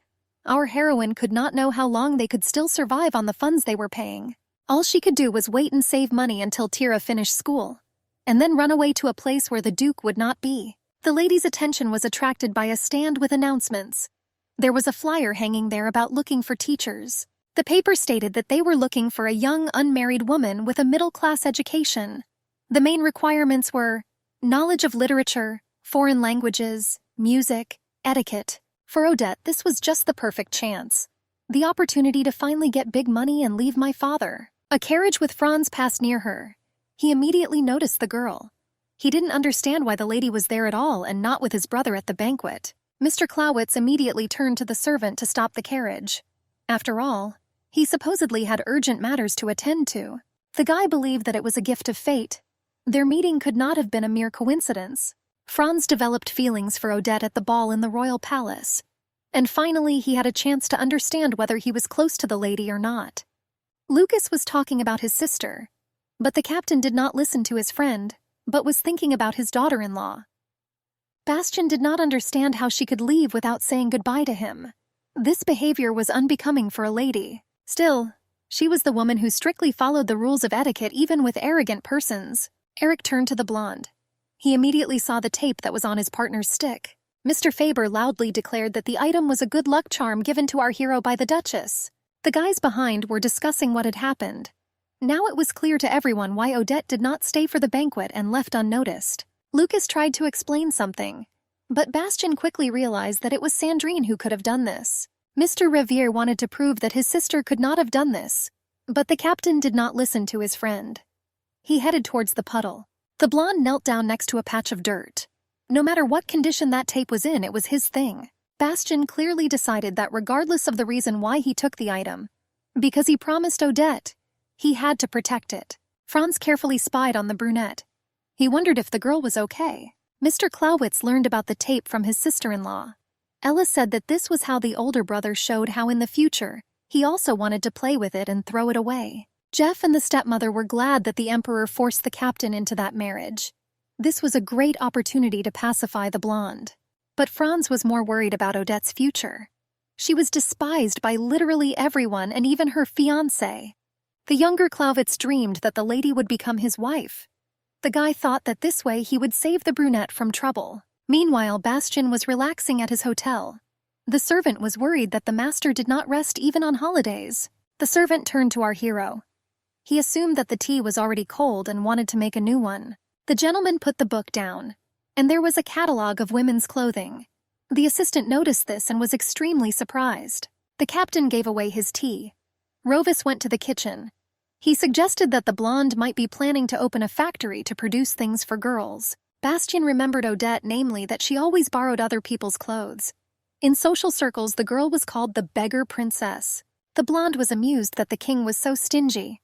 our heroine could not know how long they could still survive on the funds they were paying. All she could do was wait and save money until Tira finished school, and then run away to a place where the Duke would not be. The lady's attention was attracted by a stand with announcements. There was a flyer hanging there about looking for teachers. The paper stated that they were looking for a young unmarried woman with a middle-class education. The main requirements were knowledge of literature, foreign languages, music, etiquette. For Odette, this was just the perfect chance. The opportunity to finally get big money and leave my father. A carriage with Franz passed near her. He immediately noticed the girl. He didn't understand why the lady was there at all and not with his brother at the banquet. Mr. Clawitz immediately turned to the servant to stop the carriage. After all, he supposedly had urgent matters to attend to. The guy believed that it was a gift of fate. Their meeting could not have been a mere coincidence. Franz developed feelings for Odette at the ball in the royal palace. And finally, he had a chance to understand whether he was close to the lady or not. Lucas was talking about his sister, but the captain did not listen to his friend, but was thinking about his daughter-in-law. Bastian did not understand how she could leave without saying goodbye to him. This behavior was unbecoming for a lady. Still, she was the woman who strictly followed the rules of etiquette even with arrogant persons. Eric turned to the blonde. He immediately saw the tape that was on his partner's stick. Mr. Faber loudly declared that the item was a good luck charm given to our hero by the Duchess. The guys behind were discussing what had happened. Now it was clear to everyone why Odette did not stay for the banquet and left unnoticed. Lucas tried to explain something, but Bastian quickly realized that it was Sandrine who could have done this. Mr. Riviere wanted to prove that his sister could not have done this, but the captain did not listen to his friend. He headed towards the puddle. The blonde knelt down next to a patch of dirt. No matter what condition that tape was in, it was his thing. Bastian clearly decided that regardless of the reason why he took the item, because he promised Odette, he had to protect it. Franz carefully spied on the brunette. He wondered if the girl was okay. Mr. Clawitz learned about the tape from his sister-in-law. Ella said that this was how the older brother showed how in the future he also wanted to play with it and throw it away. Jeff and the stepmother were glad that the emperor forced the captain into that marriage. This was a great opportunity to pacify the blonde. But Franz was more worried about Odette's future. She was despised by literally everyone and even her fiancé. The younger Clawitz dreamed that the lady would become his wife. The guy thought that this way he would save the brunette from trouble. Meanwhile, Bastian was relaxing at his hotel. The servant was worried that the master did not rest even on holidays. The servant turned to our hero. He assumed that the tea was already cold and wanted to make a new one. The gentleman put the book down, and there was a catalog of women's clothing. The assistant noticed this and was extremely surprised. The captain gave away his tea. Rovis went to the kitchen. He suggested that the blonde might be planning to open a factory to produce things for girls. Bastian remembered Odette, namely that she always borrowed other people's clothes. In social circles, the girl was called the beggar princess. The blonde was amused that the king was so stingy.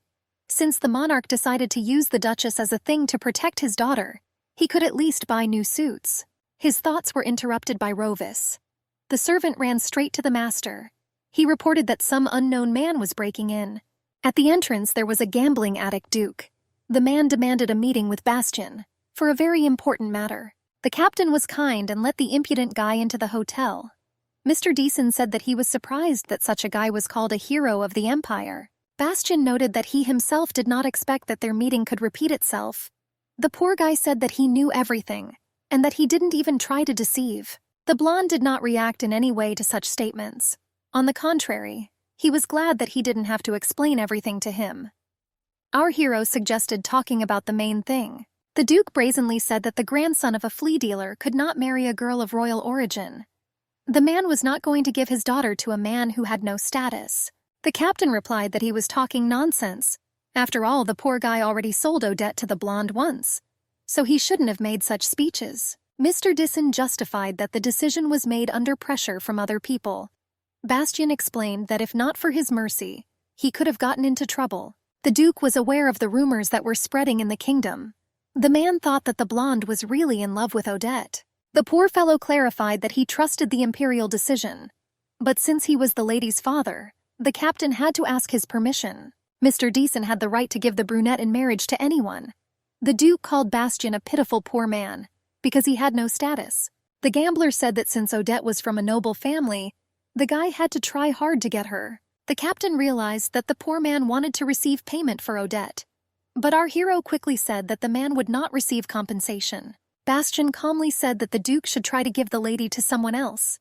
Since the monarch decided to use the Duchess as a thing to protect his daughter, he could at least buy new suits. His thoughts were interrupted by Rovis. The servant ran straight to the master. He reported that some unknown man was breaking in. At the entrance, there was a gambling addict duke. The man demanded a meeting with Bastian for a very important matter. The captain was kind and let the impudent guy into the hotel. Mr. Deason said that he was surprised that such a guy was called a hero of the empire. Bastian noted that he himself did not expect that their meeting could repeat itself. The poor guy said that he knew everything, and that he didn't even try to deceive. The blonde did not react in any way to such statements. On the contrary, he was glad that he didn't have to explain everything to him. Our hero suggested talking about the main thing. The Duke brazenly said that the grandson of a flea dealer could not marry a girl of royal origin. The man was not going to give his daughter to a man who had no status. The captain replied that he was talking nonsense. After all, the poor guy already sold Odette to the blonde once. so he shouldn't have made such speeches. Mr. Dyson justified that the decision was made under pressure from other people. Bastian explained that if not for his mercy, he could have gotten into trouble. The Duke was aware of the rumors that were spreading in the kingdom. The man thought that the blonde was really in love with Odette. The poor fellow clarified that he trusted the imperial decision. But since he was the lady's father, the captain had to ask his permission. Mr. Dyson had the right to give the brunette in marriage to anyone. The Duke called Bastian a pitiful poor man, because he had no status. The gambler said that since Odette was from a noble family, the guy had to try hard to get her. The captain realized that the poor man wanted to receive payment for Odette. But our hero quickly said that the man would not receive compensation. Bastian calmly said that the Duke should try to give the lady to someone else.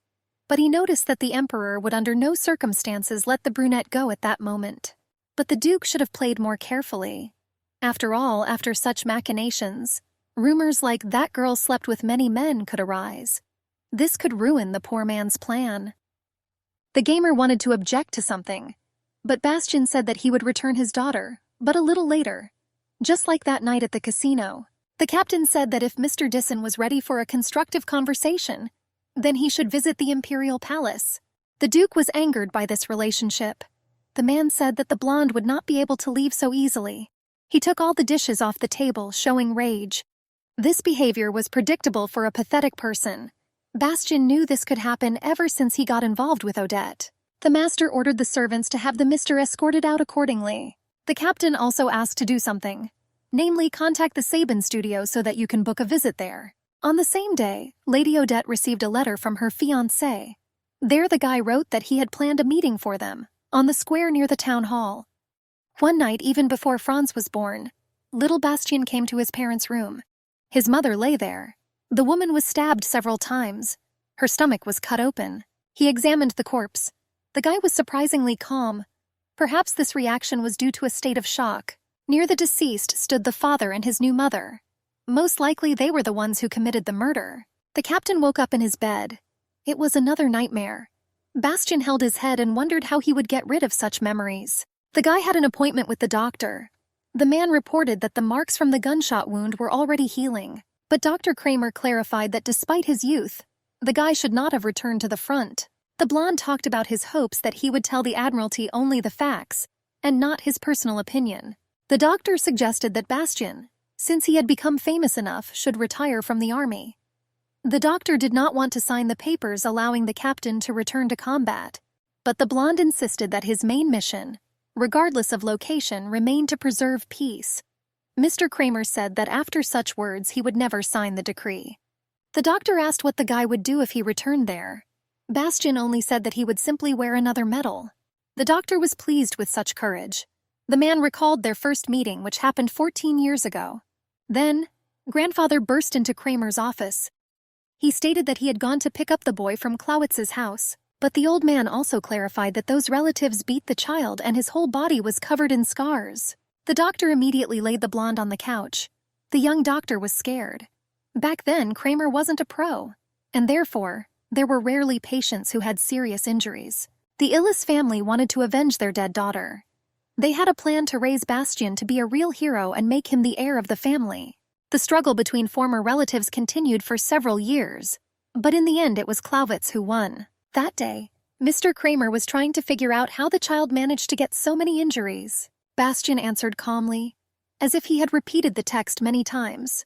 But he noticed that the Emperor would under no circumstances let the brunette go at that moment. But the Duke should have played more carefully. After all, after such machinations, rumors like that girl slept with many men could arise. This could ruin the poor man's plan. The gamer wanted to object to something, but Bastian said that he would return his daughter, but a little later. Just like that night at the casino, the captain said that if Mr. Dyson was ready for a constructive conversation, then he should visit the imperial palace. The Duke was angered by this relationship. The man said that the blonde would not be able to leave so easily. He took all the dishes off the table, showing rage. This behavior was predictable for a pathetic person. Bastian knew this could happen ever since he got involved with Odette. The master ordered the servants to have the mister escorted out accordingly. The captain also asked to do something, namely contact the Sabin studio so that you can book a visit there. On the same day, Lady Odette received a letter from her fiancé. There the guy wrote that he had planned a meeting for them, on the square near the town hall. One night, even before Franz was born, little Bastian came to his parents' room. His mother lay there. The woman was stabbed several times. Her stomach was cut open. He examined the corpse. The guy was surprisingly calm. Perhaps this reaction was due to a state of shock. Near the deceased stood the father and his new mother. Most likely they were the ones who committed the murder. The captain woke up in his bed. It was another nightmare. Bastian held his head and wondered how he would get rid of such memories. The guy had an appointment with the doctor. The man reported that the marks from the gunshot wound were already healing. But Dr. Kramer clarified that despite his youth, the guy should not have returned to the front. The blonde talked about his hopes that he would tell the Admiralty only the facts, and not his personal opinion. The doctor suggested that Bastian, since he had become famous enough, should retire from the army. The doctor did not want to sign the papers allowing the captain to return to combat, but the blonde insisted that his main mission, regardless of location, remained to preserve peace. Mr. Kramer said that after such words he would never sign the decree. The doctor asked what the guy would do if he returned there. Bastian only said that he would simply wear another medal. The doctor was pleased with such courage. The man recalled their first meeting, which happened 14 years ago. Then, grandfather burst into Kramer's office. He stated that he had gone to pick up the boy from Klauwitz's house, but the old man also clarified that those relatives beat the child and his whole body was covered in scars. The doctor immediately laid the blonde on the couch. The young doctor was scared. Back then, Kramer wasn't a pro, and therefore, there were rarely patients who had serious injuries. The Illis family wanted to avenge their dead daughter. They had a plan to raise Bastian to be a real hero and make him the heir of the family. The struggle between former relatives continued for several years, but in the end it was Klauwitz who won. That day, Mr. Kramer was trying to figure out how the child managed to get so many injuries. Bastian answered calmly, as if he had repeated the text many times.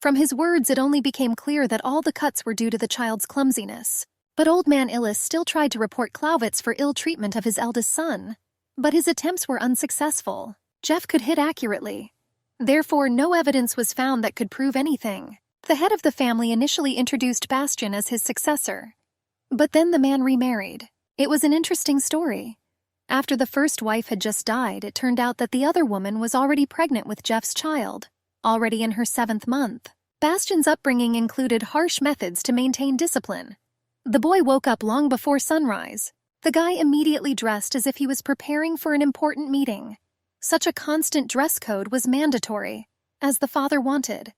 From his words it only became clear that all the cuts were due to the child's clumsiness. But old man Illis still tried to report Klauwitz for ill treatment of his eldest son. But his attempts were unsuccessful. Jeff could hit accurately. Therefore, no evidence was found that could prove anything. The head of the family initially introduced Bastian as his successor. But then the man remarried. It was an interesting story. After the first wife had just died, it turned out that the other woman was already pregnant with Jeff's child, already in her 7th month. Bastian's upbringing included harsh methods to maintain discipline. The boy woke up long before sunrise. The guy immediately dressed as if he was preparing for an important meeting. Such a constant dress code was mandatory, as the father wanted.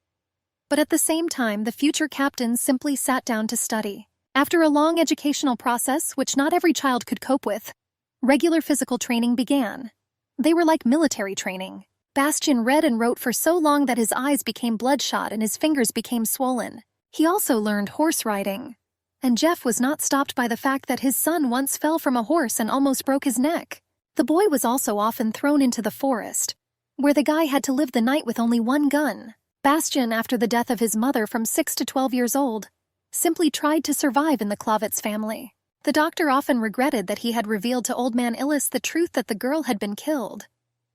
But at the same time, the future captain simply sat down to study. After a long educational process which not every child could cope with, regular physical training began. They were like military training. Bastian read and wrote for so long that his eyes became bloodshot and his fingers became swollen. He also learned horse riding. And Jeff was not stopped by the fact that his son once fell from a horse and almost broke his neck. The boy was also often thrown into the forest, where the guy had to live the night with only one gun. Bastian, after the death of his mother from 6 to 12 years old, simply tried to survive in the Klavitz family. The doctor often regretted that he had revealed to Old Man Illis the truth that the girl had been killed.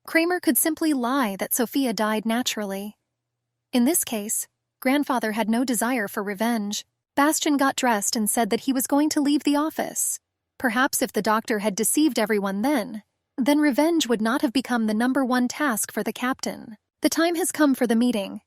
Kramer could simply lie that Sophia died naturally. In this case, grandfather had no desire for revenge. Bastian got dressed and said that he was going to leave the office. Perhaps if the doctor had deceived everyone then revenge would not have become the #1 task for the captain. The time has come for the meeting.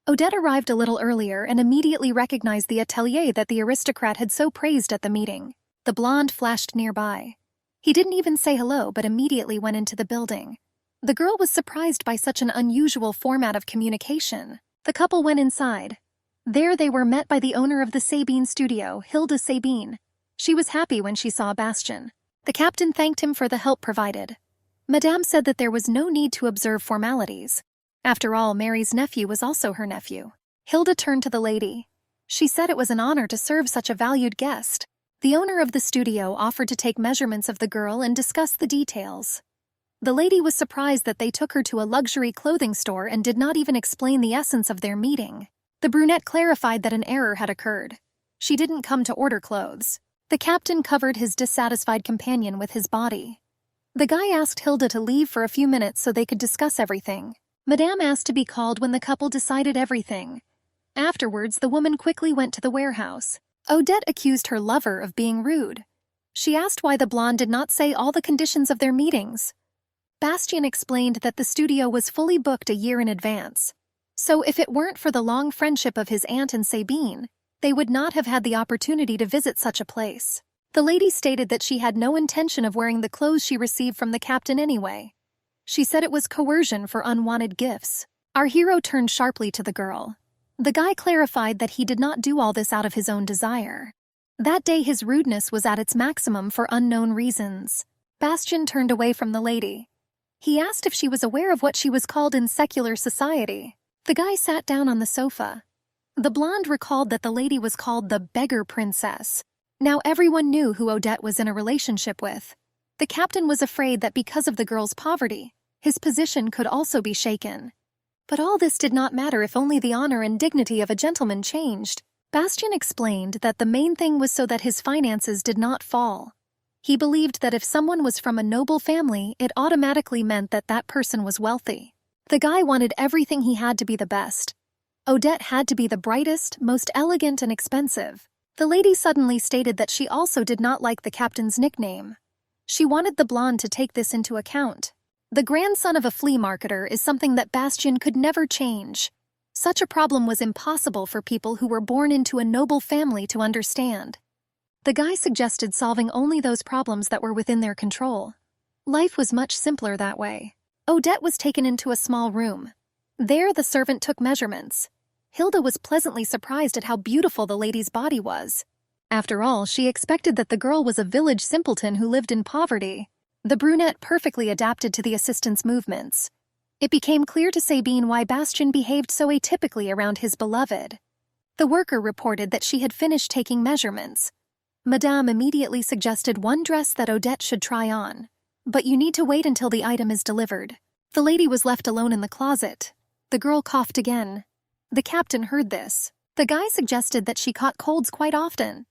Odette arrived a little earlier and immediately recognized the atelier that the aristocrat had so praised at the meeting. The blonde flashed nearby. He didn't even say hello but immediately went into the building. The girl was surprised by such an unusual format of communication. The couple went inside. There they were met by the owner of the Sabine studio, Hilda Sabine. She was happy when she saw Bastian. The captain thanked him for the help provided. Madame said that there was no need to observe formalities. After all, Mary's nephew was also her nephew. Hilda turned to the lady. She said it was an honor to serve such a valued guest. The owner of the studio offered to take measurements of the girl and discuss the details. The lady was surprised that they took her to a luxury clothing store and did not even explain the essence of their meeting. The brunette clarified that an error had occurred. She didn't come to order clothes. The captain covered his dissatisfied companion with his body. The guy asked Hilda to leave for a few minutes so they could discuss everything. Madame asked to be called when the couple decided everything. Afterwards, the woman quickly went to the warehouse. Odette accused her lover of being rude. She asked why the blonde did not say all the conditions of their meetings. Bastian explained that the studio was fully booked a year in advance. So if it weren't for the long friendship of his aunt and Sabine, they would not have had the opportunity to visit such a place. The lady stated that she had no intention of wearing the clothes she received from the captain anyway. She said it was coercion for unwanted gifts. Our hero turned sharply to the girl. The guy clarified that he did not do all this out of his own desire. That day his rudeness was at its maximum for unknown reasons. Bastian turned away from the lady. He asked if she was aware of what she was called in secular society. The guy sat down on the sofa. The blonde recalled that the lady was called the beggar princess. Now everyone knew who Odette was in a relationship with. The captain was afraid that because of the girl's poverty, his position could also be shaken. But all this did not matter if only the honor and dignity of a gentleman changed. Bastian explained that the main thing was so that his finances did not fall. He believed that if someone was from a noble family, it automatically meant that that person was wealthy. The guy wanted everything he had to be the best. Odette had to be the brightest, most elegant and expensive. The lady suddenly stated that she also did not like the captain's nickname. She wanted the blonde to take this into account. The grandson of a flea marketer is something that Bastian could never change. Such a problem was impossible for people who were born into a noble family to understand. The guy suggested solving only those problems that were within their control. Life was much simpler that way. Odette was taken into a small room. There the servant took measurements. Hilda was pleasantly surprised at how beautiful the lady's body was. After all, she expected that the girl was a village simpleton who lived in poverty. The brunette perfectly adapted to the assistant's movements. It became clear to Sabine why Bastian behaved so atypically around his beloved. The worker reported that she had finished taking measurements. Madame immediately suggested one dress that Odette should try on. But you need to wait until the item is delivered. The lady was left alone in the closet. The girl coughed again. The captain heard this. The guy suggested that she caught colds quite often.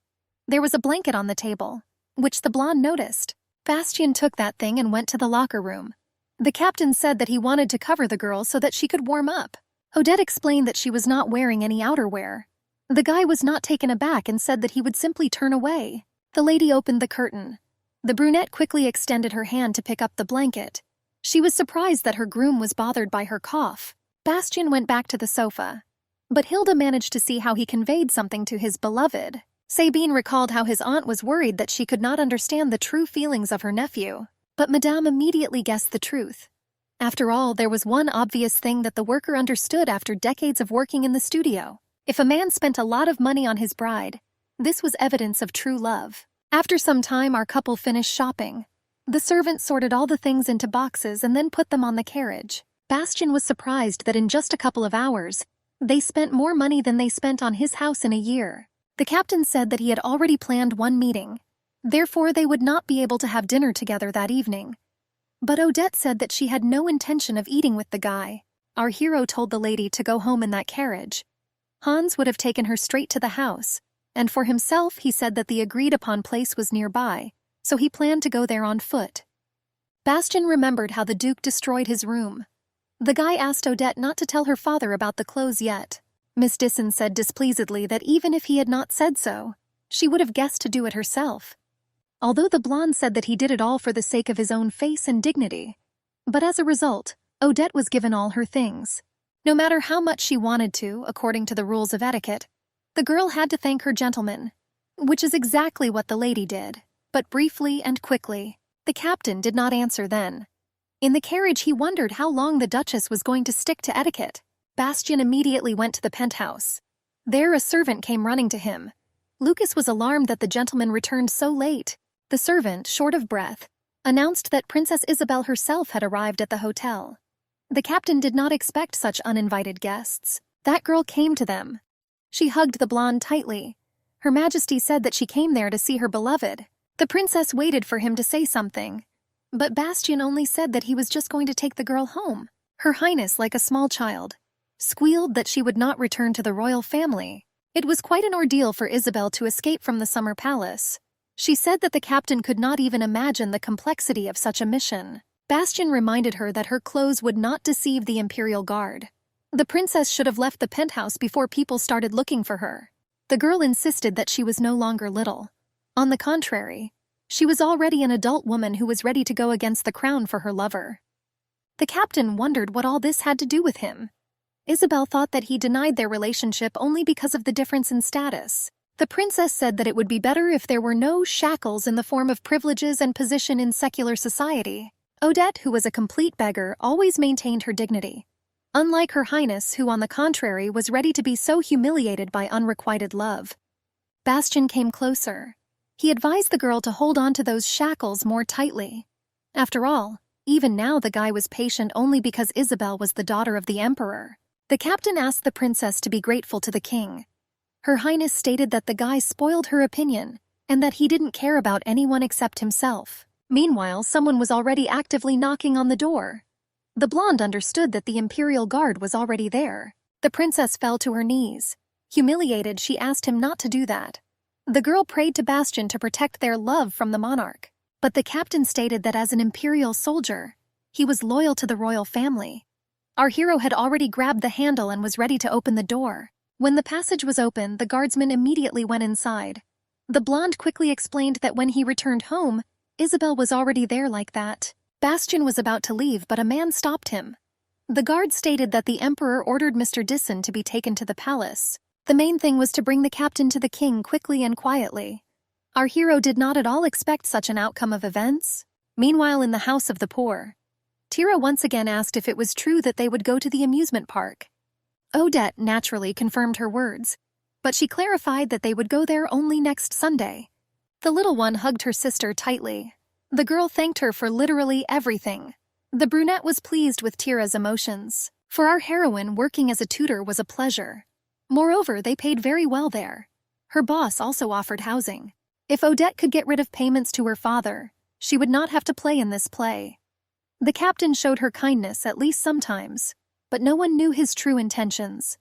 There was a blanket on the table, which the blonde noticed. Bastian took that thing and went to the locker room. The captain said that he wanted to cover the girl so that she could warm up. Odette explained that she was not wearing any outerwear. The guy was not taken aback and said that he would simply turn away. The lady opened the curtain. The brunette quickly extended her hand to pick up the blanket. She was surprised that her groom was bothered by her cough. Bastian went back to the sofa. But Hilda managed to see how he conveyed something to his beloved. Sabine recalled how his aunt was worried that she could not understand the true feelings of her nephew. But Madame immediately guessed the truth. After all, there was one obvious thing that the worker understood after decades of working in the studio. If a man spent a lot of money on his bride, this was evidence of true love. After some time, our couple finished shopping. The servant sorted all the things into boxes and then put them on the carriage. Bastian was surprised that in just a couple of hours, they spent more money than they spent on his house in a year. The captain said that he had already planned one meeting. Therefore, they would not be able to have dinner together that evening. But Odette said that she had no intention of eating with the guy. Our hero told the lady to go home in that carriage. Hans would have taken her straight to the house, and for himself he said that the agreed-upon place was nearby, so he planned to go there on foot. Bastian remembered how the Duke destroyed his room. The guy asked Odette not to tell her father about the clothes yet. Miss Disson said displeasedly that even if he had not said so, she would have guessed to do it herself. Although the blonde said that he did it all for the sake of his own face and dignity. But as a result, Odette was given all her things. No matter how much she wanted to, according to the rules of etiquette, the girl had to thank her gentleman, which is exactly what the lady did, but briefly and quickly. The captain did not answer then. In the carriage he wondered how long the Duchess was going to stick to etiquette. Bastian immediately went to the penthouse. There a servant came running to him. Lucas was alarmed that the gentleman returned so late. The servant, short of breath, announced that Princess Isabel herself had arrived at the hotel. The captain did not expect such uninvited guests. That girl came to them. She hugged the blonde tightly. Her Majesty said that she came there to see her beloved. The princess waited for him to say something, but Bastian only said that he was just going to take the girl home. Her Highness, like a small child, squealed that she would not return to the royal family. It was quite an ordeal for Isabel to escape from the summer palace. She said that the captain could not even imagine the complexity of such a mission. Bastian reminded her that her clothes would not deceive the Imperial Guard. The princess should have left the penthouse before people started looking for her. The girl insisted that she was no longer little. On the contrary, she was already an adult woman who was ready to go against the crown for her lover. The captain wondered what all this had to do with him. Isabel thought that he denied their relationship only because of the difference in status. The princess said that it would be better if there were no shackles in the form of privileges and position in secular society. Odette, who was a complete beggar, always maintained her dignity. Unlike her Highness, who on the contrary was ready to be so humiliated by unrequited love. Bastian came closer. He advised the girl to hold on to those shackles more tightly. After all, even now the guy was patient only because Isabel was the daughter of the emperor. The captain asked the princess to be grateful to the king. Her Highness stated that the guy spoiled her opinion, and that he didn't care about anyone except himself. Meanwhile, someone was already actively knocking on the door. The blonde understood that the Imperial Guard was already there. The princess fell to her knees. Humiliated, she asked him not to do that. The girl prayed to Bastian to protect their love from the monarch. But the captain stated that as an imperial soldier, he was loyal to the royal family. Our hero had already grabbed the handle and was ready to open the door. When the passage was open, the guardsman immediately went inside. The blonde quickly explained that when he returned home, Isabel was already there like that. Bastian was about to leave, but a man stopped him. The guard stated that the emperor ordered Mr. Disson to be taken to the palace. The main thing was to bring the captain to the king quickly and quietly. Our hero did not at all expect such an outcome of events. Meanwhile, in the house of the poor, Tira once again asked if it was true that they would go to the amusement park. Odette naturally confirmed her words, but she clarified that they would go there only next Sunday. The little one hugged her sister tightly. The girl thanked her for literally everything. The brunette was pleased with Tira's emotions. For our heroine, working as a tutor was a pleasure. Moreover, they paid very well there. Her boss also offered housing. If Odette could get rid of payments to her father, she would not have to play in this play. The captain showed her kindness at least sometimes, but no one knew his true intentions.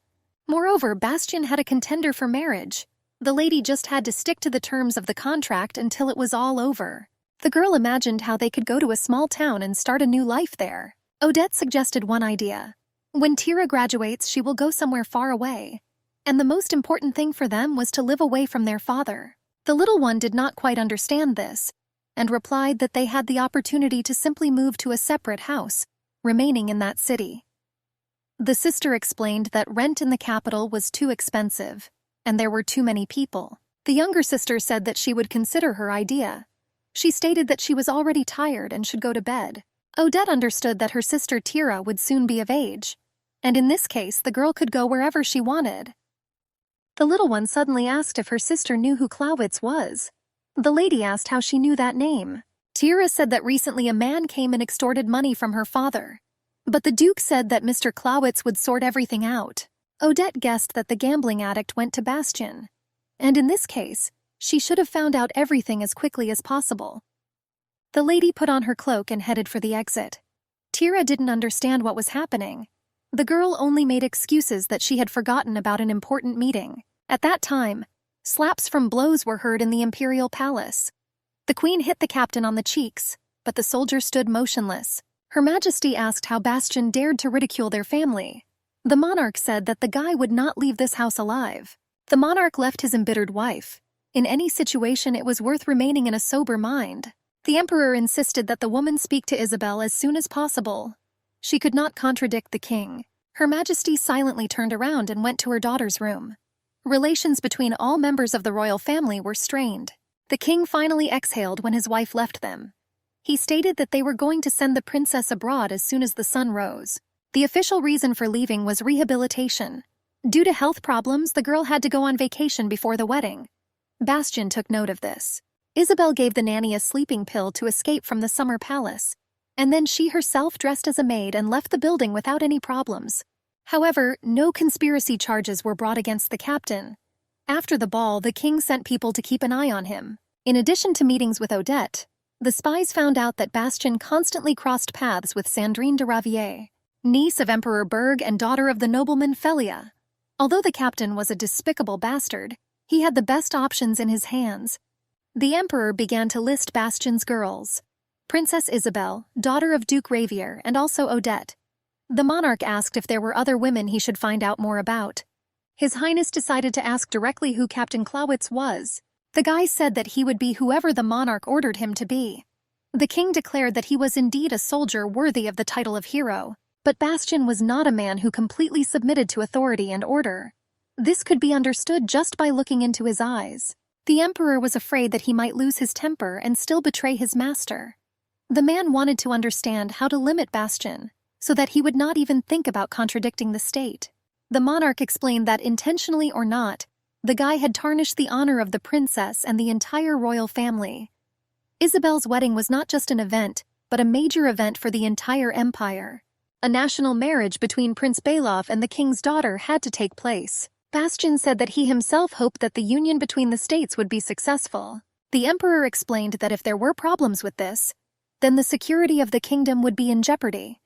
Moreover, Bastian had a contender for marriage. The lady just had to stick to the terms of the contract until it was all over. The girl imagined how they could go to a small town and start a new life there. Odette suggested one idea. When Tira graduates, she will go somewhere far away. And the most important thing for them was to live away from their father. The little one did not quite understand this, and replied that they had the opportunity to simply move to a separate house, remaining in that city. The sister explained that rent in the capital was too expensive, and there were too many people. The younger sister said that she would consider her idea. She stated that she was already tired and should go to bed. Odette understood that her sister Tira would soon be of age, and in this case the girl could go wherever she wanted. The little one suddenly asked if her sister knew who Clawitz was. The lady asked how she knew that name. Tira said that recently a man came and extorted money from her father. But the Duke said that Mr. Clawitz would sort everything out. Odette guessed that the gambling addict went to Bastian. And in this case, she should have found out everything as quickly as possible. The lady put on her cloak and headed for the exit. Tira didn't understand what was happening. The girl only made excuses that she had forgotten about an important meeting. At that time, slaps from blows were heard in the imperial palace. The queen hit the captain on the cheeks, but the soldier stood motionless. Her Majesty asked how Bastian dared to ridicule their family. The monarch said that the guy would not leave this house alive. The monarch left his embittered wife. In any situation, it was worth remaining in a sober mind. The emperor insisted that the woman speak to Isabel as soon as possible. She could not contradict the king. Her Majesty silently turned around and went to her daughter's room. Relations between all members of the royal family were strained. The king finally exhaled when his wife left them. He stated that they were going to send the princess abroad as soon as the sun rose. The official reason for leaving was rehabilitation. Due to health problems, the girl had to go on vacation before the wedding. Bastian took note of this. Isabel gave the nanny a sleeping pill to escape from the summer palace, and then she herself dressed as a maid and left the building without any problems. However, no conspiracy charges were brought against the captain. After the ball, the king sent people to keep an eye on him. In addition to meetings with Odette, the spies found out that Bastian constantly crossed paths with Sandrine de Ravier, niece of Emperor Berg and daughter of the nobleman Felia. Although the captain was a despicable bastard, he had the best options in his hands. The emperor began to list Bastian's girls: Princess Isabel, daughter of Duke Ravier, and also Odette. The monarch asked if there were other women he should find out more about. His Highness decided to ask directly who Captain Clawitz was. The guy said that he would be whoever the monarch ordered him to be. The king declared that he was indeed a soldier worthy of the title of hero, but Bastian was not a man who completely submitted to authority and order. This could be understood just by looking into his eyes. The emperor was afraid that he might lose his temper and still betray his master. The man wanted to understand how to limit Bastian, so that he would not even think about contradicting the state. The monarch explained that, intentionally or not, the guy had tarnished the honor of the princess and the entire royal family. Isabel's wedding was not just an event, but a major event for the entire empire. A national marriage between Prince Belov and the king's daughter had to take place. Bastian said that he himself hoped that the union between the states would be successful. The emperor explained that if there were problems with this, then the security of the kingdom would be in jeopardy.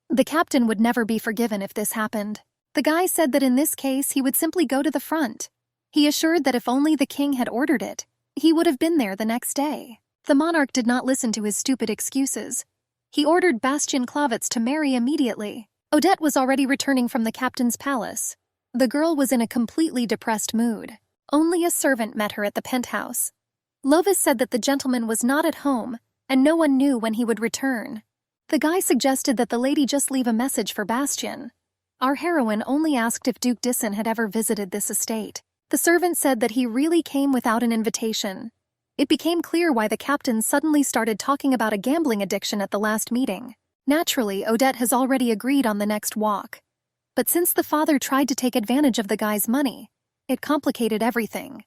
The captain would never be forgiven if this happened. The guy said that in this case he would simply go to the front. He assured that if only the king had ordered it, he would have been there the next day. The monarch did not listen to his stupid excuses. He ordered Bastian Clawitz to marry immediately. Odette was already returning from the captain's palace. The girl was in a completely depressed mood. Only a servant met her at the penthouse. Lovis said that the gentleman was not at home, and no one knew when he would return. The guy suggested that the lady just leave a message for Bastian. Our heroine only asked if Duke Dissen had ever visited this estate. The servant said that he really came without an invitation. It became clear why the captain suddenly started talking about a gambling addiction at the last meeting. Naturally, Odette has already agreed on the next walk. But since the father tried to take advantage of the guy's money, it complicated everything.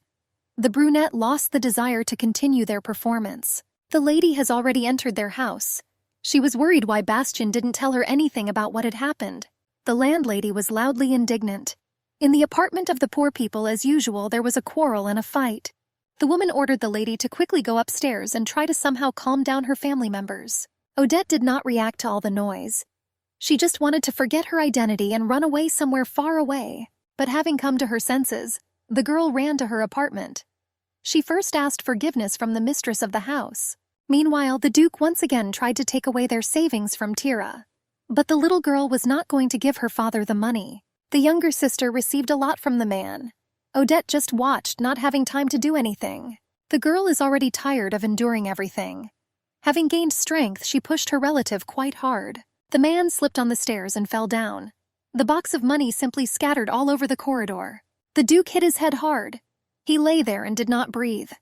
The brunette lost the desire to continue their performance. The lady has already entered their house. She was worried why Bastian didn't tell her anything about what had happened. The landlady was loudly indignant. In the apartment of the poor people, as usual, there was a quarrel and a fight. The woman ordered the lady to quickly go upstairs and try to somehow calm down her family members. Odette did not react to all the noise. She just wanted to forget her identity and run away somewhere far away. But having come to her senses, the girl ran to her apartment. She first asked forgiveness from the mistress of the house. Meanwhile, the Duke once again tried to take away their savings from Tira. But the little girl was not going to give her father the money. The younger sister received a lot from the man. Odette just watched, not having time to do anything. The girl is already tired of enduring everything. Having gained strength, she pushed her relative quite hard. The man slipped on the stairs and fell down. The box of money simply scattered all over the corridor. The Duke hit his head hard. He lay there and did not breathe.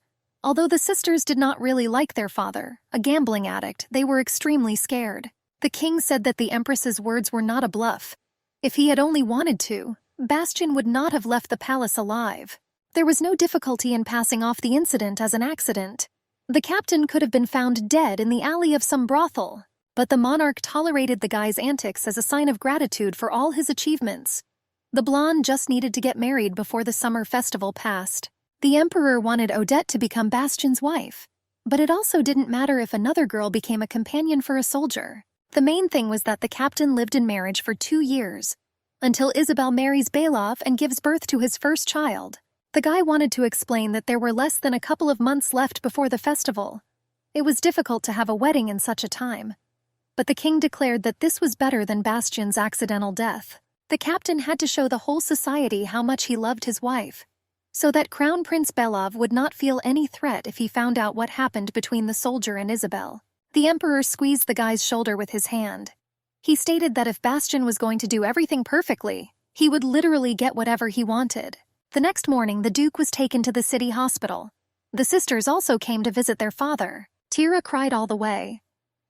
Although the sisters did not really like their father, a gambling addict, they were extremely scared. The king said that the Empress's words were not a bluff. If he had only wanted to, Bastian would not have left the palace alive. There was no difficulty in passing off the incident as an accident. The captain could have been found dead in the alley of some brothel. But the monarch tolerated the guy's antics as a sign of gratitude for all his achievements. The blonde just needed to get married before the summer festival passed. The emperor wanted Odette to become Bastian's wife. But it also didn't matter if another girl became a companion for a soldier. The main thing was that the captain lived in marriage for 2 years, until Isabel marries Belov and gives birth to his first child. The guy wanted to explain that there were less than a couple of months left before the festival. It was difficult to have a wedding in such a time. But the king declared that this was better than Bastian's accidental death. The captain had to show the whole society how much he loved his wife, so that Crown Prince Belov would not feel any threat if he found out what happened between the soldier and Isabel. The emperor squeezed the guy's shoulder with his hand. He stated that if Bastian was going to do everything perfectly, he would literally get whatever he wanted. The next morning, the duke was taken to the city hospital. The sisters also came to visit their father. Tira cried all the way.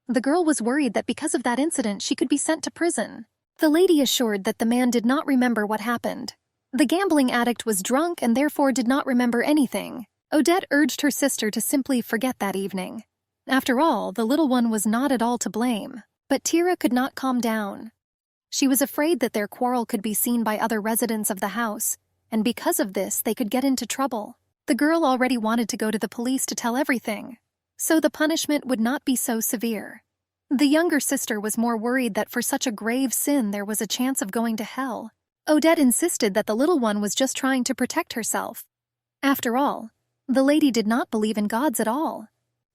The girl was worried that because of that incident she could be sent to prison. The lady assured that the man did not remember what happened. The gambling addict was drunk and therefore did not remember anything. Odette urged her sister to simply forget that evening. After all, the little one was not at all to blame. But Tira could not calm down. She was afraid that their quarrel could be seen by other residents of the house, and because of this they could get into trouble. The girl already wanted to go to the police to tell everything, so the punishment would not be so severe. The younger sister was more worried that for such a grave sin there was a chance of going to hell. Odette insisted that the little one was just trying to protect herself. After all, the lady did not believe in gods at all.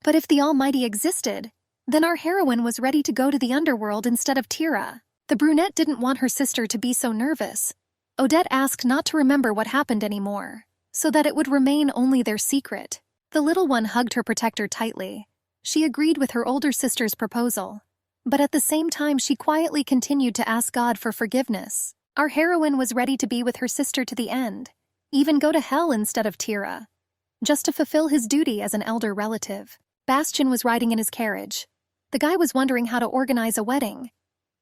But if the Almighty existed, then our heroine was ready to go to the underworld instead of Tira. The brunette didn't want her sister to be so nervous. Odette asked not to remember what happened anymore, so that it would remain only their secret. The little one hugged her protector tightly. She agreed with her older sister's proposal, but at the same time she quietly continued to ask God for forgiveness. Our heroine was ready to be with her sister to the end, even go to hell instead of Tira, just to fulfill his duty as an elder relative. Bastian was riding in his carriage. The guy was wondering how to organize a wedding.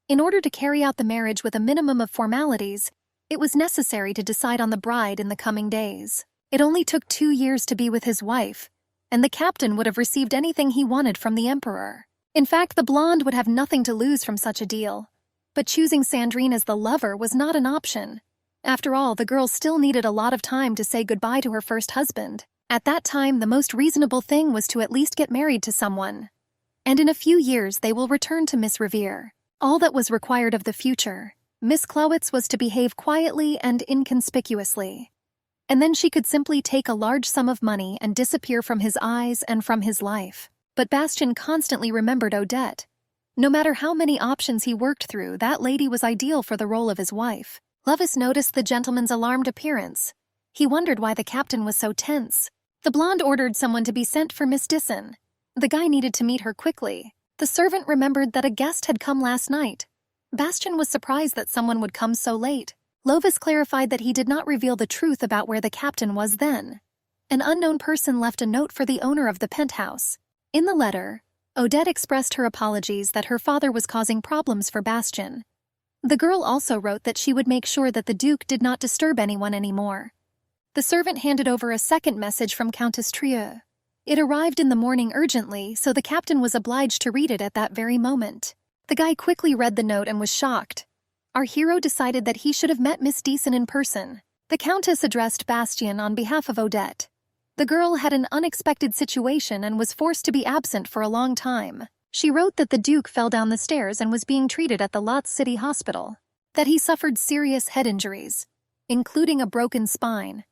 In order to carry out the marriage with a minimum of formalities, it was necessary to decide on the bride in the coming days. It only took 2 years to be with his wife, and the captain would have received anything he wanted from the emperor. In fact, the blonde would have nothing to lose from such a deal. But choosing Sandrine as the lover was not an option. After all, the girl still needed a lot of time to say goodbye to her first husband. At that time, the most reasonable thing was to at least get married to someone. And in a few years, they will return to Miss Revere. All that was required of the future, Miss Clowitz, was to behave quietly and inconspicuously. And then she could simply take a large sum of money and disappear from his eyes and from his life. But Bastian constantly remembered Odette. No matter how many options he worked through, that lady was ideal for the role of his wife. Lovis noticed the gentleman's alarmed appearance. He wondered why the captain was so tense. The blonde ordered someone to be sent for Miss Disson. The guy needed to meet her quickly. The servant remembered that a guest had come last night. Bastian was surprised that someone would come so late. Lovis clarified that he did not reveal the truth about where the captain was then. An unknown person left a note for the owner of the penthouse. In the letter, Odette expressed her apologies that her father was causing problems for Bastian. The girl also wrote that she would make sure that the Duke did not disturb anyone anymore. The servant handed over a second message from Countess Trieux. It arrived in the morning urgently, so the captain was obliged to read it at that very moment. The guy quickly read the note and was shocked. Our hero decided that he should have met Miss Disson in person. The Countess addressed Bastian on behalf of Odette. The girl had an unexpected situation and was forced to be absent for a long time. She wrote that the Duke fell down the stairs and was being treated at the Lotz City Hospital, that he suffered serious head injuries, including a broken spine.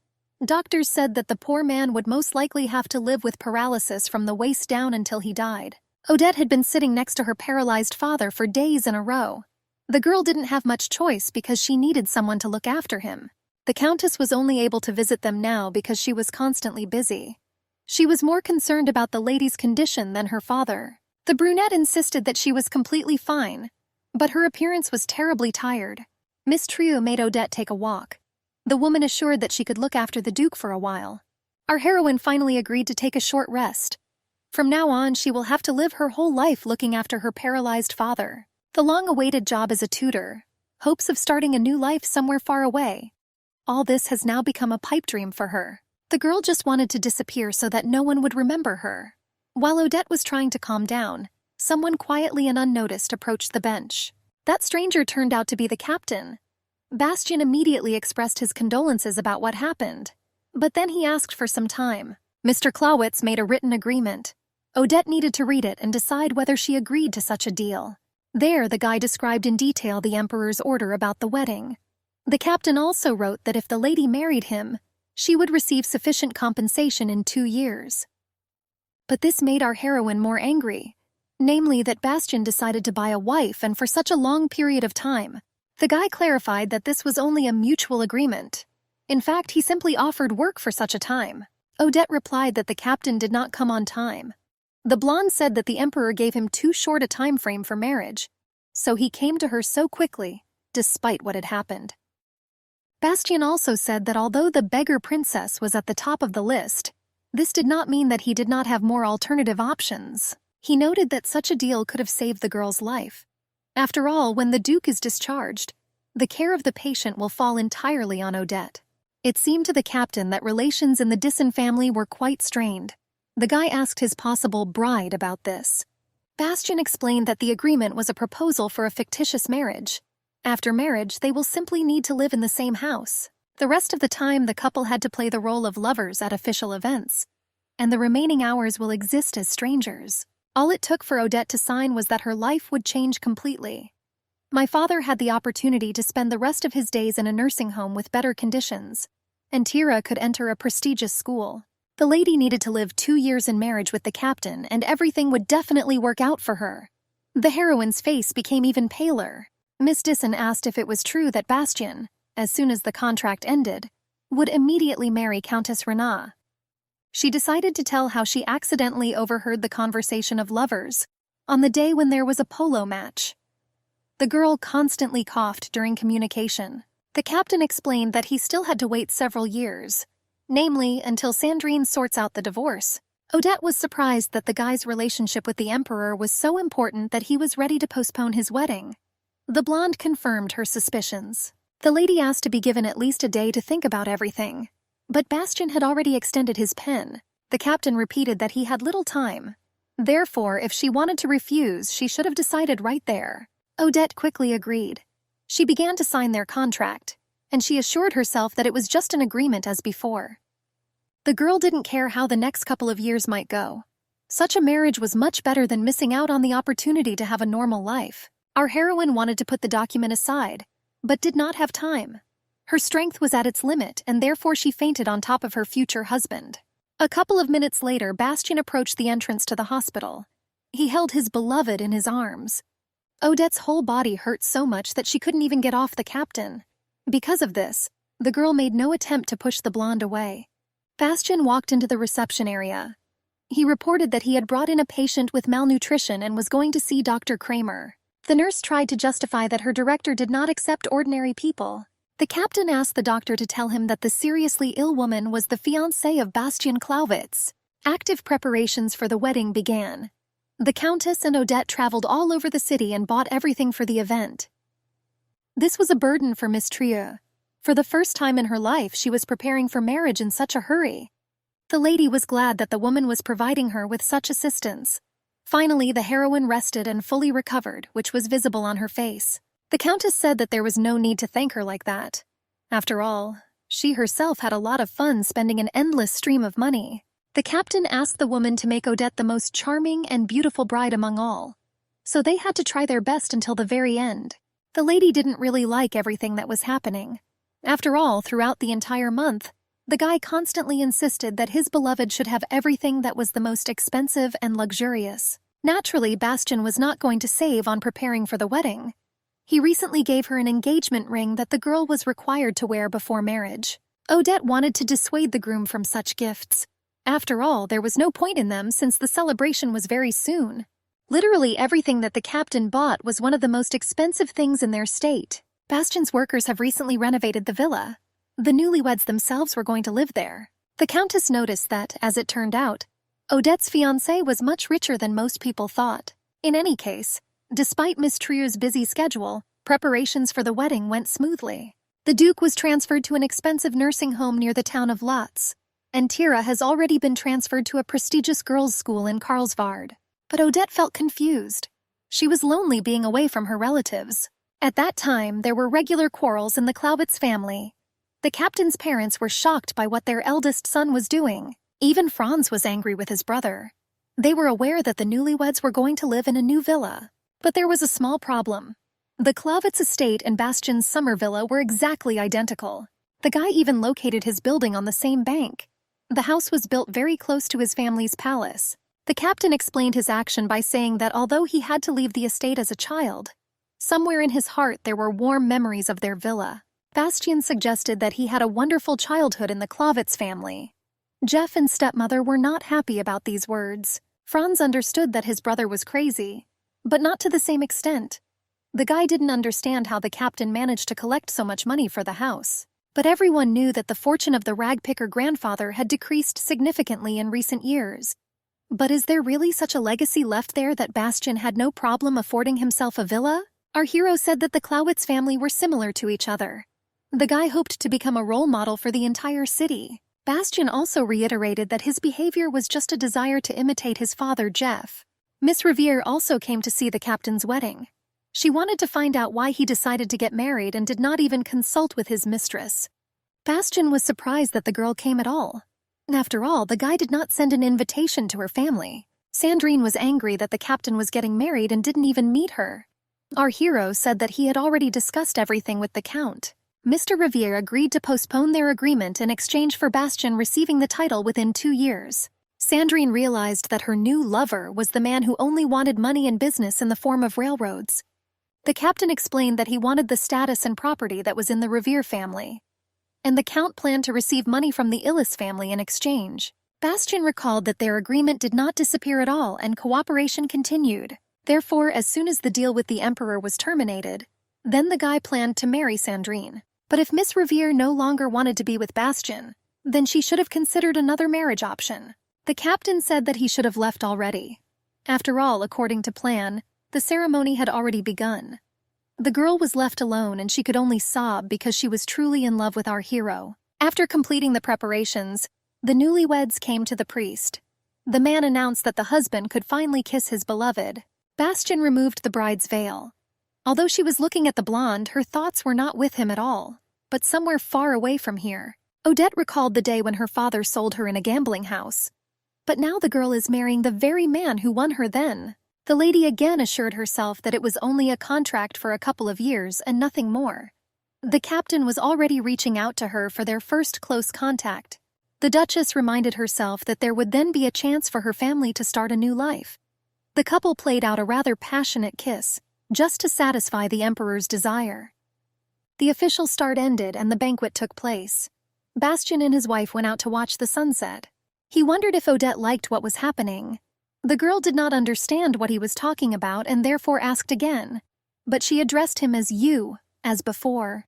Doctors said that the poor man would most likely have to live with paralysis from the waist down until he died. Odette had been sitting next to her paralyzed father for days in a row. The girl didn't have much choice because she needed someone to look after him. The Countess was only able to visit them now because she was constantly busy. She was more concerned about the lady's condition than her father. The brunette insisted that she was completely fine, but her appearance was terribly tired. Miss Trieux made Odette take a walk. The woman assured that she could look after the Duke for a while. Our heroine finally agreed to take a short rest. From now on, she will have to live her whole life looking after her paralyzed father. The long-awaited job as a tutor, hopes of starting a new life somewhere far away. All this has now become a pipe dream for her. The girl just wanted to disappear so that no one would remember her. While Odette was trying to calm down, Someone quietly and unnoticed approached the bench. That stranger turned out to be the captain. Bastian immediately expressed his condolences about what happened. But then he asked for some time. Mr. Clawitz made a written agreement. Odette needed to read it and decide whether she agreed to such a deal. There, the guy described in detail the emperor's order about the wedding. The captain also wrote that if the lady married him, she would receive sufficient compensation in 2 years. But this made our heroine more angry, namely that Bastian decided to buy a wife and for such a long period of time. The guy clarified that this was only a mutual agreement. In fact, he simply offered work for such a time. Odette replied that the captain did not come on time. The blonde said that the emperor gave him too short a time frame for marriage, so he came to her so quickly, despite what had happened. Bastian also said that although the beggar princess was at the top of the list, this did not mean that he did not have more alternative options. He noted that such a deal could have saved the girl's life. After all, when the duke is discharged, the care of the patient will fall entirely on Odette. It seemed to the captain that relations in the Disson family were quite strained. The guy asked his possible bride about this. Bastian explained that the agreement was a proposal for a fictitious marriage. After marriage, they will simply need to live in the same house. The rest of the time, the couple had to play the role of lovers at official events, and the remaining hours will exist as strangers. All it took for Odette to sign was that her life would change completely. My father had the opportunity to spend the rest of his days in a nursing home with better conditions, and Tira could enter a prestigious school. The lady needed to live 2 years in marriage with the captain, and everything would definitely work out for her. The heroine's face became even paler. Miss Disson asked if it was true that Bastian, as soon as the contract ended, would immediately marry Countess Renat. She decided to tell how she accidentally overheard the conversation of lovers on the day when there was a polo match. The girl constantly coughed during communication. The captain explained that he still had to wait several years, namely until Sandrine sorts out the divorce. Odette was surprised that the guy's relationship with the emperor was so important that he was ready to postpone his wedding. The blonde confirmed her suspicions. The lady asked to be given at least a day to think about everything. But Bastian had already extended his pen. The captain repeated that he had little time. Therefore, if she wanted to refuse, she should have decided right there. Odette quickly agreed. She began to sign their contract, and she assured herself that it was just an agreement as before. The girl didn't care how the next couple of years might go. Such a marriage was much better than missing out on the opportunity to have a normal life. Our heroine wanted to put the document aside, but did not have time. Her strength was at its limit, and therefore she fainted on top of her future husband. A couple of minutes later, Bastian approached the entrance to the hospital. He held his beloved in his arms. Odette's whole body hurt so much that she couldn't even get off the captain. Because of this, the girl made no attempt to push the blonde away. Bastian walked into the reception area. He reported that he had brought in a patient with malnutrition and was going to see Dr. Kramer. The nurse tried to justify that her director did not accept ordinary people. The captain asked the doctor to tell him that the seriously ill woman was the fiancée of Bastian Clawitz. Active preparations for the wedding began. The Countess and Odette traveled all over the city and bought everything for the event. This was a burden for Miss Trieux. For the first time in her life, she was preparing for marriage in such a hurry. The lady was glad that the woman was providing her with such assistance. Finally, the heroine rested and fully recovered, which was visible on her face. The Countess said that there was no need to thank her like that. After all, she herself had a lot of fun spending an endless stream of money. The captain asked the woman to make Odette the most charming and beautiful bride among all, so they had to try their best until the very end. The lady didn't really like everything that was happening. After all, throughout the entire month, the guy constantly insisted that his beloved should have everything that was the most expensive and luxurious. Naturally, Bastian was not going to save on preparing for the wedding. He recently gave her an engagement ring that the girl was required to wear before marriage. Odette wanted to dissuade the groom from such gifts. After all, there was no point in them since the celebration was very soon. Literally everything that the captain bought was one of the most expensive things in their state. Bastian's workers have recently renovated the villa. The newlyweds themselves were going to live there. The Countess noticed that, as it turned out, Odette's fiancé was much richer than most people thought. In any case, despite Miss Trieux's busy schedule, preparations for the wedding went smoothly. The Duke was transferred to an expensive nursing home near the town of Lotz, and Tira has already been transferred to a prestigious girls' school in Karlsvard. But Odette felt confused. She was lonely being away from her relatives. At that time, there were regular quarrels in the Clawitz family. The captain's parents were shocked by what their eldest son was doing. Even Franz was angry with his brother. They were aware that the newlyweds were going to live in a new villa. But there was a small problem. The Clawitz estate and Bastian's summer villa were exactly identical. The guy even located his building on the same bank. The house was built very close to his family's palace. The captain explained his action by saying that although he had to leave the estate as a child, somewhere in his heart there were warm memories of their villa. Bastian suggested that he had a wonderful childhood in the Clawitz family. Jeff and stepmother were not happy about these words. Franz understood that his brother was crazy, but not to the same extent. The guy didn't understand how the captain managed to collect so much money for the house. But everyone knew that the fortune of the ragpicker grandfather had decreased significantly in recent years. But is there really such a legacy left there that Bastian had no problem affording himself a villa? Our hero said that the Clawitz family were similar to each other. The guy hoped to become a role model for the entire city. Bastian also reiterated that his behavior was just a desire to imitate his father, Jeff. Miss Riviere also came to see the captain's wedding. She wanted to find out why he decided to get married and did not even consult with his mistress. Bastian was surprised that the girl came at all. After all, the guy did not send an invitation to her family. Sandrine was angry that the captain was getting married and didn't even meet her. Our hero said that he had already discussed everything with the count. Mr. Riviere agreed to postpone their agreement in exchange for Bastian receiving the title within 2 years. Sandrine realized that her new lover was the man who only wanted money and business in the form of railroads. The captain explained that he wanted the status and property that was in the Riviere family, and the count planned to receive money from the Illis family in exchange. Bastian recalled that their agreement did not disappear at all and cooperation continued. Therefore, as soon as the deal with the emperor was terminated, then the guy planned to marry Sandrine. But if Miss Riviere no longer wanted to be with Bastian, then she should have considered another marriage option. The captain said that he should have left already. After all, according to plan, the ceremony had already begun. The girl was left alone and she could only sob because she was truly in love with our hero. After completing the preparations, the newlyweds came to the priest. The man announced that the husband could finally kiss his beloved. Bastian removed the bride's veil. Although she was looking at the blonde, her thoughts were not with him at all, but somewhere far away from here. Odette recalled the day when her father sold her in a gambling house. But now the girl is marrying the very man who won her then. The lady again assured herself that it was only a contract for a couple of years and nothing more. The captain was already reaching out to her for their first close contact. The Duchess reminded herself that there would then be a chance for her family to start a new life. The couple played out a rather passionate kiss, just to satisfy the emperor's desire. The official start ended and the banquet took place. Bastian and his wife went out to watch the sunset. He wondered if Odette liked what was happening. The girl did not understand what he was talking about and therefore asked again, but she addressed him as you, as before.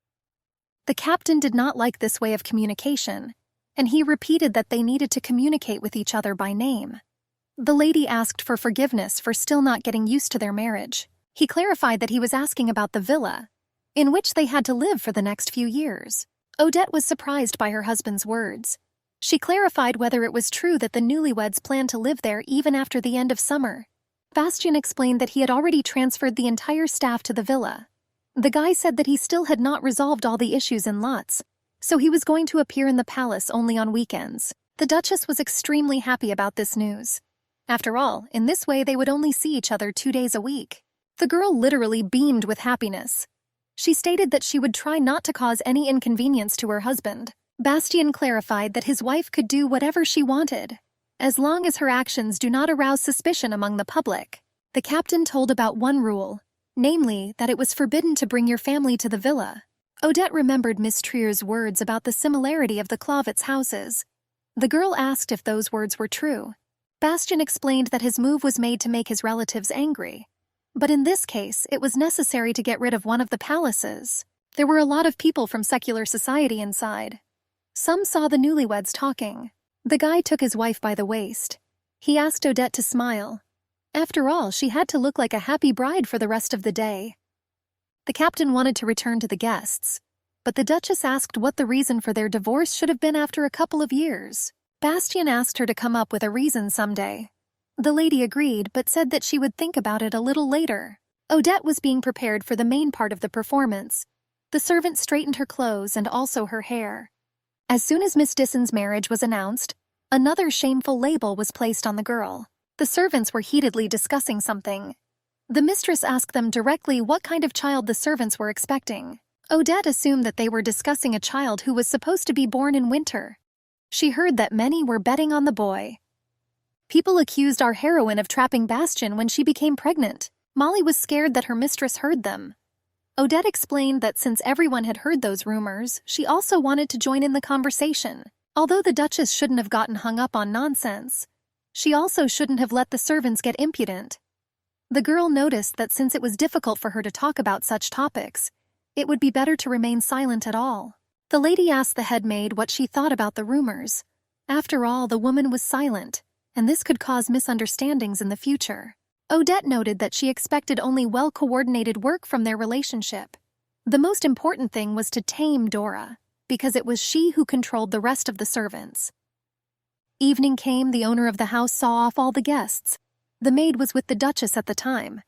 The captain did not like this way of communication, and he repeated that they needed to communicate with each other by name. The lady asked for forgiveness for still not getting used to their marriage. He clarified that he was asking about the villa, in which they had to live for the next few years. Odette was surprised by her husband's words. She clarified whether it was true that the newlyweds planned to live there even after the end of summer. Bastian explained that he had already transferred the entire staff to the villa. The guy said that he still had not resolved all the issues in lots, so he was going to appear in the palace only on weekends. The Duchess was extremely happy about this news. After all, in this way they would only see each other 2 days a week. The girl literally beamed with happiness. She stated that she would try not to cause any inconvenience to her husband. Bastian clarified that his wife could do whatever she wanted, as long as her actions do not arouse suspicion among the public. The captain told about one rule, namely that it was forbidden to bring your family to the villa. Odette remembered Miss Trier's words about the similarity of the Clawitz houses. The girl asked if those words were true. Bastian explained that his move was made to make his relatives angry. But in this case, it was necessary to get rid of one of the palaces. There were a lot of people from secular society inside. Some saw the newlyweds talking. The guy took his wife by the waist. He asked Odette to smile. After all, she had to look like a happy bride for the rest of the day. The captain wanted to return to the guests, but the Duchess asked what the reason for their divorce should have been after a couple of years. Bastian asked her to come up with a reason someday. The lady agreed but said that she would think about it a little later. Odette was being prepared for the main part of the performance. The servant straightened her clothes and also her hair. As soon as Miss Disson's marriage was announced, another shameful label was placed on the girl. The servants were heatedly discussing something. The mistress asked them directly what kind of child the servants were expecting. Odette assumed that they were discussing a child who was supposed to be born in winter. She heard that many were betting on the boy. People accused our heroine of trapping Bastian when she became pregnant. Molly was scared that her mistress heard them. Odette explained that since everyone had heard those rumors, she also wanted to join in the conversation. Although the Duchess shouldn't have gotten hung up on nonsense, she also shouldn't have let the servants get impudent. The girl noticed that since it was difficult for her to talk about such topics, it would be better to remain silent at all. The lady asked the head maid what she thought about the rumors. After all, the woman was silent, and this could cause misunderstandings in the future. Odette noted that she expected only well-coordinated work from their relationship. The most important thing was to tame Dora, because it was she who controlled the rest of the servants. Evening came, the owner of the house saw off all the guests. The maid was with the Duchess at the time.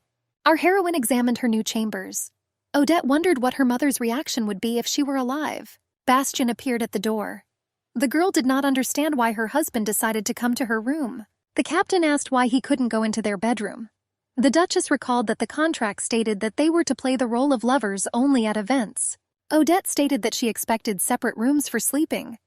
Our heroine examined her new chambers. Odette wondered what her mother's reaction would be if she were alive. Bastian appeared at the door. The girl did not understand why her husband decided to come to her room. The captain asked why he couldn't go into their bedroom. The Duchess recalled that the contract stated that they were to play the role of lovers only at events. Odette stated that she expected separate rooms for sleeping.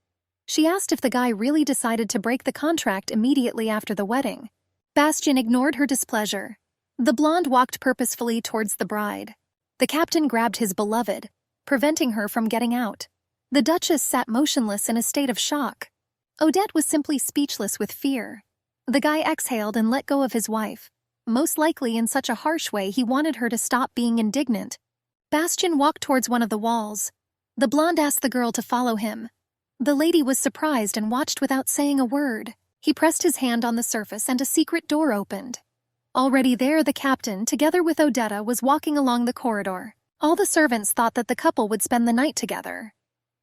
She asked if the guy really decided to break the contract immediately after the wedding. Bastian ignored her displeasure. The blonde walked purposefully towards the bride. The captain grabbed his beloved, preventing her from getting out. The Duchess sat motionless in a state of shock. Odette was simply speechless with fear. The guy exhaled and let go of his wife. Most likely in such a harsh way he wanted her to stop being indignant. Bastian walked towards one of the walls. The blonde asked the girl to follow him. The lady was surprised and watched without saying a word. He pressed his hand on the surface and a secret door opened. Already there, the captain, together with Odetta, was walking along the corridor. All the servants thought that the couple would spend the night together.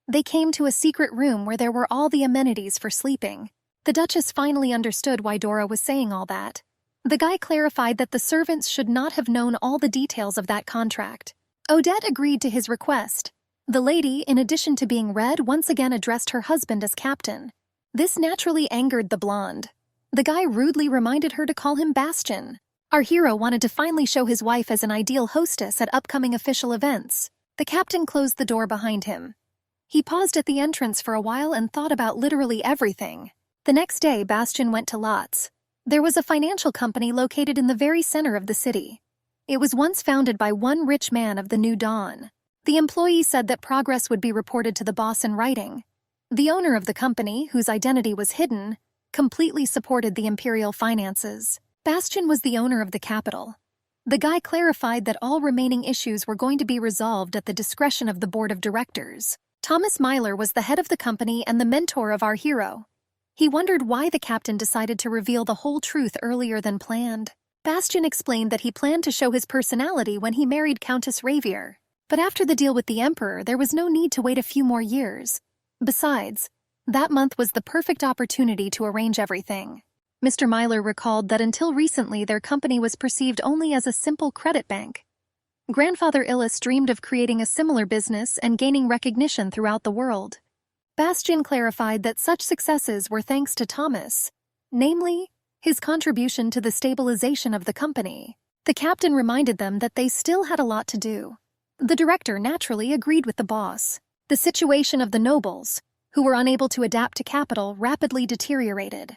They came to a secret room where there were all the amenities for sleeping. The Duchess finally understood why Dora was saying all that. The guy clarified that the servants should not have known all the details of that contract. Odette agreed to his request. The lady, in addition to being red, once again addressed her husband as captain. This naturally angered the blonde. The guy rudely reminded her to call him Bastian. Our hero wanted to finally show his wife as an ideal hostess at upcoming official events. The captain closed the door behind him. He paused at the entrance for a while and thought about literally everything. The next day, Bastian went to Lotz. There was a financial company located in the very center of the city. It was once founded by one rich man of the New Dawn. The employee said that progress would be reported to the boss in writing. The owner of the company, whose identity was hidden, completely supported the imperial finances. Bastian was the owner of the capital. The guy clarified that all remaining issues were going to be resolved at the discretion of the board of directors. Thomas Myler was the head of the company and the mentor of our hero. He wondered why the captain decided to reveal the whole truth earlier than planned. Bastian explained that he planned to show his personality when he married Countess Ravier. But after the deal with the Emperor, there was no need to wait a few more years. Besides, that month was the perfect opportunity to arrange everything. Mr. Myler recalled that until recently their company was perceived only as a simple credit bank. Grandfather Illis dreamed of creating a similar business and gaining recognition throughout the world. Bastian clarified that such successes were thanks to Thomas, namely, his contribution to the stabilization of the company. The captain reminded them that they still had a lot to do. The director naturally agreed with the boss. The situation of the nobles, who were unable to adapt to capital, rapidly deteriorated.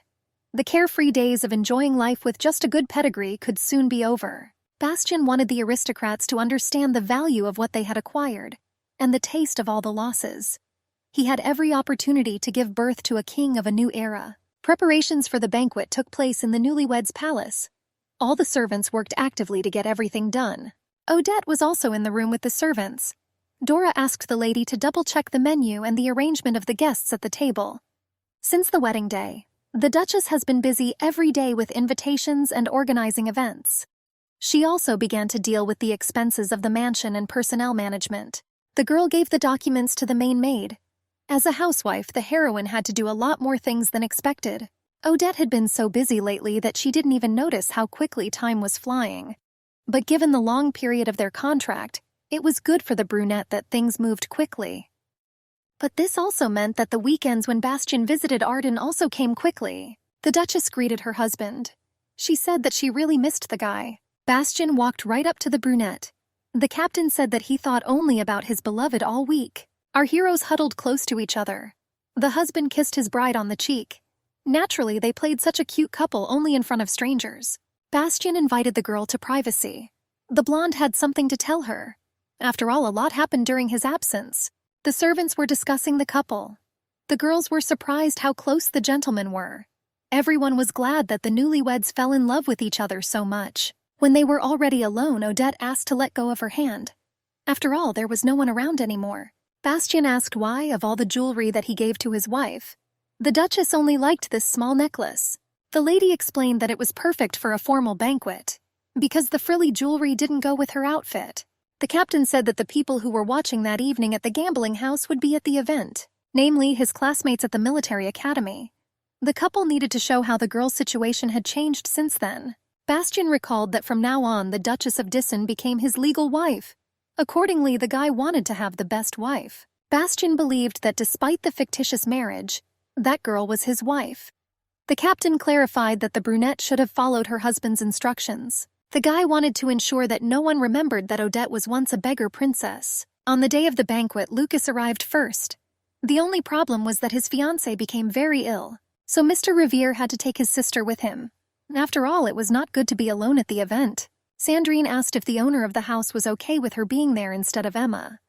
The carefree days of enjoying life with just a good pedigree could soon be over. Bastian wanted the aristocrats to understand the value of what they had acquired, and the taste of all the losses. He had every opportunity to give birth to a king of a new era. Preparations for the banquet took place in the newlyweds' palace. All the servants worked actively to get everything done. Odette was also in the room with the servants. Dora asked the lady to double-check the menu and the arrangement of the guests at the table. Since the wedding day, the Duchess has been busy every day with invitations and organizing events. She also began to deal with the expenses of the mansion and personnel management. The girl gave the documents to the main maid. As a housewife, the heroine had to do a lot more things than expected. Odette had been so busy lately that she didn't even notice how quickly time was flying. But given the long period of their contract, it was good for the brunette that things moved quickly. But this also meant that the weekends when Bastian visited Arden also came quickly. The Duchess greeted her husband. She said that she really missed the guy. Bastian walked right up to the brunette. The captain said that he thought only about his beloved all week. Our heroes huddled close to each other. The husband kissed his bride on the cheek. Naturally, they played such a cute couple only in front of strangers. Bastian invited the girl to privacy. The blonde had something to tell her. After all, a lot happened during his absence. The servants were discussing the couple. The girls were surprised how close the gentlemen were. Everyone was glad that the newlyweds fell in love with each other so much. When they were already alone, Odette asked to let go of her hand. After all, there was no one around anymore. Bastian asked why, of all the jewelry that he gave to his wife. The Duchess only liked this small necklace. The lady explained that it was perfect for a formal banquet, because the frilly jewelry didn't go with her outfit. The captain said that the people who were watching that evening at the gambling house would be at the event, namely his classmates at the military academy. The couple needed to show how the girl's situation had changed since then. Bastian recalled that from now on the Duchess of Dissen became his legal wife. Accordingly, the guy wanted to have the best wife. Bastian believed that despite the fictitious marriage, that girl was his wife. The captain clarified that the brunette should have followed her husband's instructions. The guy wanted to ensure that no one remembered that Odette was once a beggar princess. On the day of the banquet, Lucas arrived first. The only problem was that his fiancée became very ill, so Mr. Revere had to take his sister with him. After all, it was not good to be alone at the event. Sandrine asked if the owner of the house was okay with her being there instead of Emma.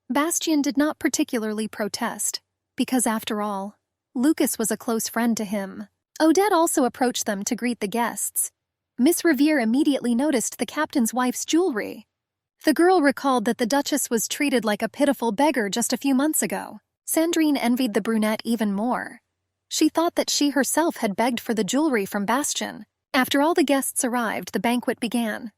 Bastian did not particularly protest, because after all, Lucas was a close friend to him. Odette also approached them to greet the guests. Miss Revere immediately noticed the captain's wife's jewelry. The girl recalled that the Duchess was treated like a pitiful beggar just a few months ago. Sandrine envied the brunette even more. She thought that she herself had begged for the jewelry from Bastian. After all the guests arrived, the banquet began.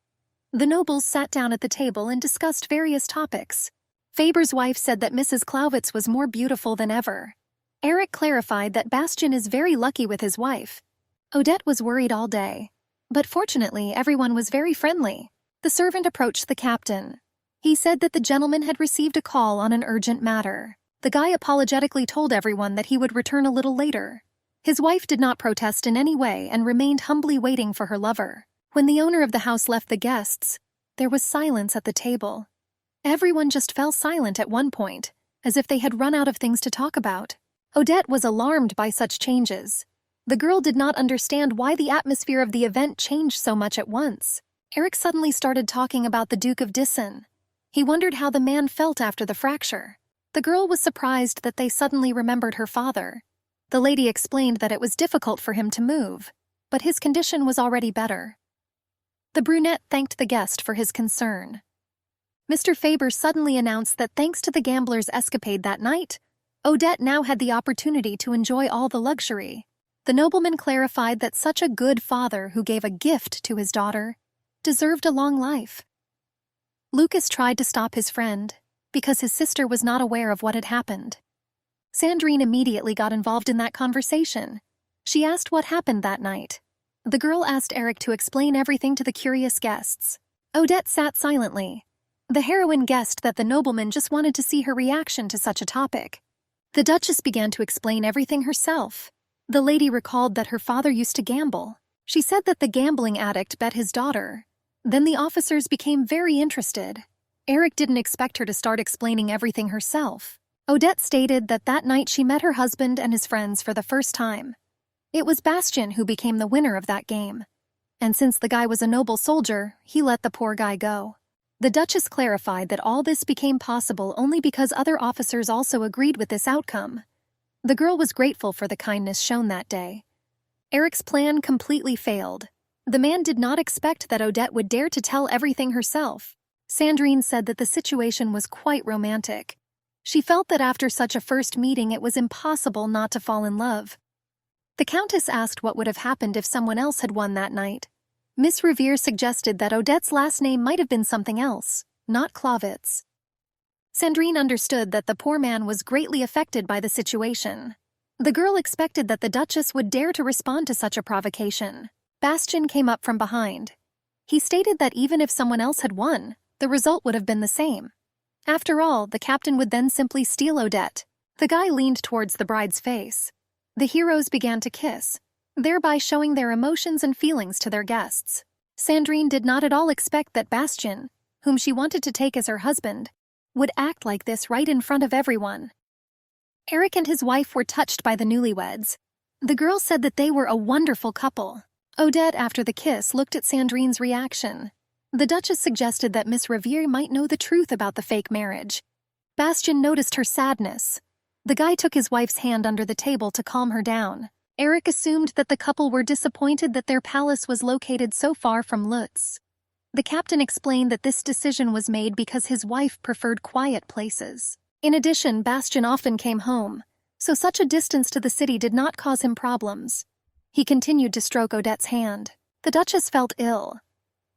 The nobles sat down at the table and discussed various topics. Faber's wife said that Mrs. Clawitz was more beautiful than ever. Eric clarified that Bastian is very lucky with his wife. Odette was worried all day. But fortunately, everyone was very friendly. The servant approached the captain. He said that the gentleman had received a call on an urgent matter. The guy apologetically told everyone that he would return a little later. His wife did not protest in any way and remained humbly waiting for her lover. When the owner of the house left the guests, there was silence at the table. Everyone just fell silent at one point, as if they had run out of things to talk about. Odette was alarmed by such changes. The girl did not understand why the atmosphere of the event changed so much at once. Eric suddenly started talking about the Duke of Dissen. He wondered how the man felt after the fracture. The girl was surprised that they suddenly remembered her father. The lady explained that it was difficult for him to move, but his condition was already better. The brunette thanked the guest for his concern. Mr. Faber suddenly announced that thanks to the gambler's escapade that night, Odette now had the opportunity to enjoy all the luxury. The nobleman clarified that such a good father who gave a gift to his daughter deserved a long life. Lucas tried to stop his friend because his sister was not aware of what had happened. Sandrine immediately got involved in that conversation. She asked what happened that night. The girl asked Eric to explain everything to the curious guests. Odette sat silently. The heroine guessed that the nobleman just wanted to see her reaction to such a topic. The Duchess began to explain everything herself. The lady recalled that her father used to gamble. She said that the gambling addict bet his daughter. Then the officers became very interested. Eric didn't expect her to start explaining everything herself. Odette stated that that night she met her husband and his friends for the first time. It was Bastian who became the winner of that game. And since the guy was a noble soldier, he let the poor guy go. The Duchess clarified that all this became possible only because other officers also agreed with this outcome. The girl was grateful for the kindness shown that day. Eric's plan completely failed. The man did not expect that Odette would dare to tell everything herself. Sandrine said that the situation was quite romantic. She felt that after such a first meeting it was impossible not to fall in love. The Countess asked what would have happened if someone else had won that night. Miss Revere suggested that Odette's last name might have been something else, not Clawitz. Sandrine understood that the poor man was greatly affected by the situation. The girl expected that the Duchess would dare to respond to such a provocation. Bastian came up from behind. He stated that even if someone else had won, the result would have been the same. After all, the captain would then simply steal Odette. The guy leaned towards the bride's face. The heroes began to kiss, thereby showing their emotions and feelings to their guests. Sandrine did not at all expect that Bastian, whom she wanted to take as her husband, would act like this right in front of everyone. Eric and his wife were touched by the newlyweds. The girl said that they were a wonderful couple. Odette, after the kiss, looked at Sandrine's reaction. The Duchess suggested that Miss Riviere might know the truth about the fake marriage. Bastian noticed her sadness. The guy took his wife's hand under the table to calm her down. Eric assumed that the couple were disappointed that their palace was located so far from Lutz. The captain explained that this decision was made because his wife preferred quiet places. In addition, Bastian often came home, so such a distance to the city did not cause him problems. He continued to stroke Odette's hand. The Duchess felt ill.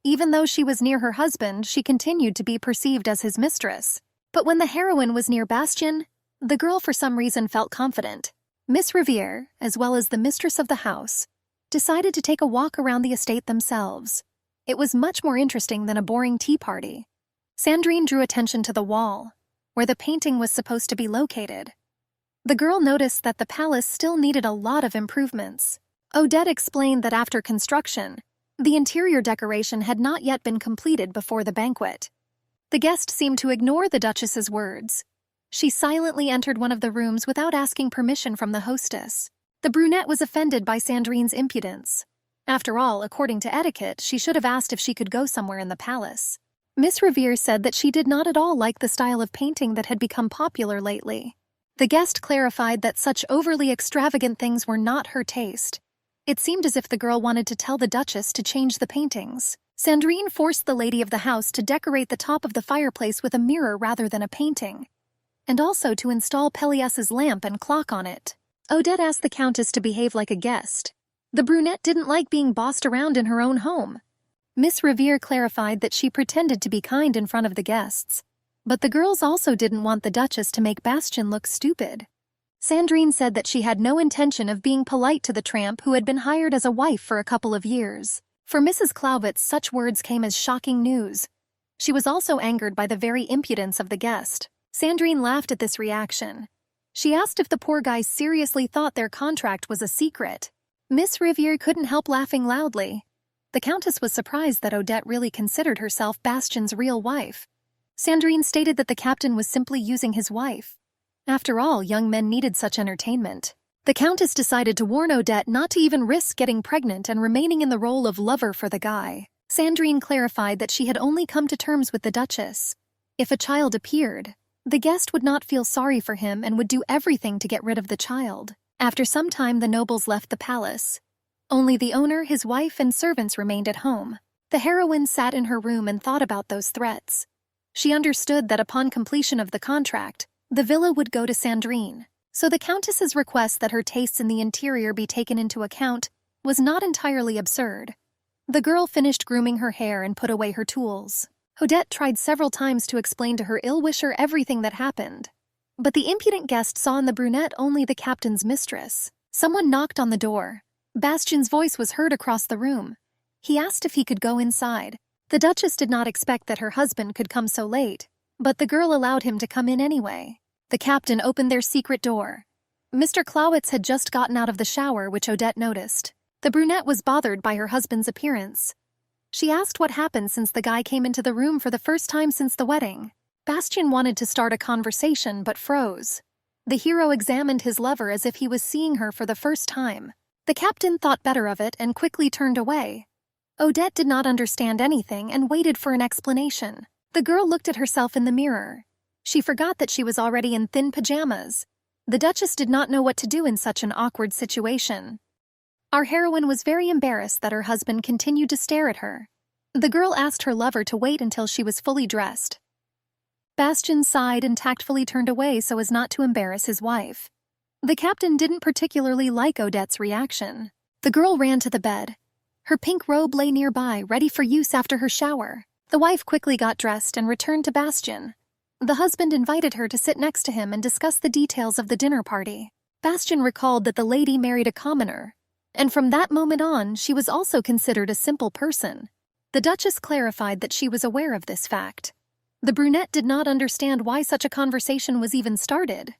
Even though she was near her husband, she continued to be perceived as his mistress. But when the heroine was near Bastian, the girl for some reason felt confident. Miss Riviere, as well as the mistress of the house, decided to take a walk around the estate themselves. It was much more interesting than a boring tea party. Sandrine drew attention to the wall, where the painting was supposed to be located. The girl noticed that the palace still needed a lot of improvements. Odette explained that after construction, the interior decoration had not yet been completed before the banquet. The guest seemed to ignore the Duchess's words. She silently entered one of the rooms without asking permission from the hostess. The brunette was offended by Sandrine's impudence. After all, according to etiquette, she should have asked if she could go somewhere in the palace. Miss Riviere said that she did not at all like the style of painting that had become popular lately. The guest clarified that such overly extravagant things were not her taste. It seemed as if the girl wanted to tell the Duchess to change the paintings. Sandrine forced the lady of the house to decorate the top of the fireplace with a mirror rather than a painting, and also to install Pelias's lamp and clock on it. Odette asked the Countess to behave like a guest. The brunette didn't like being bossed around in her own home. Miss Riviere clarified that she pretended to be kind in front of the guests, but the girls also didn't want the Duchess to make Bastian look stupid. Sandrine said that she had no intention of being polite to the tramp who had been hired as a wife for a couple of years. For Mrs. Clawitz, such words came as shocking news. She was also angered by the very impudence of the guest. Sandrine laughed at this reaction. She asked if the poor guy seriously thought their contract was a secret. Miss Riviere couldn't help laughing loudly. The Countess was surprised that Odette really considered herself Bastian's real wife. Sandrine stated that the captain was simply using his wife. After all, young men needed such entertainment. The Countess decided to warn Odette not to even risk getting pregnant and remaining in the role of lover for the guy. Sandrine clarified that she had only come to terms with the Duchess. If a child appeared, the guest would not feel sorry for him and would do everything to get rid of the child. After some time, the nobles left the palace. Only the owner, his wife, and servants remained at home. The heroine sat in her room and thought about those threats. She understood that upon completion of the contract, the villa would go to Sandrine, so the Countess's request that her tastes in the interior be taken into account was not entirely absurd. The girl finished grooming her hair and put away her tools. Odette tried several times to explain to her ill-wisher everything that happened, but the impudent guest saw in the brunette only the captain's mistress. Someone knocked on the door. Bastian's voice was heard across the room. He asked if he could go inside. The Duchess did not expect that her husband could come so late, but the girl allowed him to come in anyway. The captain opened their secret door. Mr. Clawitz had just gotten out of the shower, which Odette noticed. The brunette was bothered by her husband's appearance. She asked what happened since the guy came into the room for the first time since the wedding. Bastian wanted to start a conversation but froze. The hero examined his lover as if he was seeing her for the first time. The captain thought better of it and quickly turned away. Odette did not understand anything and waited for an explanation. The girl looked at herself in the mirror. She forgot that she was already in thin pajamas. The Duchess did not know what to do in such an awkward situation. Our heroine was very embarrassed that her husband continued to stare at her. The girl asked her lover to wait until she was fully dressed. Bastian sighed and tactfully turned away so as not to embarrass his wife. The captain didn't particularly like Odette's reaction. The girl ran to the bed. Her pink robe lay nearby, ready for use after her shower. The wife quickly got dressed and returned to Bastian. The husband invited her to sit next to him and discuss the details of the dinner party. Bastian recalled that the lady married a commoner, and from that moment on, she was also considered a simple person. The Duchess clarified that she was aware of this fact. The brunette did not understand why such a conversation was even started.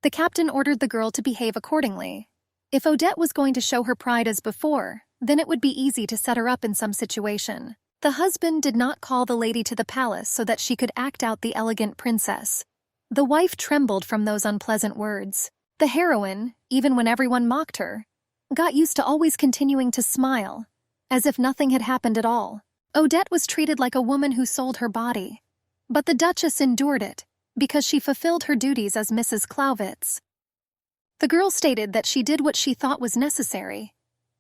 The captain ordered the girl to behave accordingly. If Odette was going to show her pride as before, then it would be easy to set her up in some situation. The husband did not call the lady to the palace so that she could act out the elegant princess. The wife trembled from those unpleasant words. The heroine, even when everyone mocked her, got used to always continuing to smile, as if nothing had happened at all. Odette was treated like a woman who sold her body. But the Duchess endured it, because she fulfilled her duties as Mrs. Clawitz. The girl stated that she did what she thought was necessary.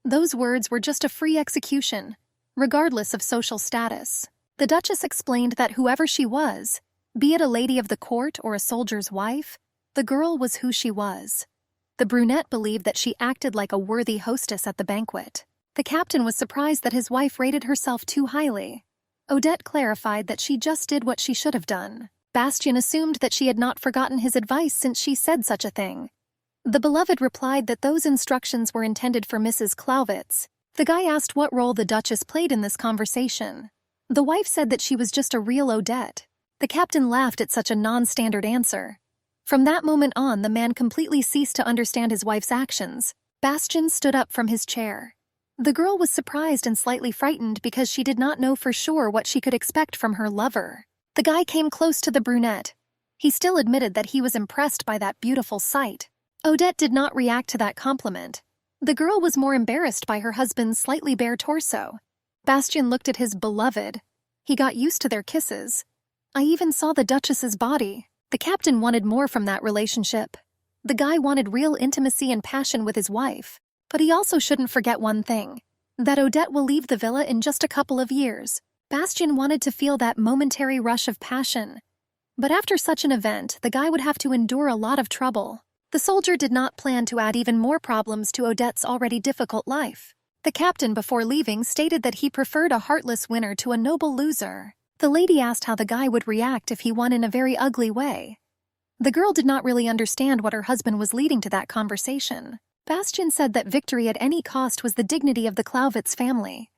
Those words were just a free execution, regardless of social status. The Duchess explained that whoever she was, be it a lady of the court or a soldier's wife, the girl was who she was. The brunette believed that she acted like a worthy hostess at the banquet. The captain was surprised that his wife rated herself too highly. Odette clarified that she just did what she should have done. Bastian assumed that she had not forgotten his advice since she said such a thing. The beloved replied that those instructions were intended for Mrs. Clawitz. The guy asked what role the Duchess played in this conversation. The wife said that she was just a real Odette. The captain laughed at such a non-standard answer. From that moment on, the man completely ceased to understand his wife's actions. Bastian stood up from his chair. The girl was surprised and slightly frightened because she did not know for sure what she could expect from her lover. The guy came close to the brunette. He still admitted that he was impressed by that beautiful sight. Odette did not react to that compliment. The girl was more embarrassed by her husband's slightly bare torso. Bastian looked at his beloved. He got used to their kisses. I even saw the Duchess's body. The captain wanted more from that relationship. The guy wanted real intimacy and passion with his wife. But he also shouldn't forget one thing, that Odette will leave the villa in just a couple of years. Bastian wanted to feel that momentary rush of passion. But after such an event, the guy would have to endure a lot of trouble. The soldier did not plan to add even more problems to Odette's already difficult life. The captain, before leaving, stated that he preferred a heartless winner to a noble loser. The lady asked how the guy would react if he won in a very ugly way. The girl did not really understand what her husband was leading to that conversation. Bastian said that victory at any cost was the dignity of the Clawitz family.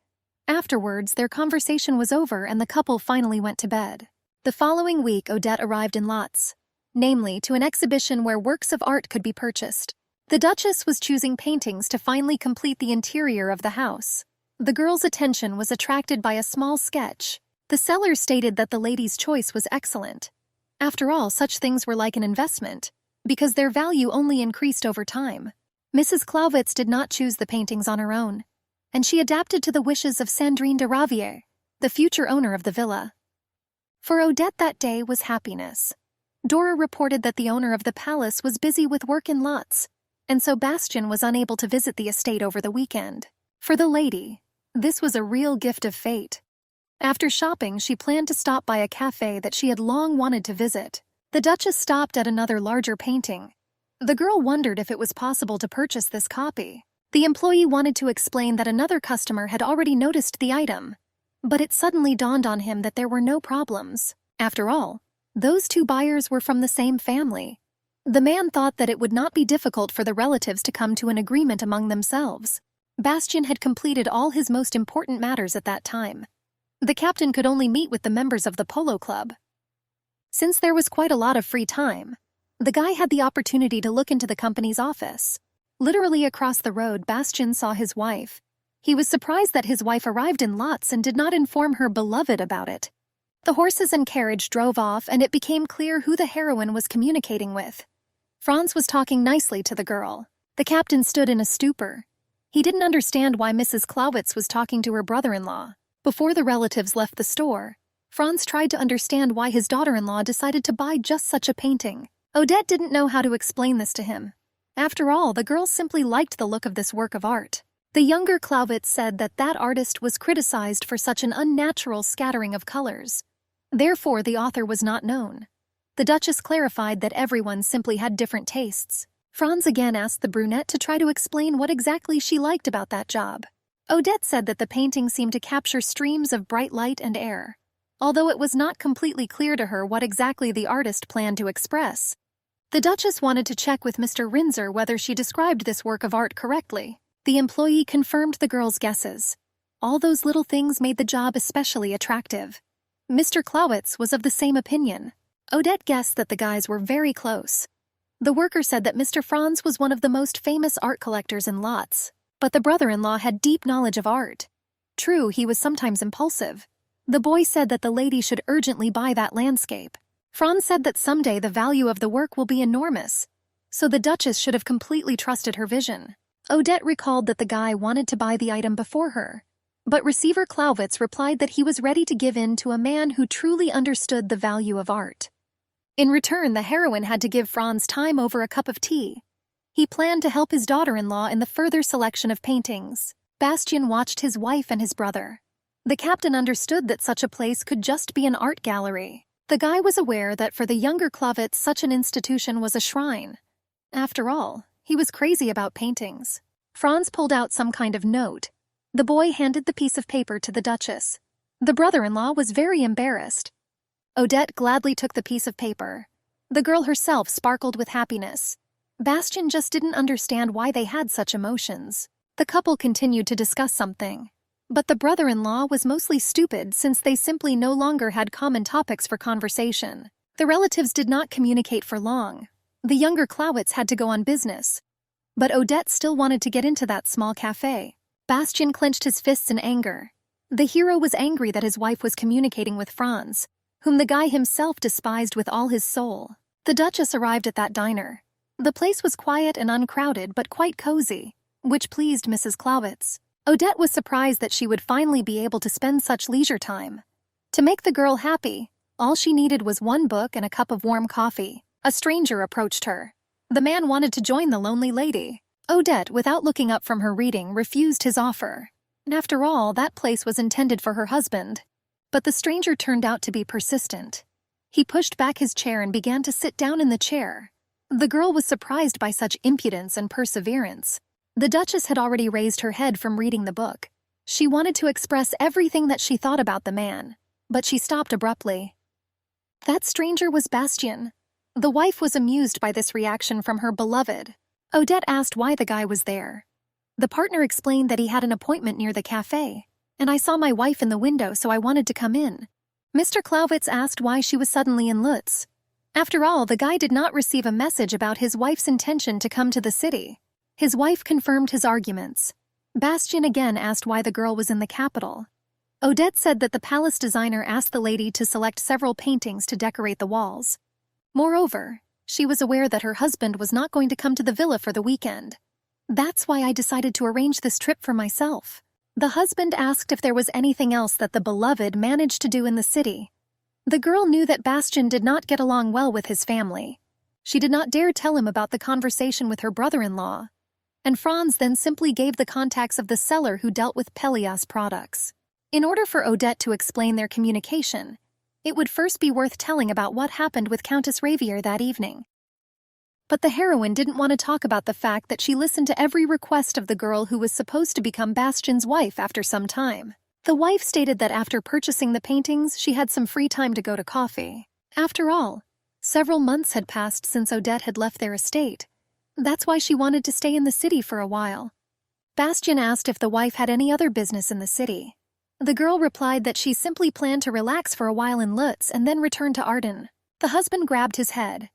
Afterwards, their conversation was over and the couple finally went to bed. The following week, Odette arrived in Lotz, namely to an exhibition where works of art could be purchased. The Duchess was choosing paintings to finally complete the interior of the house. The girl's attention was attracted by a small sketch. The seller stated that the lady's choice was excellent. After all, such things were like an investment, because their value only increased over time. Mrs. Clawitz did not choose the paintings on her own, and she adapted to the wishes of Sandrine de Ravier, the future owner of the villa. For Odette that day was happiness. Dora reported that the owner of the palace was busy with work in Lotz, and so Bastian was unable to visit the estate over the weekend. For the lady, this was a real gift of fate. After shopping, she planned to stop by a cafe that she had long wanted to visit. The Duchess stopped at another larger painting. The girl wondered if it was possible to purchase this copy. The employee wanted to explain that another customer had already noticed the item, but it suddenly dawned on him that there were no problems. After all, those two buyers were from the same family. The man thought that it would not be difficult for the relatives to come to an agreement among themselves. Bastian had completed all his most important matters at that time. The captain could only meet with the members of the polo club. Since there was quite a lot of free time, the guy had the opportunity to look into the company's office. Literally across the road, Bastian saw his wife. He was surprised that his wife arrived in Lotz and did not inform her beloved about it. The horses and carriage drove off, and it became clear who the heroine was communicating with. Franz was talking nicely to the girl. The captain stood in a stupor. He didn't understand why Mrs. Clawitz was talking to her brother-in-law. Before the relatives left the store, Franz tried to understand why his daughter-in-law decided to buy just such a painting. Odette didn't know how to explain this to him. After all, the girl simply liked the look of this work of art. The younger Clawitz said that that artist was criticized for such an unnatural scattering of colors. Therefore, the author was not known. The Duchess clarified that everyone simply had different tastes. Franz again asked the brunette to try to explain what exactly she liked about that job. Odette said that the painting seemed to capture streams of bright light and air. Although it was not completely clear to her what exactly the artist planned to express, The Duchess wanted to check with Mr. Rinzer whether she described this work of art correctly. The employee confirmed the girl's guesses. All those little things made the job especially attractive. Mr. Klowitz was of the same opinion. Odette guessed that the guys were very close. The worker said that Mr. Franz was one of the most famous art collectors in Lotz, but the brother-in-law had deep knowledge of art. True, he was sometimes impulsive. The boy said that the lady should urgently buy that landscape. Franz said that someday the value of the work will be enormous, so the Duchess should have completely trusted her vision. Odette recalled that the guy wanted to buy the item before her, but Receiver Klowitz replied that he was ready to give in to a man who truly understood the value of art. In return, the heroine had to give Franz time over a cup of tea. He planned to help his daughter-in-law in the further selection of paintings. Bastian watched his wife and his brother. The captain understood that such a place could just be an art gallery. The guy was aware that for the younger Klowitz such an institution was a shrine. After all, he was crazy about paintings. Franz pulled out some kind of note. The boy handed the piece of paper to the Duchess. The brother-in-law was very embarrassed. Odette gladly took the piece of paper. The girl herself sparkled with happiness. Bastian just didn't understand why they had such emotions. The couple continued to discuss something. But the brother-in-law was mostly stupid since they simply no longer had common topics for conversation. The relatives did not communicate for long. The younger Klowitz had to go on business. But Odette still wanted to get into that small cafe. Bastian clenched his fists in anger. The hero was angry that his wife was communicating with Franz, whom the guy himself despised with all his soul. The Duchess arrived at that diner. The place was quiet and uncrowded but quite cozy, which pleased Mrs. Klowitz. Odette was surprised that she would finally be able to spend such leisure time. To make the girl happy, all she needed was one book and a cup of warm coffee. A stranger approached her. The man wanted to join the lonely lady. Odette, without looking up from her reading, refused his offer. After all, that place was intended for her husband. But the stranger turned out to be persistent. He pushed back his chair and began to sit down in the chair. The girl was surprised by such impudence and perseverance. The Duchess had already raised her head from reading the book. She wanted to express everything that she thought about the man, but she stopped abruptly. That stranger was Bastian. The wife was amused by this reaction from her beloved. Odette asked why the guy was there. The partner explained that he had an appointment near the cafe, and I saw my wife in the window, so I wanted to come in. Mr. Klowitz asked why she was suddenly in Lutz. After all, the guy did not receive a message about his wife's intention to come to the city. His wife confirmed his arguments. Bastian again asked why the girl was in the capital. Odette said that the palace designer asked the lady to select several paintings to decorate the walls. Moreover, she was aware that her husband was not going to come to the villa for the weekend. That's why I decided to arrange this trip for myself. The husband asked if there was anything else that the beloved managed to do in the city. The girl knew that Bastian did not get along well with his family. She did not dare tell him about the conversation with her brother-in-law, and Franz then simply gave the contacts of the seller who dealt with Pelias products. In order for Odette to explain their communication, it would first be worth telling about what happened with Countess Ravier that evening. But the heroine didn't want to talk about the fact that she listened to every request of the girl who was supposed to become Bastian's wife after some time. The wife stated that after purchasing the paintings, she had some free time to go to coffee. After all, several months had passed since Odette had left their estate. That's why she wanted to stay in the city for a while. Bastian asked if the wife had any other business in the city. The girl replied that she simply planned to relax for a while in Lutz and then return to Arden. The husband grabbed his head.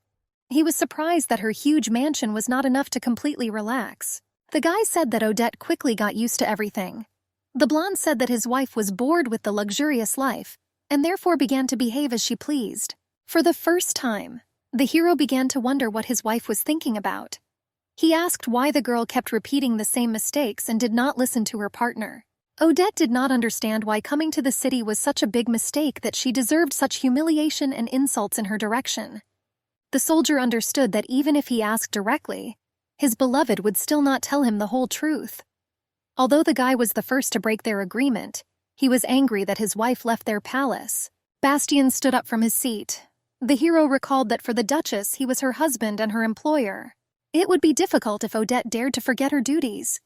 He was surprised that her huge mansion was not enough to completely relax. The guy said that Odette quickly got used to everything. The blonde said that his wife was bored with the luxurious life and therefore began to behave as she pleased. For the first time, the hero began to wonder what his wife was thinking about. He asked why the girl kept repeating the same mistakes and did not listen to her partner. Odette did not understand why coming to the city was such a big mistake that she deserved such humiliation and insults in her direction. The soldier understood that even if he asked directly, his beloved would still not tell him the whole truth. Although the guy was the first to break their agreement, he was angry that his wife left their palace. Bastian stood up from his seat. The hero recalled that for the Duchess, he was her husband and her employer. It would be difficult if Odette dared to forget her duties.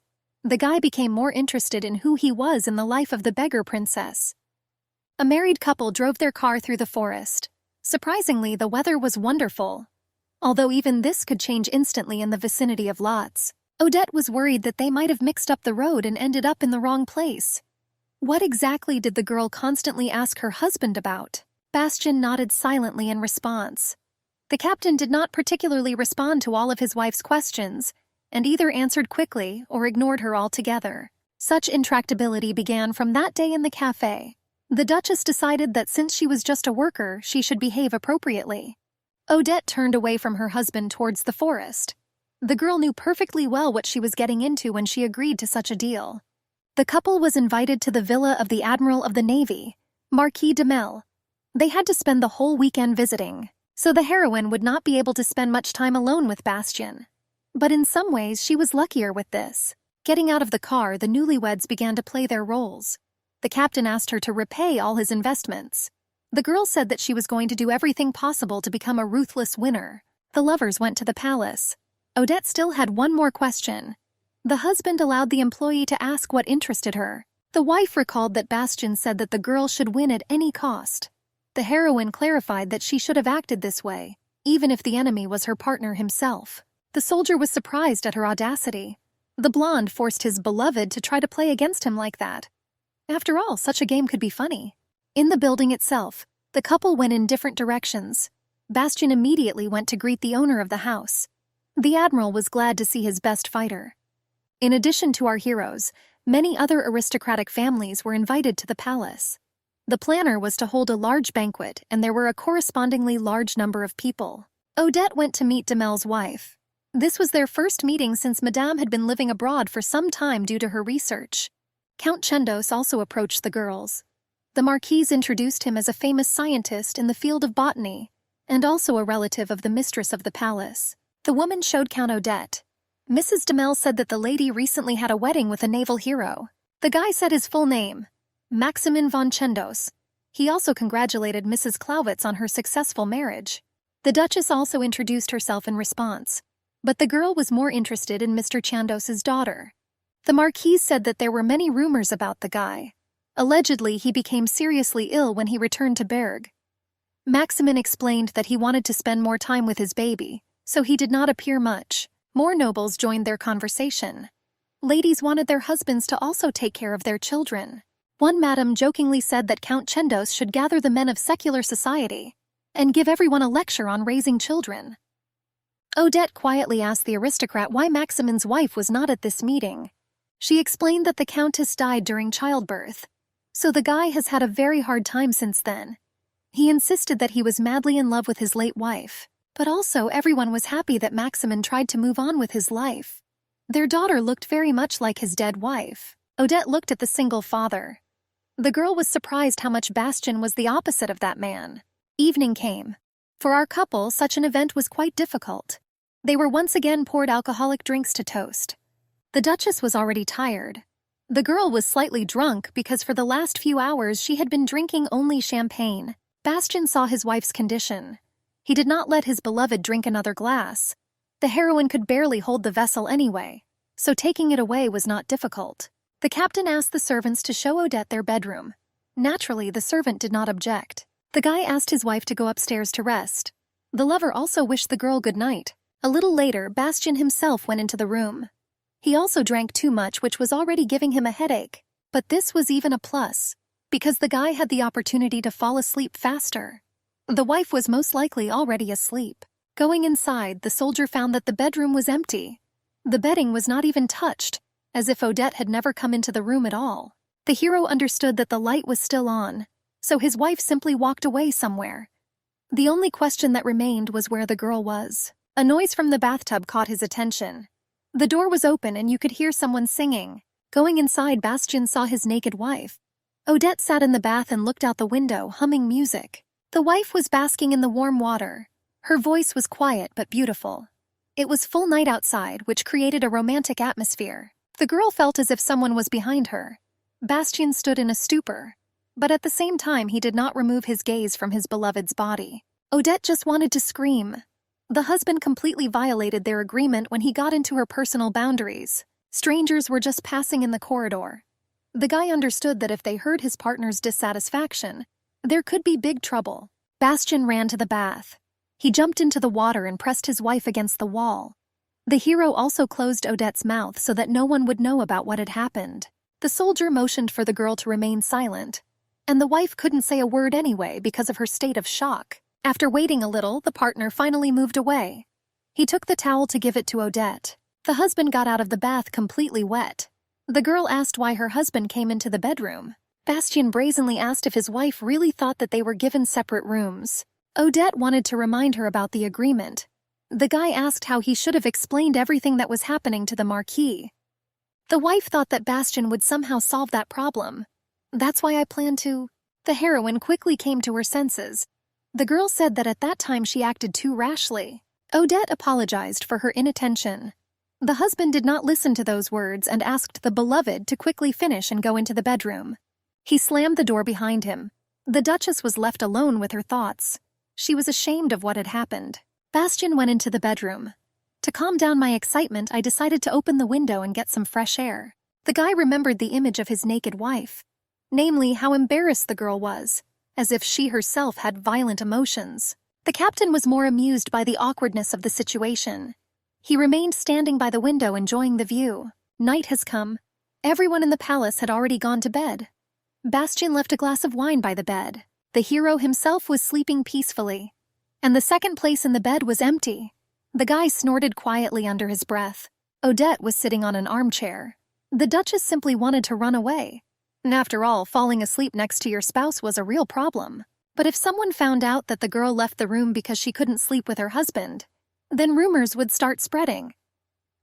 The guy became more interested in who he was in the life of the beggar princess. A married couple drove their car through the forest. Surprisingly, the weather was wonderful. although even this could change instantly in the vicinity of lots. Odette was worried that they might have mixed up the road and ended up in the wrong place. What exactly did the girl constantly ask her husband about? Bastian nodded silently in response. The captain did not particularly respond to all of his wife's questions, and either answered quickly or ignored her altogether. Such intractability began from that day in the cafe. The Duchess decided that since she was just a worker, she should behave appropriately. Odette turned away from her husband towards the forest. The girl knew perfectly well what she was getting into when she agreed to such a deal. The couple was invited to the villa of the Admiral of the Navy, Marquis de Mel. They had to spend the whole weekend visiting, so the heroine would not be able to spend much time alone with Bastian. But in some ways, she was luckier with this. Getting out of the car, the newlyweds began to play their roles. The captain asked her to repay all his investments. The girl said that she was going to do everything possible to become a ruthless winner. The lovers went to the palace. Odette still had one more question. The husband allowed the employee to ask what interested her. The wife recalled that Bastian said that the girl should win at any cost. The heroine clarified that she should have acted this way, even if the enemy was her partner himself. The soldier was surprised at her audacity. The blonde forced his beloved to try to play against him like that. After all, such a game could be funny. In the building itself, the couple went in different directions. Bastian immediately went to greet the owner of the house. The admiral was glad to see his best fighter. In addition to our heroes, many other aristocratic families were invited to the palace. The planner was to hold a large banquet, and there were a correspondingly large number of people. Odette went to meet de Mel's wife. This was their first meeting since Madame had been living abroad for some time due to her research. Count Chandos also approached the girls. The Marquise introduced him as a famous scientist in the field of botany, and also a relative of the mistress of the palace. The woman showed Count Odette. Mrs. de Mel said that the lady recently had a wedding with a naval hero. The guy said his full name, Maximin von Chandos. He also congratulated Mrs. Clawitz on her successful marriage. The Duchess also introduced herself in response, but the girl was more interested in Mr. Chandos's daughter. The Marquise said that there were many rumors about the guy. Allegedly, he became seriously ill when he returned to Berg. Maximin explained that he wanted to spend more time with his baby, so he did not appear much. More nobles joined their conversation. Ladies wanted their husbands to also take care of their children. One madam jokingly said that Count Chandos should gather the men of secular society and give everyone a lecture on raising children. Odette quietly asked the aristocrat why Maximin's wife was not at this meeting. She explained that the countess died during childbirth, so the guy has had a very hard time since then. He insisted that he was madly in love with his late wife, but also everyone was happy that Maximin tried to move on with his life. Their daughter looked very much like his dead wife. Odette looked at the single father. The girl was surprised how much Bastian was the opposite of that man. Evening came. For our couple, such an event was quite difficult. They were once again poured alcoholic drinks to toast. The Duchess was already tired. The girl was slightly drunk because for the last few hours she had been drinking only champagne. Bastian saw his wife's condition. He did not let his beloved drink another glass. The heroine could barely hold the vessel anyway, so taking it away was not difficult. The captain asked the servants to show Odette their bedroom. Naturally, the servant did not object. The guy asked his wife to go upstairs to rest. The lover also wished the girl good night. A little later, Bastian himself went into the room. He also drank too much, which was already giving him a headache. But this was even a plus, because the guy had the opportunity to fall asleep faster. The wife was most likely already asleep. Going inside, the soldier found that the bedroom was empty. The bedding was not even touched, as if Odette had never come into the room at all. The hero understood that the light was still on, so his wife simply walked away somewhere. The only question that remained was where the girl was. A noise from the bathtub caught his attention. The door was open and you could hear someone singing. Going inside, Bastian saw his naked wife. Odette sat in the bath and looked out the window, humming music. The wife was basking in the warm water. Her voice was quiet but beautiful. It was full night outside, which created a romantic atmosphere. The girl felt as if someone was behind her. Bastian stood in a stupor, but at the same time he did not remove his gaze from his beloved's body. Odette just wanted to scream. The husband completely violated their agreement when he got into her personal boundaries. Strangers were just passing in the corridor. The guy understood that if they heard his partner's dissatisfaction, there could be big trouble. Bastian ran to the bath. He jumped into the water and pressed his wife against the wall. The hero also closed Odette's mouth so that no one would know about what had happened. The soldier motioned for the girl to remain silent, and the wife couldn't say a word anyway because of her state of shock. After waiting a little, the partner finally moved away. He took the towel to give it to Odette. The husband got out of the bath completely wet. The girl asked why her husband came into the bedroom. Bastien brazenly asked if his wife really thought that they were given separate rooms. Odette wanted to remind her about the agreement. The guy asked how he should have explained everything that was happening to the Marquis. The wife thought that Bastien would somehow solve that problem. That's why I planned to... The heroine quickly came to her senses. The girl said that at that time she acted too rashly. Odette apologized for her inattention. The husband did not listen to those words and asked the beloved to quickly finish and go into the bedroom. He slammed the door behind him. The Duchess was left alone with her thoughts. She was ashamed of what had happened. Bastien went into the bedroom. To calm down my excitement, I decided to open the window and get some fresh air. The guy remembered the image of his naked wife, namely how embarrassed the girl was, as if she herself had violent emotions. The captain was more amused by the awkwardness of the situation. He remained standing by the window enjoying the view. Night has come. Everyone in the palace had already gone to bed. Bastien left a glass of wine by the bed. The hero himself was sleeping peacefully, and the second place in the bed was empty. The guy snorted quietly under his breath. Odette was sitting on an armchair. The Duchess simply wanted to run away. And after all, falling asleep next to your spouse was a real problem. But if someone found out that the girl left the room because she couldn't sleep with her husband, then rumors would start spreading.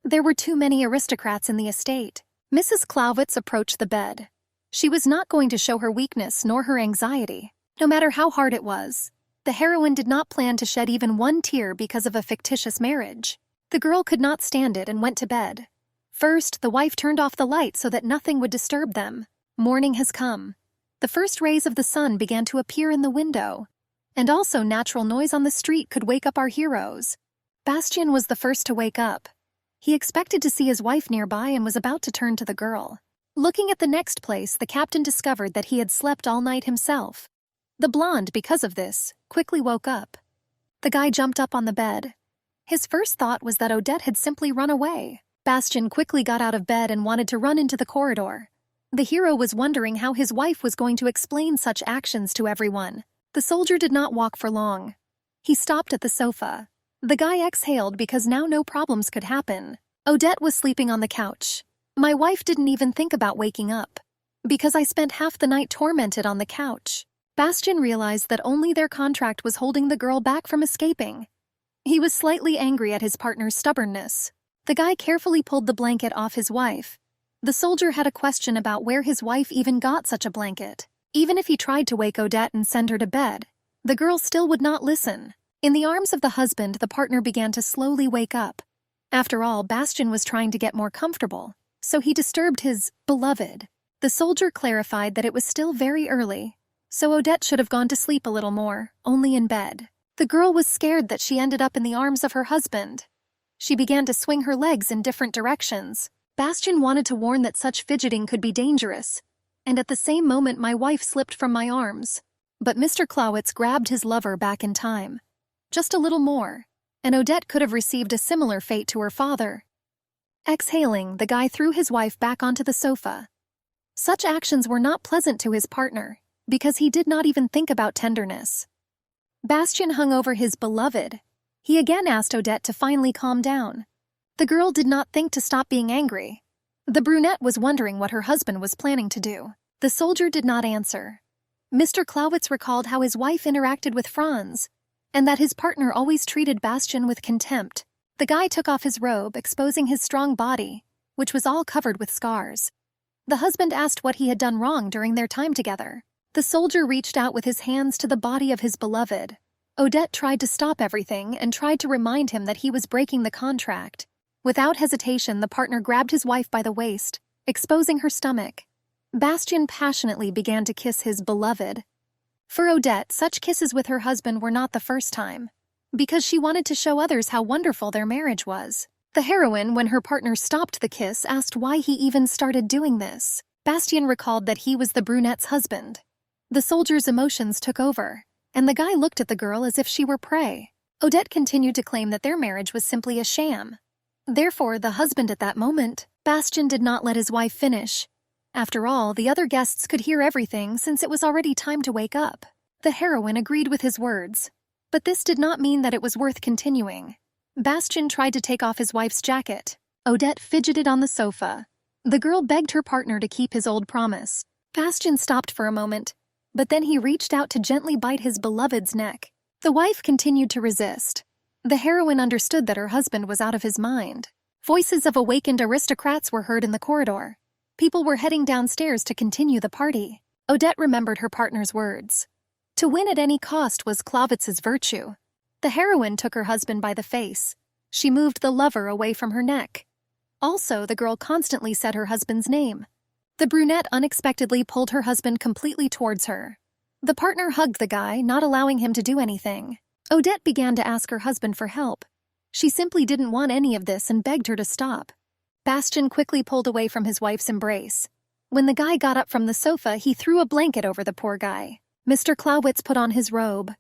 There were too many aristocrats in the estate. Mrs. Clawitz approached the bed. She was not going to show her weakness nor her anxiety. No matter how hard it was, the heroine did not plan to shed even one tear because of a fictitious marriage. The girl could not stand it and went to bed. First, the wife turned off the light so that nothing would disturb them. Morning has come. The first rays of the sun began to appear in the window, and also natural noise on the street could wake up our heroes. Bastien was the first to wake up. He expected to see his wife nearby and was about to turn to the girl. Looking at the next place, the captain discovered that he had slept all night himself. The blonde, because of this, quickly woke up. The guy jumped up on the bed. His first thought was that Odette had simply run away. Bastien quickly got out of bed and wanted to run into the corridor. The hero was wondering how his wife was going to explain such actions to everyone. The soldier did not walk for long. He stopped at the sofa. The guy exhaled because now no problems could happen. Odette was sleeping on the couch. My wife didn't even think about waking up, because I spent half the night tormented on the couch. Bastien realized that only their contract was holding the girl back from escaping. He was slightly angry at his partner's stubbornness. The guy carefully pulled the blanket off his wife. The soldier had a question about where his wife even got such a blanket. Even if he tried to wake Odette and send her to bed, the girl still would not listen. In the arms of the husband, the partner began to slowly wake up. After all, Bastien was trying to get more comfortable, so he disturbed his beloved. The soldier clarified that it was still very early, so Odette should have gone to sleep a little more, only in bed. The girl was scared that she ended up in the arms of her husband. She began to swing her legs in different directions. Bastien wanted to warn that such fidgeting could be dangerous, and at the same moment my wife slipped from my arms. But Mr. Clawitz grabbed his lover back in time. Just a little more, and Odette could have received a similar fate to her father. Exhaling, the guy threw his wife back onto the sofa. Such actions were not pleasant to his partner, because he did not even think about tenderness. Bastien hung over his beloved. He again asked Odette to finally calm down. The girl did not think to stop being angry. The brunette was wondering what her husband was planning to do. The soldier did not answer. Mr. Clawitz recalled how his wife interacted with Franz, and that his partner always treated Bastien with contempt. The guy took off his robe, exposing his strong body, which was all covered with scars. The husband asked what he had done wrong during their time together. The soldier reached out with his hands to the body of his beloved. Odette tried to stop everything and tried to remind him that he was breaking the contract. Without hesitation, the partner grabbed his wife by the waist, exposing her stomach. Bastien passionately began to kiss his beloved. For Odette, such kisses with her husband were not the first time, because she wanted to show others how wonderful their marriage was. The heroine, when her partner stopped the kiss, asked why he even started doing this. Bastien recalled that he was the brunette's husband. The soldier's emotions took over, and the guy looked at the girl as if she were prey. Odette continued to claim that their marriage was simply a sham. Therefore, the husband at that moment, Bastian, did not let his wife finish. After all, the other guests could hear everything since it was already time to wake up. The heroine agreed with his words. But this did not mean that it was worth continuing. Bastian tried to take off his wife's jacket. Odette fidgeted on the sofa. The girl begged her partner to keep his old promise. Bastian stopped for a moment, but then he reached out to gently bite his beloved's neck. The wife continued to resist. The heroine understood that her husband was out of his mind. Voices of awakened aristocrats were heard in the corridor. People were heading downstairs to continue the party. Odette remembered her partner's words. To win at any cost was Klovitz's virtue. The heroine took her husband by the face. She moved the lover away from her neck. Also, the girl constantly said her husband's name. The brunette unexpectedly pulled her husband completely towards her. The partner hugged the guy, not allowing him to do anything. Odette began to ask her husband for help. She simply didn't want any of this and begged her to stop. Bastian quickly pulled away from his wife's embrace. When the guy got up from the sofa, he threw a blanket over the poor guy. Mr. Klowitz put on his robe.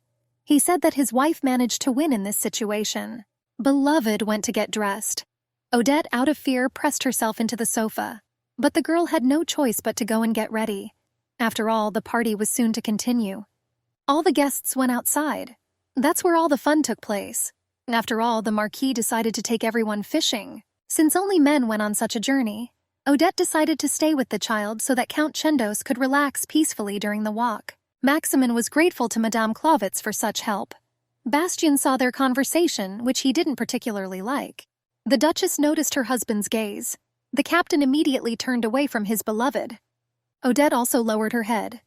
He said that his wife managed to win in this situation. Beloved went to get dressed. Odette, out of fear, pressed herself into the sofa. But the girl had no choice but to go and get ready. After all, the party was soon to continue. All the guests went outside. That's where all the fun took place. After all, the Marquis decided to take everyone fishing. Since only men went on such a journey, Odette decided to stay with the child so that Count Chendos could relax peacefully during the walk. Maximin was grateful to Madame Klowitz for such help. Bastian saw their conversation, which he didn't particularly like. The Duchess noticed her husband's gaze. The captain immediately turned away from his beloved. Odette also lowered her head.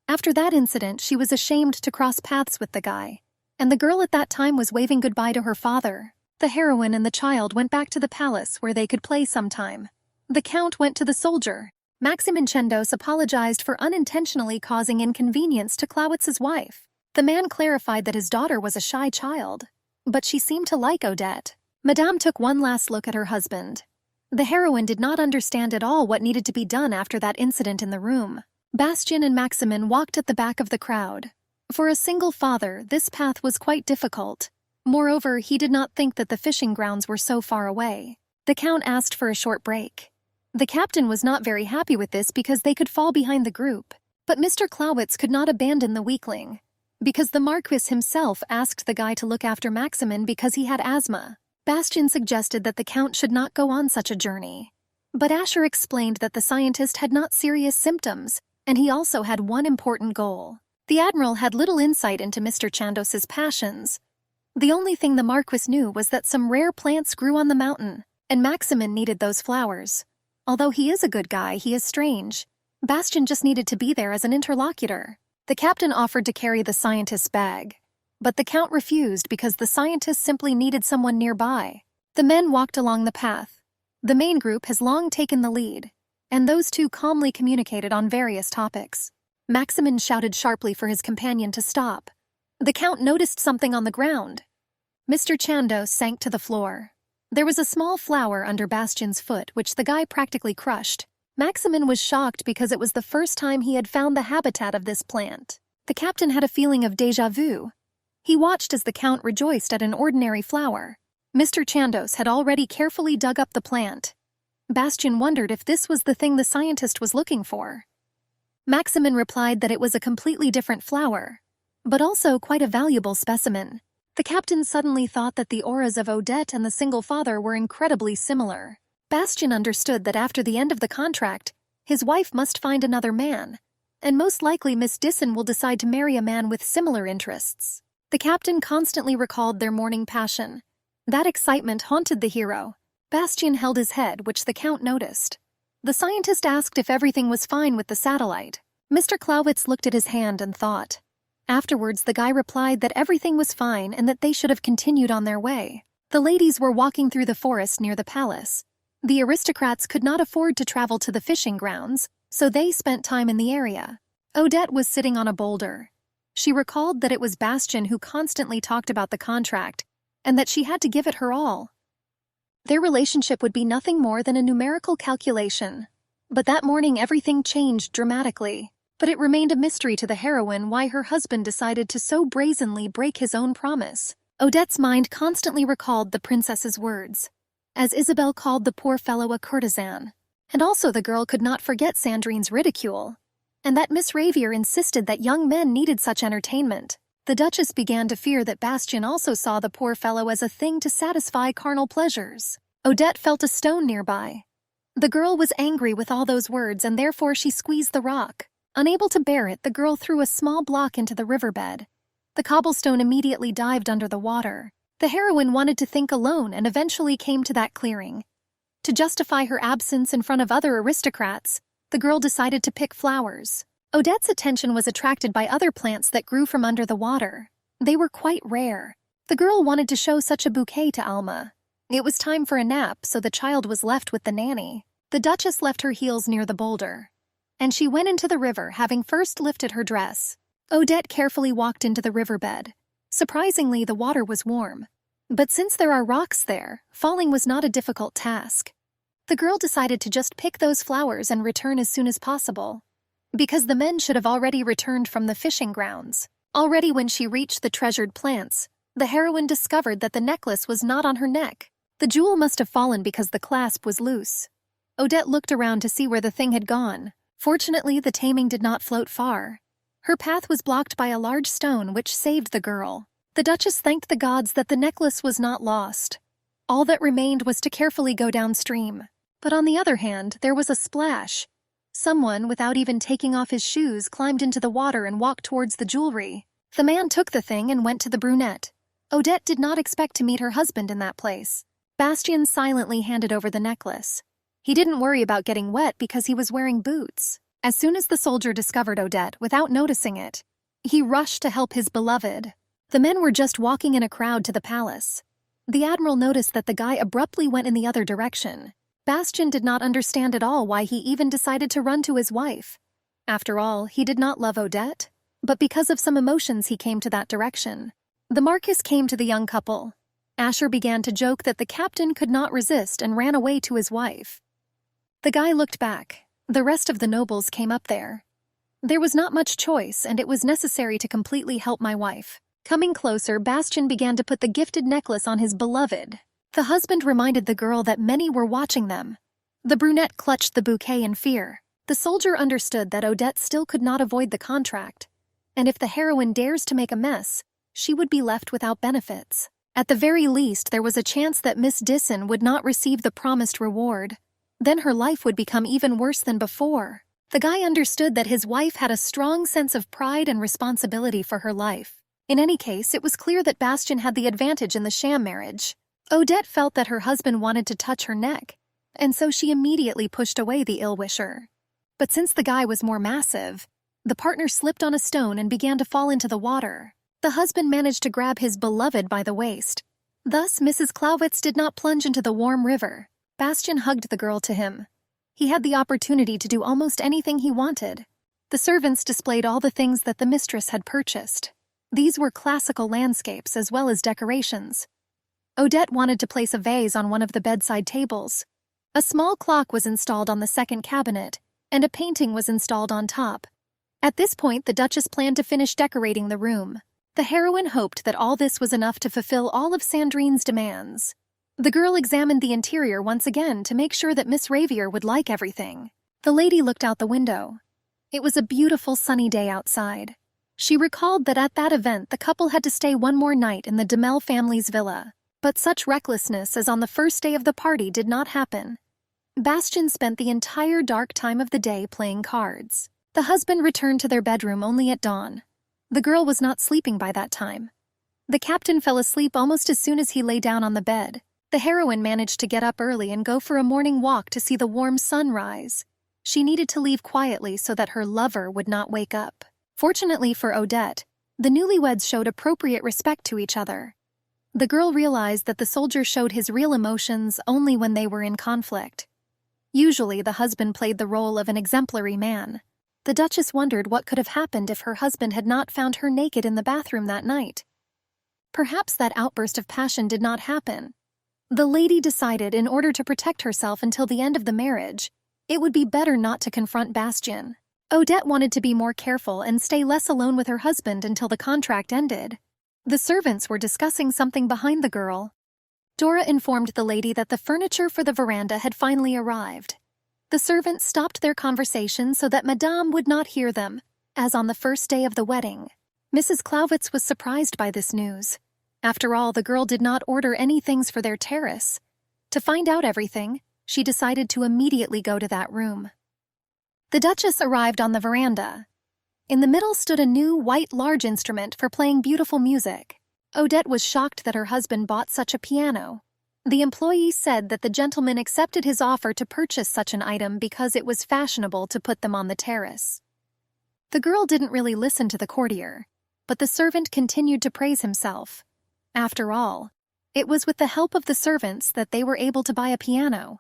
After that incident, she was ashamed to cross paths with the guy, and the girl at that time was waving goodbye to her father. The heroine and the child went back to the palace where they could play sometime. The count went to the soldier. Maximin Chendos apologized for unintentionally causing inconvenience to Klowitz's wife. The man clarified that his daughter was a shy child, but she seemed to like Odette. Madame took one last look at her husband. The heroine did not understand at all what needed to be done after that incident in the room. Bastian and Maximin walked at the back of the crowd. For a single father, this path was quite difficult. Moreover, he did not think that the fishing grounds were so far away. The count asked for a short break. The captain was not very happy with this because they could fall behind the group. But Mr. Klowitz could not abandon the weakling, because the Marquis himself asked the guy to look after Maximin because he had asthma. Bastian suggested that the count should not go on such a journey. But Asher explained that the scientist had not serious symptoms, and he also had one important goal. The admiral had little insight into Mr. Chandos's passions. The only thing the Marquis knew was that some rare plants grew on the mountain, and Maximin needed those flowers. Although he is a good guy, he is strange. Bastian just needed to be there as an interlocutor. The captain offered to carry the scientist's bag, but the count refused because the scientist simply needed someone nearby. The men walked along the path. The main group has long taken the lead, and those two calmly communicated on various topics. Maximin shouted sharply for his companion to stop. The count noticed something on the ground. Mr. Chandos sank to the floor. There was a small flower under Bastian's foot, which the guy practically crushed. Maximin was shocked because it was the first time he had found the habitat of this plant. The captain had a feeling of déjà vu. He watched as the count rejoiced at an ordinary flower. Mr. Chandos had already carefully dug up the plant. Bastian wondered if this was the thing the scientist was looking for. Maximin replied that it was a completely different flower, but also quite a valuable specimen. The captain suddenly thought that the auras of Odette and the single father were incredibly similar. Bastian understood that after the end of the contract, his wife must find another man, and most likely Miss Disson will decide to marry a man with similar interests. The captain constantly recalled their morning passion. That excitement haunted the hero. Bastian held his head, which the count noticed. The scientist asked if everything was fine with the satellite. Mr. Klowitz looked at his hand and thought. Afterwards, the guy replied that everything was fine and that they should have continued on their way. The ladies were walking through the forest near the palace. The aristocrats could not afford to travel to the fishing grounds, so they spent time in the area. Odette was sitting on a boulder. She recalled that it was Bastian who constantly talked about the contract, and that she had to give it her all. Their relationship would be nothing more than a numerical calculation. But that morning everything changed dramatically. But it remained a mystery to the heroine why her husband decided to so brazenly break his own promise. Odette's mind constantly recalled the princess's words, as Isabel called the poor fellow a courtesan. And also the girl could not forget Sandrine's ridicule, and that Miss Ravier insisted that young men needed such entertainment. The Duchess began to fear that Bastien also saw the poor fellow as a thing to satisfy carnal pleasures. Odette felt a stone nearby. The girl was angry with all those words, and therefore she squeezed the rock. Unable to bear it, the girl threw a small block into the riverbed. The cobblestone immediately dived under the water. The heroine wanted to think alone and eventually came to that clearing. To justify her absence in front of other aristocrats, the girl decided to pick flowers. Odette's attention was attracted by other plants that grew from under the water. They were quite rare. The girl wanted to show such a bouquet to Alma. It was time for a nap, so the child was left with the nanny. The Duchess left her heels near the boulder, and she went into the river, having first lifted her dress. Odette carefully walked into the riverbed. Surprisingly, the water was warm. But since there are rocks there, falling was not a difficult task. The girl decided to just pick those flowers and return as soon as possible, because the men should have already returned from the fishing grounds. Already when she reached the treasured plants, the heroine discovered that the necklace was not on her neck. The jewel must have fallen because the clasp was loose. Odette looked around to see where the thing had gone. Fortunately, the taming did not float far. Her path was blocked by a large stone, which saved the girl. The Duchess thanked the gods that the necklace was not lost. All that remained was to carefully go downstream. But on the other hand, there was a splash. Someone, without even taking off his shoes, climbed into the water and walked towards the jewelry. The man took the thing and went to the brunette. Odette did not expect to meet her husband in that place. Bastien silently handed over the necklace. He didn't worry about getting wet because he was wearing boots. As soon as the soldier discovered Odette, without noticing it, he rushed to help his beloved. The men were just walking in a crowd to the palace. The admiral noticed that the guy abruptly went in the other direction. Bastien did not understand at all why he even decided to run to his wife. After all, he did not love Odette, but because of some emotions he came to that direction. The Marquis came to the young couple. Asher began to joke that the captain could not resist and ran away to his wife. The guy looked back. The rest of the nobles came up there. There was not much choice, and it was necessary to completely help my wife. Coming closer, Bastien began to put the gifted necklace on his beloved. The husband reminded the girl that many were watching them. The brunette clutched the bouquet in fear. The soldier understood that Odette still could not avoid the contract, and if the heroine dares to make a mess, she would be left without benefits. At the very least, there was a chance that Miss Disson would not receive the promised reward. Then her life would become even worse than before. The guy understood that his wife had a strong sense of pride and responsibility for her life. In any case, it was clear that Bastien had the advantage in the sham marriage. Odette felt that her husband wanted to touch her neck, and so she immediately pushed away the ill-wisher. But since the guy was more massive, the partner slipped on a stone and began to fall into the water. The husband managed to grab his beloved by the waist. Thus, Mrs. Clawitz did not plunge into the warm river. Bastien hugged the girl to him. He had the opportunity to do almost anything he wanted. The servants displayed all the things that the mistress had purchased. These were classical landscapes as well as decorations. Odette wanted to place a vase on one of the bedside tables. A small clock was installed on the second cabinet, and a painting was installed on top. At this point, the Duchess planned to finish decorating the room. The heroine hoped that all this was enough to fulfill all of Sandrine's demands. The girl examined the interior once again to make sure that Miss Ravier would like everything. The lady looked out the window. It was a beautiful sunny day outside. She recalled that at that event the couple had to stay one more night in the Demel family's villa. But such recklessness as on the first day of the party did not happen. Bastien spent the entire dark time of the day playing cards. The husband returned to their bedroom only at dawn. The girl was not sleeping by that time. The captain fell asleep almost as soon as he lay down on the bed. The heroine managed to get up early and go for a morning walk to see the warm sun rise. She needed to leave quietly so that her lover would not wake up. Fortunately for Odette, the newlyweds showed appropriate respect to each other. The girl realized that the soldier showed his real emotions only when they were in conflict. Usually, the husband played the role of an exemplary man. The Duchess wondered what could have happened if her husband had not found her naked in the bathroom that night. Perhaps that outburst of passion did not happen. The lady decided in order to protect herself until the end of the marriage, it would be better not to confront Bastien. Odette wanted to be more careful and stay less alone with her husband until the contract ended. The servants were discussing something behind the girl. Dora informed the lady that the furniture for the veranda had finally arrived. The servants stopped their conversation so that Madame would not hear them, as on the first day of the wedding. Mrs. Clawitz was surprised by this news. After all, the girl did not order any things for their terrace. To find out everything, she decided to immediately go to that room. The Duchess arrived on the veranda. In the middle stood a new, white large instrument for playing beautiful music. Odette was shocked that her husband bought such a piano. The employee said that the gentleman accepted his offer to purchase such an item because it was fashionable to put them on the terrace. The girl didn't really listen to the courtier, but the servant continued to praise himself. After all, it was with the help of the servants that they were able to buy a piano.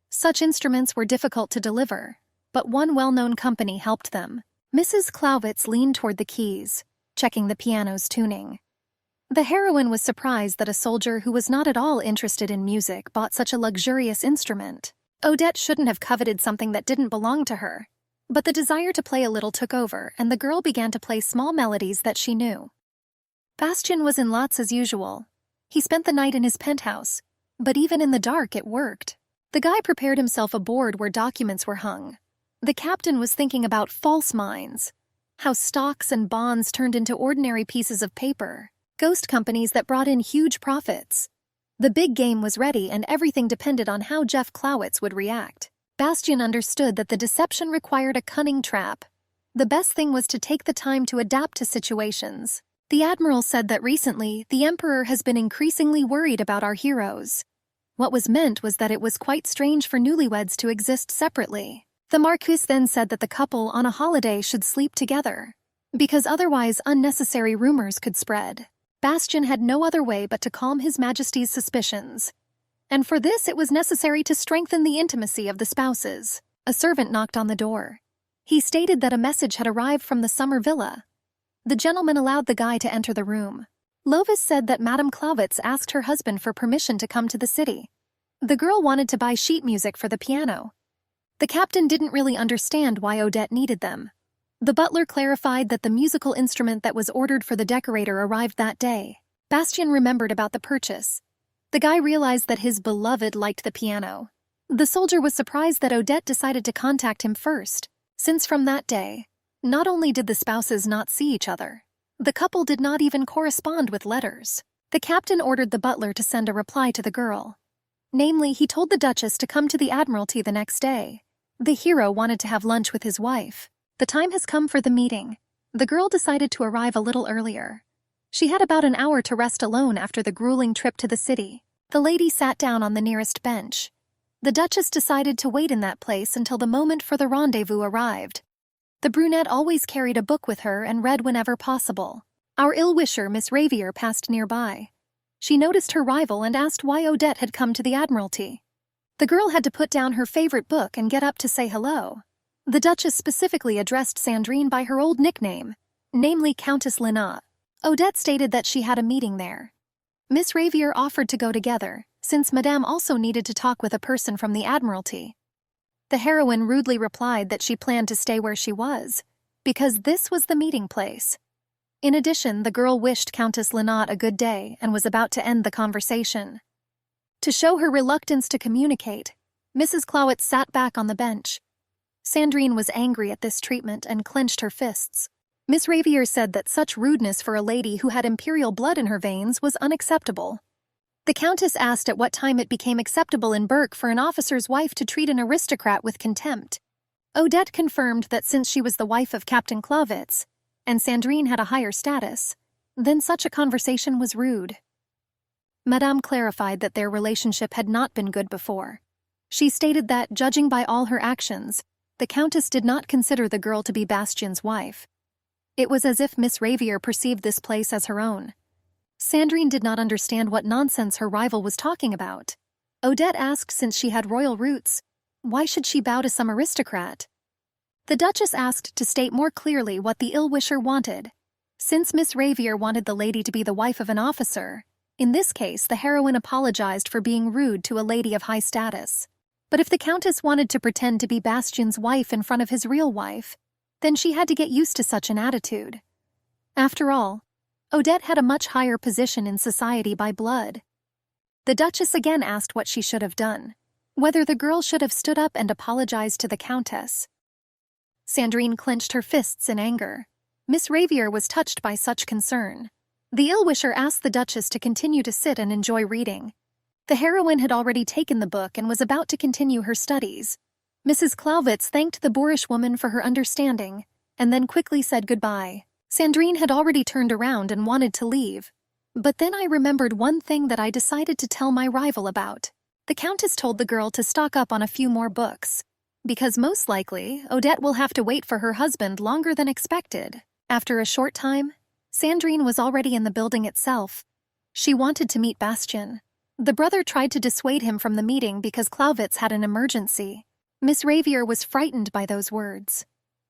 Such instruments were difficult to deliver, but one well-known company helped them. Mrs. Clawitz leaned toward the keys, checking the piano's tuning. The heroine was surprised that a soldier who was not at all interested in music bought such a luxurious instrument. Odette shouldn't have coveted something that didn't belong to her. But the desire to play a little took over, and the girl began to play small melodies that she knew. Bastian was in lots as usual. He spent the night in his penthouse, but even in the dark it worked. The guy prepared himself a board where documents were hung. The captain was thinking about false mines, how stocks and bonds turned into ordinary pieces of paper, ghost companies that brought in huge profits. The big game was ready, and everything depended on how Jeff Clawitz would react. Bastian understood that the deception required a cunning trap. The best thing was to take the time to adapt to situations. The admiral said that recently, the emperor has been increasingly worried about our heroes. What was meant was that it was quite strange for newlyweds to exist separately. The marquis then said that the couple on a holiday should sleep together, because otherwise unnecessary rumors could spread. Bastian had no other way but to calm His Majesty's suspicions. And for this it was necessary to strengthen the intimacy of the spouses. A servant knocked on the door. He stated that a message had arrived from the summer villa. The gentleman allowed the guy to enter the room. Lovis said that Madame Clawitz asked her husband for permission to come to the city. The girl wanted to buy sheet music for the piano. The captain didn't really understand why Odette needed them. The butler clarified that the musical instrument that was ordered for the decorator arrived that day. Bastian remembered about the purchase. The guy realized that his beloved liked the piano. The soldier was surprised that Odette decided to contact him first, since from that day, not only did the spouses not see each other, the couple did not even correspond with letters. The captain ordered the butler to send a reply to the girl. Namely, he told the Duchess to come to the Admiralty the next day. The hero wanted to have lunch with his wife. The time has come for the meeting. The girl decided to arrive a little earlier. She had about an hour to rest alone after the grueling trip to the city. The lady sat down on the nearest bench. The Duchess decided to wait in that place until the moment for the rendezvous arrived. The brunette always carried a book with her and read whenever possible. Our ill-wisher, Miss Ravier, passed nearby. She noticed her rival and asked why Odette had come to the Admiralty. The girl had to put down her favorite book and get up to say hello. The Duchess specifically addressed Sandrine by her old nickname, namely Countess Linat. Odette stated that she had a meeting there. Miss Ravier offered to go together, since Madame also needed to talk with a person from the Admiralty. The heroine rudely replied that she planned to stay where she was, because this was the meeting place. In addition, the girl wished Countess Linat a good day and was about to end the conversation. To show her reluctance to communicate, Mrs. Clawitz sat back on the bench. Sandrine was angry at this treatment and clenched her fists. Miss Ravier said that such rudeness for a lady who had imperial blood in her veins was unacceptable. The Countess asked at what time it became acceptable in Berk for an officer's wife to treat an aristocrat with contempt. Odette confirmed that since she was the wife of Captain Clawitz, and Sandrine had a higher status, then such a conversation was rude. Madame clarified that their relationship had not been good before. She stated that, judging by all her actions, the Countess did not consider the girl to be Bastian's wife. It was as if Miss Ravier perceived this place as her own. Sandrine did not understand what nonsense her rival was talking about. Odette asked, since she had royal roots, why should she bow to some aristocrat? The Duchess asked to state more clearly what the ill-wisher wanted. Since Miss Ravier wanted the lady to be the wife of an officer, in this case the heroine apologized for being rude to a lady of high status. But if the Countess wanted to pretend to be Bastian's wife in front of his real wife, then she had to get used to such an attitude. After all, Odette had a much higher position in society by blood. The Duchess again asked what she should have done, whether the girl should have stood up and apologized to the Countess. Sandrine clenched her fists in anger. Miss Ravier was touched by such concern. The ill-wisher asked the Duchess to continue to sit and enjoy reading. The heroine had already taken the book and was about to continue her studies. Mrs. Clawitz thanked the boorish woman for her understanding, and then quickly said goodbye. Sandrine had already turned around and wanted to leave. But then I remembered one thing that I decided to tell my rival about. The Countess told the girl to stock up on a few more books, because most likely, Odette will have to wait for her husband longer than expected. After a short time, Sandrine was already in the building itself. She wanted to meet Bastien. The brother tried to dissuade him from the meeting because Clawitz had an emergency. Miss Ravier was frightened by those words.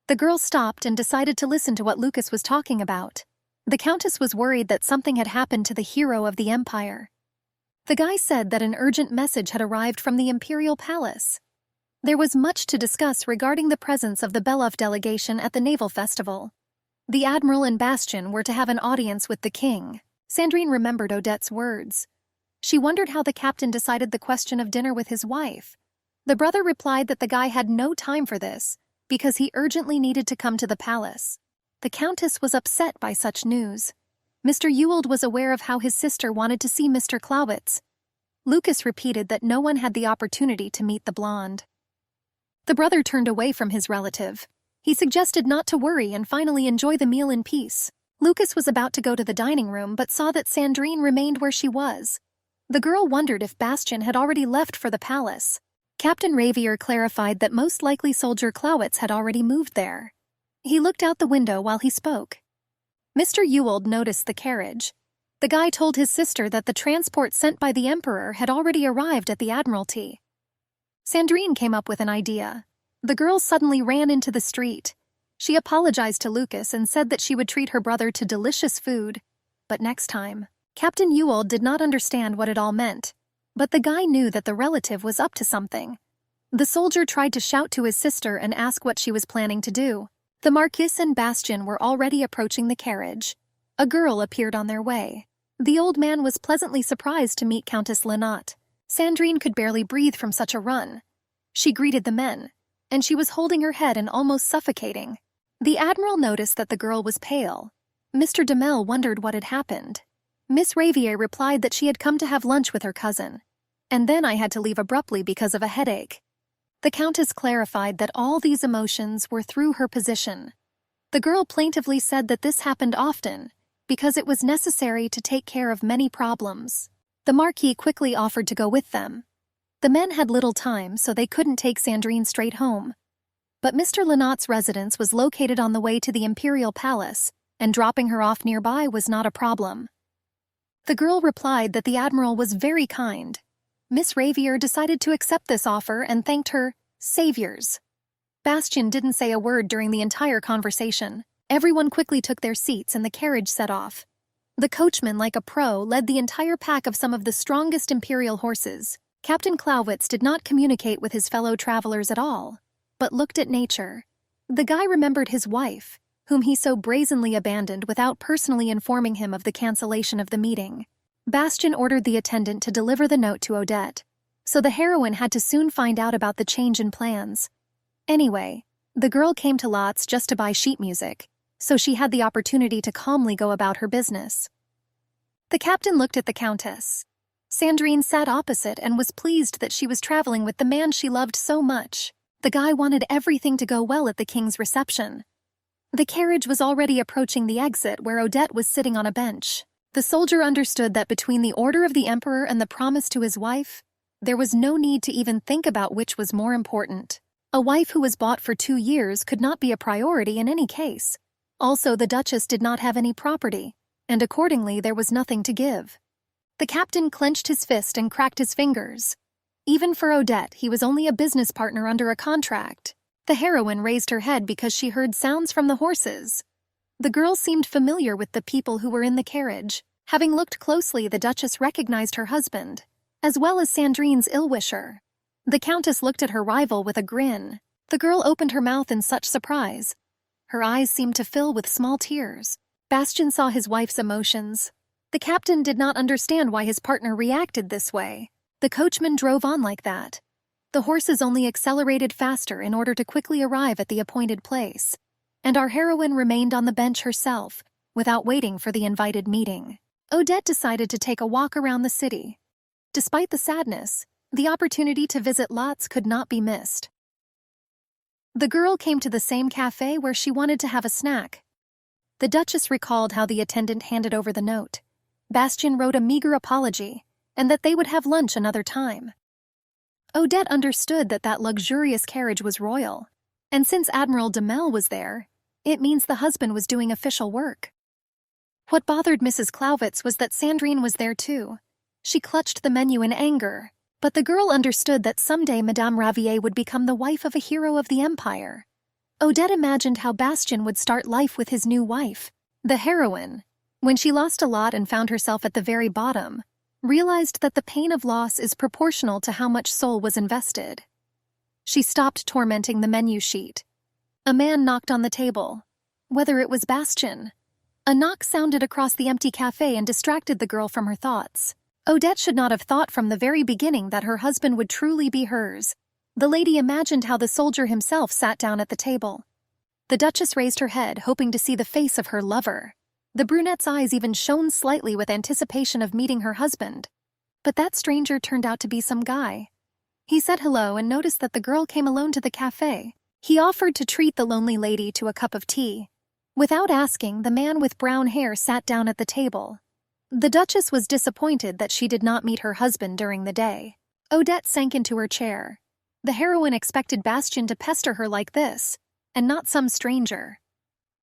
The girl stopped and decided to listen to what Lucas was talking about. The Countess was worried that something had happened to the hero of the Empire. The guy said that an urgent message had arrived from the Imperial Palace. There was much to discuss regarding the presence of the Belov delegation at the Naval Festival. The Admiral and Bastien were to have an audience with the king. Sandrine remembered Odette's words. She wondered how the captain decided the question of dinner with his wife. The brother replied that the guy had no time for this, because he urgently needed to come to the palace. The Countess was upset by such news. Mr. Ewald was aware of how his sister wanted to see Mr. Clawitz. Lucas repeated that no one had the opportunity to meet the blonde. The brother turned away from his relative. He suggested not to worry and finally enjoy the meal in peace. Lucas was about to go to the dining room but saw that Sandrine remained where she was. The girl wondered if Bastien had already left for the palace. Captain Ravier clarified that most likely Soldier Clawitz had already moved there. He looked out the window while he spoke. Mr. Ewald noticed the carriage. The guy told his sister that the transport sent by the Emperor had already arrived at the Admiralty. Sandrine came up with an idea. The girl suddenly ran into the street. She apologized to Lucas and said that she would treat her brother to delicious food. But next time, Captain Ewald did not understand what it all meant. But the guy knew that the relative was up to something. The soldier tried to shout to his sister and ask what she was planning to do. The Marquis and Bastien were already approaching the carriage. A girl appeared on their way. The old man was pleasantly surprised to meet Countess Lynott. Sandrine could barely breathe from such a run. She greeted the men, and she was holding her head and almost suffocating. The Admiral noticed that the girl was pale. Mr. Demel wondered what had happened. Miss Ravier replied that she had come to have lunch with her cousin. And then I had to leave abruptly because of a headache. The Countess clarified that all these emotions were through her position. The girl plaintively said that this happened often, because it was necessary to take care of many problems. The Marquis quickly offered to go with them. The men had little time, so they couldn't take Sandrine straight home. But Mr. Lynott's residence was located on the way to the Imperial Palace, and dropping her off nearby was not a problem. The girl replied that the Admiral was very kind. Miss Ravier decided to accept this offer and thanked her saviors. Bastien didn't say a word during the entire conversation. Everyone quickly took their seats and the carriage set off. The coachman, like a pro, led the entire pack of some of the strongest imperial horses. Captain Clawitz did not communicate with his fellow travelers at all, but looked at nature. The guy remembered his wife, whom he so brazenly abandoned without personally informing him of the cancellation of the meeting. Bastien ordered the attendant to deliver the note to Odette, so the heroine had to soon find out about the change in plans. Anyway, the girl came to Lotz just to buy sheet music, so she had the opportunity to calmly go about her business. The captain looked at the Countess. Sandrine sat opposite and was pleased that she was traveling with the man she loved so much. The guy wanted everything to go well at the king's reception. The carriage was already approaching the exit where Odette was sitting on a bench. The soldier understood that between the order of the Emperor and the promise to his wife, there was no need to even think about which was more important. A wife who was bought for 2 years could not be a priority in any case. Also, the Duchess did not have any property, and accordingly there was nothing to give. The captain clenched his fist and cracked his fingers. Even for Odette, he was only a business partner under a contract. The heroine raised her head because she heard sounds from the horses. The girl seemed familiar with the people who were in the carriage. Having looked closely, the Duchess recognized her husband, as well as Sandrine's ill-wisher. The Countess looked at her rival with a grin. The girl opened her mouth in such surprise. Her eyes seemed to fill with small tears. Bastian saw his wife's emotions. The captain did not understand why his partner reacted this way. The coachman drove on like that. The horses only accelerated faster in order to quickly arrive at the appointed place. And our heroine remained on the bench herself, without waiting for the invited meeting. Odette decided to take a walk around the city. Despite the sadness, the opportunity to visit lots could not be missed. The girl came to the same cafe where she wanted to have a snack. The Duchess recalled how the attendant handed over the note. Bastian wrote a meager apology, and that they would have lunch another time. Odette understood that that luxurious carriage was royal, and since Admiral Demel was there, it means the husband was doing official work. What bothered Mrs. Clawitz was that Sandrine was there too. She clutched the menu in anger, but the girl understood that someday Madame Ravier would become the wife of a hero of the Empire. Odette imagined how Bastian would start life with his new wife. The heroine, when she lost a lot and found herself at the very bottom, realized that the pain of loss is proportional to how much soul was invested. She stopped tormenting the menu sheet. A man knocked on the table. Whether it was Bastian. A knock sounded across the empty cafe and distracted the girl from her thoughts. Odette should not have thought from the very beginning that her husband would truly be hers. The lady imagined how the soldier himself sat down at the table. The Duchess raised her head, hoping to see the face of her lover. The brunette's eyes even shone slightly with anticipation of meeting her husband. But that stranger turned out to be some guy. He said hello and noticed that the girl came alone to the cafe. He offered to treat the lonely lady to a cup of tea. Without asking, the man with brown hair sat down at the table. The Duchess was disappointed that she did not meet her husband during the day. Odette sank into her chair. The heroine expected Bastian to pester her like this, and not some stranger.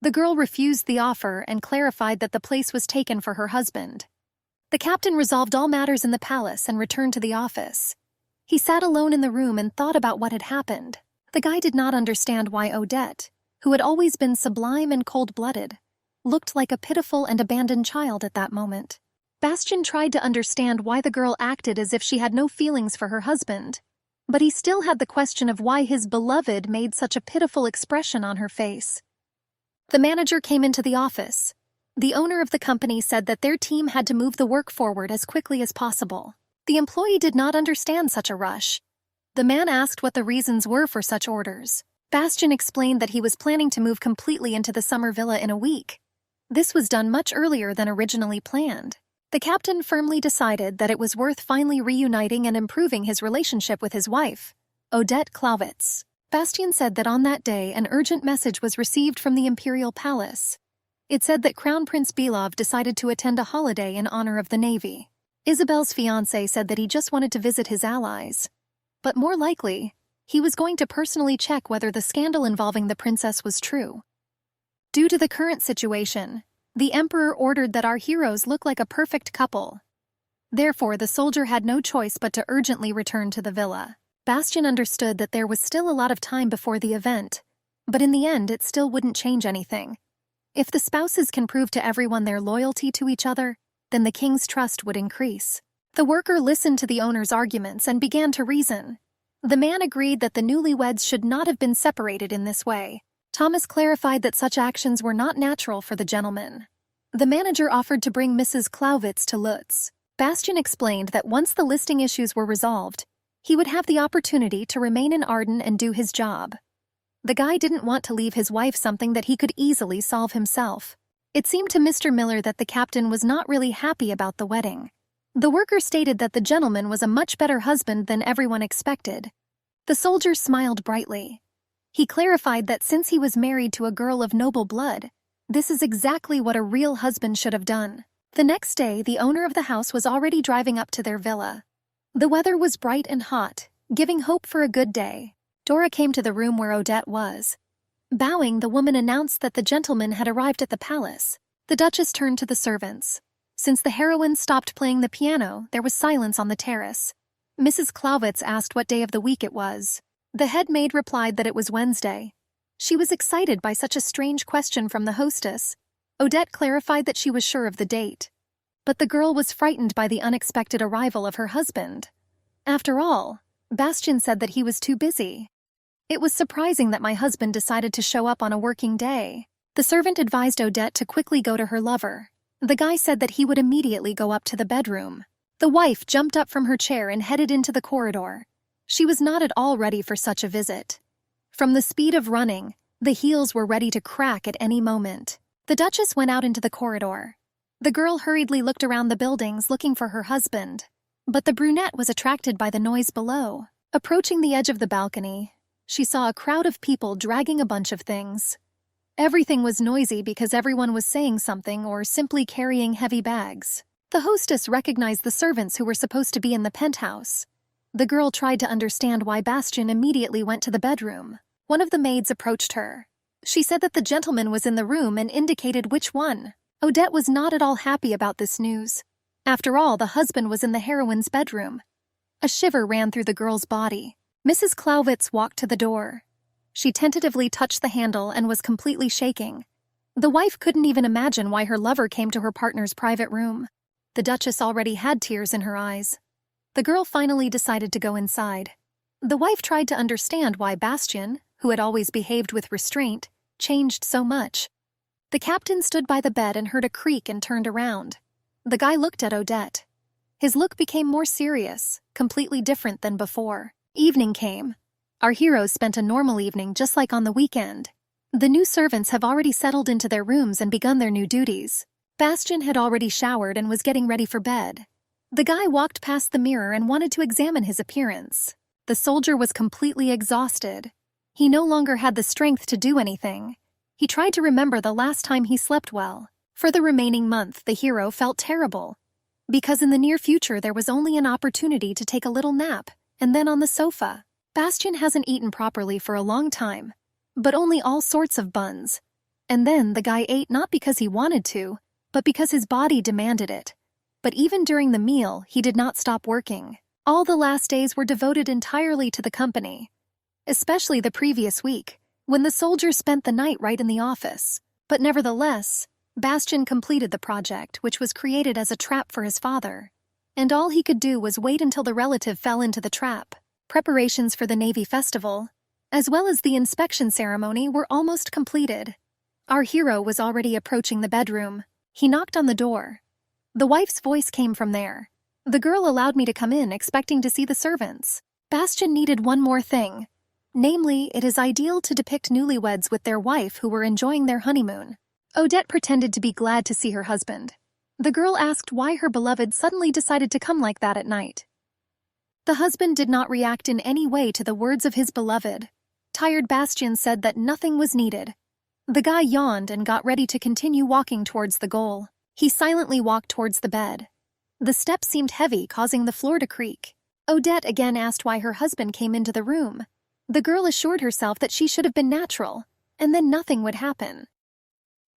The girl refused the offer and clarified that the place was taken for her husband. The captain resolved all matters in the palace and returned to the office. He sat alone in the room and thought about what had happened. The guy did not understand why Odette, who had always been sublime and cold-blooded, looked like a pitiful and abandoned child at that moment. Bastian tried to understand why the girl acted as if she had no feelings for her husband, but he still had the question of why his beloved made such a pitiful expression on her face. The manager came into the office. The owner of the company said that their team had to move the work forward as quickly as possible. The employee did not understand such a rush. The man asked what the reasons were for such orders. Bastian explained that he was planning to move completely into the summer villa in a week. This was done much earlier than originally planned. The captain firmly decided that it was worth finally reuniting and improving his relationship with his wife, Odette Clawitz. Bastian said that on that day an urgent message was received from the Imperial Palace. It said that Crown Prince Belov decided to attend a holiday in honor of the Navy. Isabel's fiancé said that he just wanted to visit his allies. But more likely, he was going to personally check whether the scandal involving the princess was true. Due to the current situation, the Emperor ordered that our heroes look like a perfect couple. Therefore, the soldier had no choice but to urgently return to the villa. Bastian understood that there was still a lot of time before the event, but in the end it still wouldn't change anything. If the spouses can prove to everyone their loyalty to each other, then the king's trust would increase. The worker listened to the owner's arguments and began to reason. The man agreed that the newlyweds should not have been separated in this way. Thomas clarified that such actions were not natural for the gentleman. The manager offered to bring Mrs. Clawitz to Lutz. Bastian explained that once the listing issues were resolved, he would have the opportunity to remain in Arden and do his job. The guy didn't want to leave his wife something that he could easily solve himself. It seemed to Mr. Miller that the captain was not really happy about the wedding. The worker stated that the gentleman was a much better husband than everyone expected. The soldier smiled brightly. He clarified that since he was married to a girl of noble blood, this is exactly what a real husband should have done. The next day, the owner of the house was already driving up to their villa. The weather was bright and hot, giving hope for a good day. Dora came to the room where Odette was. Bowing, the woman announced that the gentleman had arrived at the palace. The Duchess turned to the servants. Since the heroine stopped playing the piano, there was silence on the terrace. Mrs. Clawitz asked what day of the week it was. The head maid replied that it was Wednesday. She was excited by such a strange question from the hostess. Odette clarified that she was sure of the date. But the girl was frightened by the unexpected arrival of her husband. After all, Bastian said that he was too busy. It was surprising that my husband decided to show up on a working day. The servant advised Odette to quickly go to her lover. The guy said that he would immediately go up to the bedroom. The wife jumped up from her chair and headed into the corridor. She was not at all ready for such a visit. From the speed of running, the heels were ready to crack at any moment. The Duchess went out into the corridor. The girl hurriedly looked around the buildings looking for her husband. But the brunette was attracted by the noise below. Approaching the edge of the balcony, she saw a crowd of people dragging a bunch of things. Everything was noisy because everyone was saying something or simply carrying heavy bags. The hostess recognized the servants who were supposed to be in the penthouse. The girl tried to understand why Bastian immediately went to the bedroom. One of the maids approached her. She said that the gentleman was in the room and indicated which one. Odette was not at all happy about this news. After all, the husband was in the heroine's bedroom. A shiver ran through the girl's body. Mrs. Clawitz walked to the door. She tentatively touched the handle and was completely shaking. The wife couldn't even imagine why her lover came to her partner's private room. The Duchess already had tears in her eyes. The girl finally decided to go inside. The wife tried to understand why Bastian, who had always behaved with restraint, changed so much. The captain stood by the bed and heard a creak and turned around. The guy looked at Odette. His look became more serious, completely different than before. Evening came. Our heroes spent a normal evening just like on the weekend. The new servants have already settled into their rooms and begun their new duties. Bastian had already showered and was getting ready for bed. The guy walked past the mirror and wanted to examine his appearance. The soldier was completely exhausted. He no longer had the strength to do anything. He tried to remember the last time he slept well. For the remaining month, the hero felt terrible. Because in the near future there was only an opportunity to take a little nap, and then on the sofa. Bastian hasn't eaten properly for a long time, but only all sorts of buns. And then the guy ate not because he wanted to, but because his body demanded it. But even during the meal, he did not stop working. All the last days were devoted entirely to the company. Especially the previous week, when the soldier spent the night right in the office. But nevertheless, Bastian completed the project, which was created as a trap for his father. And all he could do was wait until the relative fell into the trap. Preparations for the Navy Festival, as well as the inspection ceremony, were almost completed. Our hero was already approaching the bedroom. He knocked on the door. The wife's voice came from there. The girl allowed me to come in, expecting to see the servants. Bastian needed one more thing. Namely, it is ideal to depict newlyweds with their wife who were enjoying their honeymoon. Odette pretended to be glad to see her husband. The girl asked why her beloved suddenly decided to come like that at night. The husband did not react in any way to the words of his beloved. Tired Bastian said that nothing was needed. The guy yawned and got ready to continue walking towards the goal. He silently walked towards the bed. The steps seemed heavy, causing the floor to creak. Odette again asked why her husband came into the room. The girl assured herself that she should have been natural, and then nothing would happen.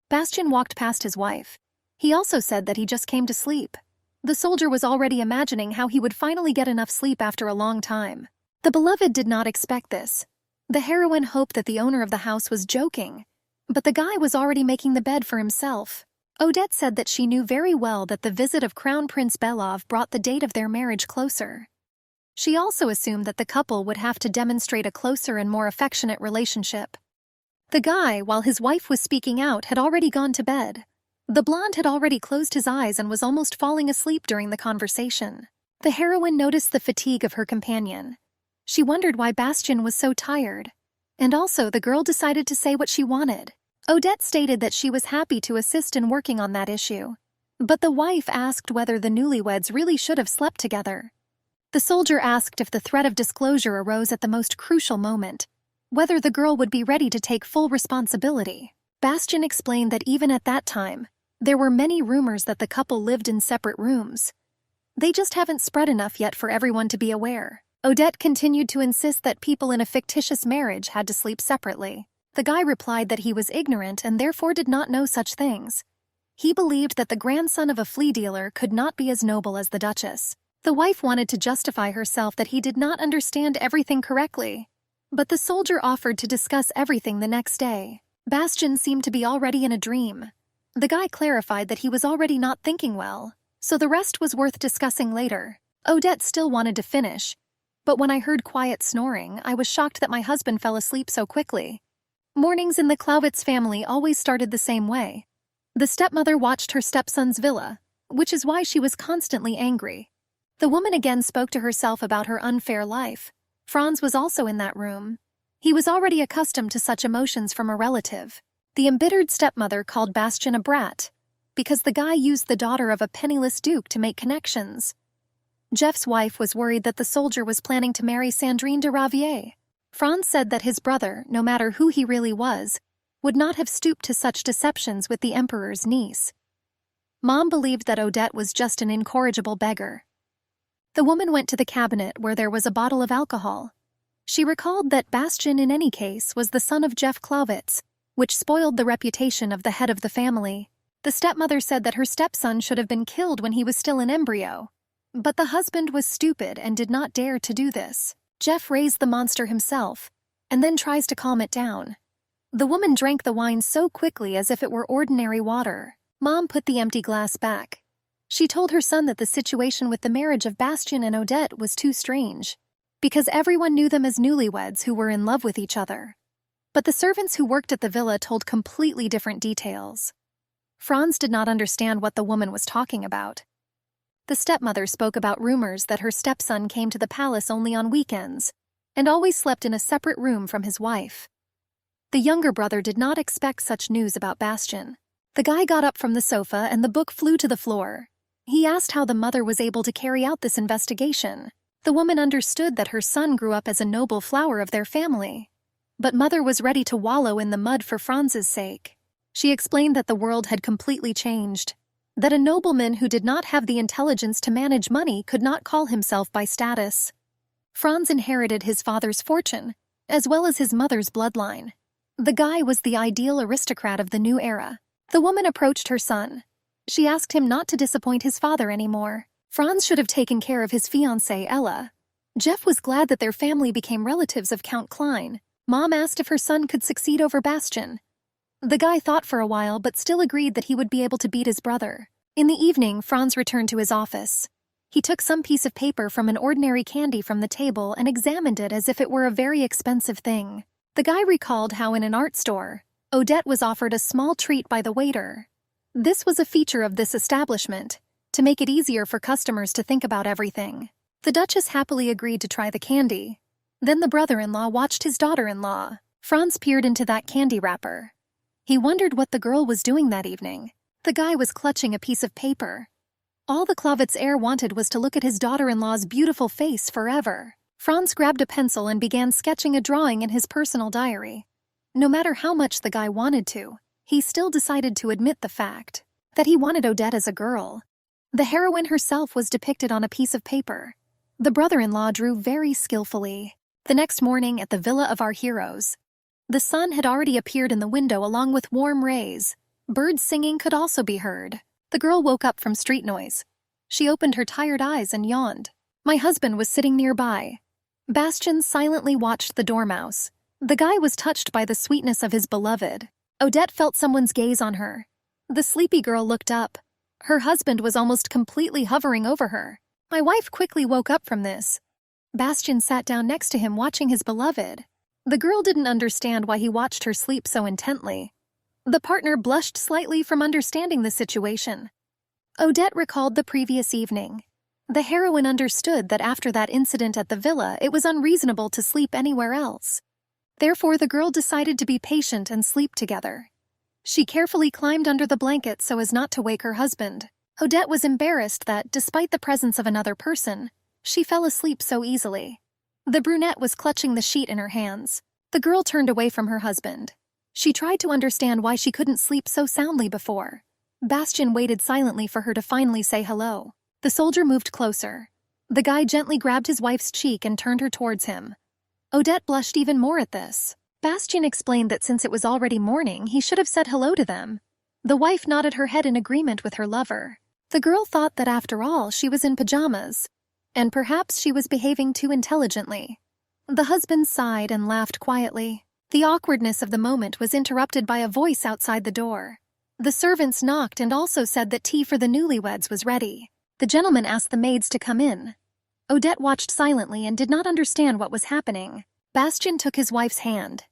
Bastian walked past his wife. He also said that he just came to sleep. The soldier was already imagining how he would finally get enough sleep after a long time. The beloved did not expect this. The heroine hoped that the owner of the house was joking, but the guy was already making the bed for himself. Odette said that she knew very well that the visit of Crown Prince Belov brought the date of their marriage closer. She also assumed that the couple would have to demonstrate a closer and more affectionate relationship. The guy, while his wife was speaking out, had already gone to bed. The blonde had already closed his eyes and was almost falling asleep during the conversation. The heroine noticed the fatigue of her companion. She wondered why Bastian was so tired. And also, the girl decided to say what she wanted. Odette stated that she was happy to assist in working on that issue. But the wife asked whether the newlyweds really should have slept together. The soldier asked if the threat of disclosure arose at the most crucial moment, whether the girl would be ready to take full responsibility. Bastian explained that even at that time, there were many rumors that the couple lived in separate rooms. They just haven't spread enough yet for everyone to be aware. Odette continued to insist that people in a fictitious marriage had to sleep separately. The guy replied that he was ignorant and therefore did not know such things. He believed that the grandson of a flea dealer could not be as noble as the Duchess. The wife wanted to justify herself that he did not understand everything correctly. But the soldier offered to discuss everything the next day. Bastian seemed to be already in a dream. The guy clarified that he was already not thinking well, so the rest was worth discussing later. Odette still wanted to finish, but when I heard quiet snoring, I was shocked that my husband fell asleep so quickly. Mornings in the Clowitz family always started the same way. The stepmother watched her stepson's villa, which is why she was constantly angry. The woman again spoke to herself about her unfair life. Franz was also in that room. He was already accustomed to such emotions from a relative. The embittered stepmother called Bastian a brat, because the guy used the daughter of a penniless duke to make connections. Jeff's wife was worried that the soldier was planning to marry Sandrine de Ravier. Franz said that his brother, no matter who he really was, would not have stooped to such deceptions with the emperor's niece. Mom believed that Odette was just an incorrigible beggar. The woman went to the cabinet where there was a bottle of alcohol. She recalled that Bastian, in any case, was the son of Jeff Clowitz, which spoiled the reputation of the head of the family. The stepmother said that her stepson should have been killed when he was still an embryo. But the husband was stupid and did not dare to do this. Jeff raised the monster himself, and then tries to calm it down. The woman drank the wine so quickly as if it were ordinary water. Mom put the empty glass back. She told her son that the situation with the marriage of Bastian and Odette was too strange, because everyone knew them as newlyweds who were in love with each other. But the servants who worked at the villa told completely different details. Franz did not understand what the woman was talking about. The stepmother spoke about rumors that her stepson came to the palace only on weekends and always slept in a separate room from his wife. The younger brother did not expect such news about Bastian. The guy got up from the sofa and the book flew to the floor. He asked how the mother was able to carry out this investigation. The woman understood that her son grew up as a noble flower of their family. But mother was ready to wallow in the mud for Franz's sake. She explained that the world had completely changed, that a nobleman who did not have the intelligence to manage money could not call himself by status. Franz inherited his father's fortune, as well as his mother's bloodline. The guy was the ideal aristocrat of the new era. The woman approached her son. She asked him not to disappoint his father anymore. Franz should have taken care of his fiancée, Ella. Jeff was glad that their family became relatives of Count Klein. Mom asked if her son could succeed over Bastian. The guy thought for a while but still agreed that he would be able to beat his brother. In the evening, Franz returned to his office. He took some piece of paper from an ordinary candy from the table and examined it as if it were a very expensive thing. The guy recalled how in an art store, Odette was offered a small treat by the waiter. This was a feature of this establishment, to make it easier for customers to think about everything. The Duchess happily agreed to try the candy. Then the brother-in-law watched his daughter-in-law. Franz peered into that candy wrapper. He wondered what the girl was doing that evening. The guy was clutching a piece of paper. All the Clowitz heir wanted was to look at his daughter-in-law's beautiful face forever. Franz grabbed a pencil and began sketching a drawing in his personal diary. No matter how much the guy wanted to, he still decided to admit the fact that he wanted Odette as a girl. The heroine herself was depicted on a piece of paper. The brother-in-law drew very skillfully. The next morning at the villa of our heroes, the sun had already appeared in the window along with warm rays. Birds singing could also be heard. The girl woke up from street noise. She opened her tired eyes and yawned. My husband was sitting nearby. Bastian silently watched the dormouse. The guy was touched by the sweetness of his beloved. Odette felt someone's gaze on her. The sleepy girl looked up. Her husband was almost completely hovering over her. My wife quickly woke up from this. Bastian sat down next to him watching his beloved. The girl didn't understand why he watched her sleep so intently. The partner blushed slightly from understanding the situation. Odette recalled the previous evening. The heroine understood that after that incident at the villa, it was unreasonable to sleep anywhere else. Therefore, the girl decided to be patient and sleep together. She carefully climbed under the blanket so as not to wake her husband. Odette was embarrassed that, despite the presence of another person, she fell asleep so easily. The brunette was clutching the sheet in her hands. The girl turned away from her husband. She tried to understand why she couldn't sleep so soundly before. Bastian waited silently for her to finally say hello. The soldier moved closer. The guy gently grabbed his wife's cheek and turned her towards him. Odette blushed even more at this. Bastian explained that since it was already morning, he should have said hello to them. The wife nodded her head in agreement with her lover. The girl thought that after all, she was in pajamas, and perhaps she was behaving too intelligently. The husband sighed and laughed quietly. The awkwardness of the moment was interrupted by a voice outside the door. The servants knocked and also said that tea for the newlyweds was ready. The gentleman asked the maids to come in. Odette watched silently and did not understand what was happening. Bastian took his wife's hand.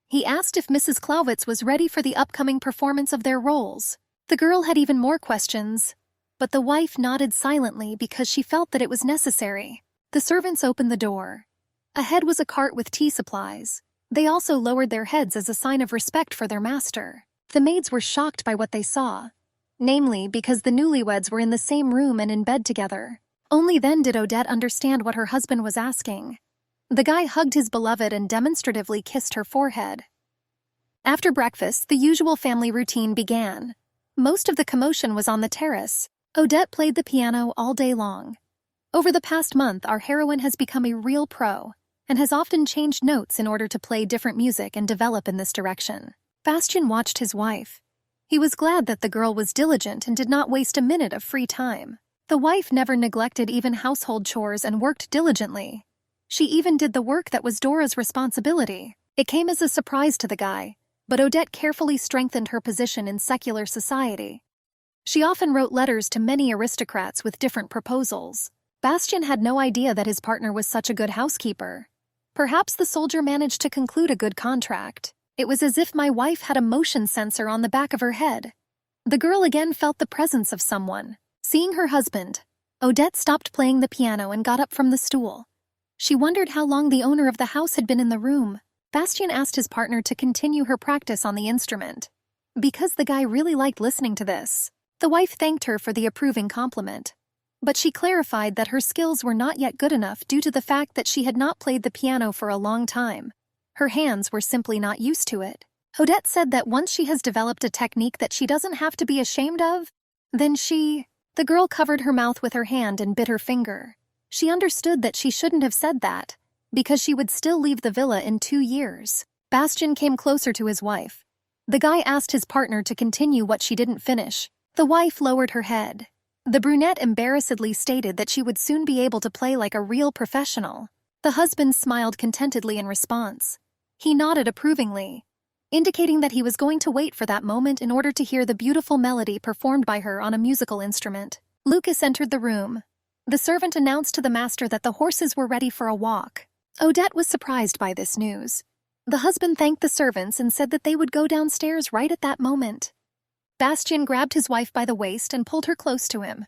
He asked if Mrs. Clawitz was ready for the upcoming performance of their roles. The girl had even more questions, but the wife nodded silently because she felt that it was necessary. The servants opened the door. Ahead was a cart with tea supplies. They also lowered their heads as a sign of respect for their master. The maids were shocked by what they saw, namely because the newlyweds were in the same room and in bed together. Only then did Odette understand what her husband was asking. The guy hugged his beloved and demonstratively kissed her forehead. After breakfast, the usual family routine began. Most of the commotion was on the terrace. Odette played the piano all day long. Over the past month, our heroine has become a real pro and has often changed notes in order to play different music and develop in this direction. Bastian watched his wife. He was glad that the girl was diligent and did not waste a minute of free time. The wife never neglected even household chores and worked diligently. She even did the work that was Dora's responsibility. It came as a surprise to the guy, but Odette carefully strengthened her position in secular society. She often wrote letters to many aristocrats with different proposals. Bastian had no idea that his partner was such a good housekeeper. Perhaps the soldier managed to conclude a good contract. It was as if my wife had a motion sensor on the back of her head. The girl again felt the presence of someone. Seeing her husband, Odette stopped playing the piano and got up from the stool. She wondered how long the owner of the house had been in the room. Bastian asked his partner to continue her practice on the instrument, because the guy really liked listening to this. The wife thanked her for the approving compliment, but she clarified that her skills were not yet good enough due to the fact that she had not played the piano for a long time. Her hands were simply not used to it. Odette said that once she has developed a technique that she doesn't have to be ashamed of, then The girl covered her mouth with her hand and bit her finger. She understood that she shouldn't have said that, because she would still leave the villa in 2 years. Bastian came closer to his wife. The guy asked his partner to continue what she didn't finish. The wife lowered her head. The brunette embarrassedly stated that she would soon be able to play like a real professional. The husband smiled contentedly in response. He nodded approvingly, indicating that he was going to wait for that moment in order to hear the beautiful melody performed by her on a musical instrument. Lucas entered the room. The servant announced to the master that the horses were ready for a walk. Odette was surprised by this news. The husband thanked the servants and said that they would go downstairs right at that moment. Bastian grabbed his wife by the waist and pulled her close to him.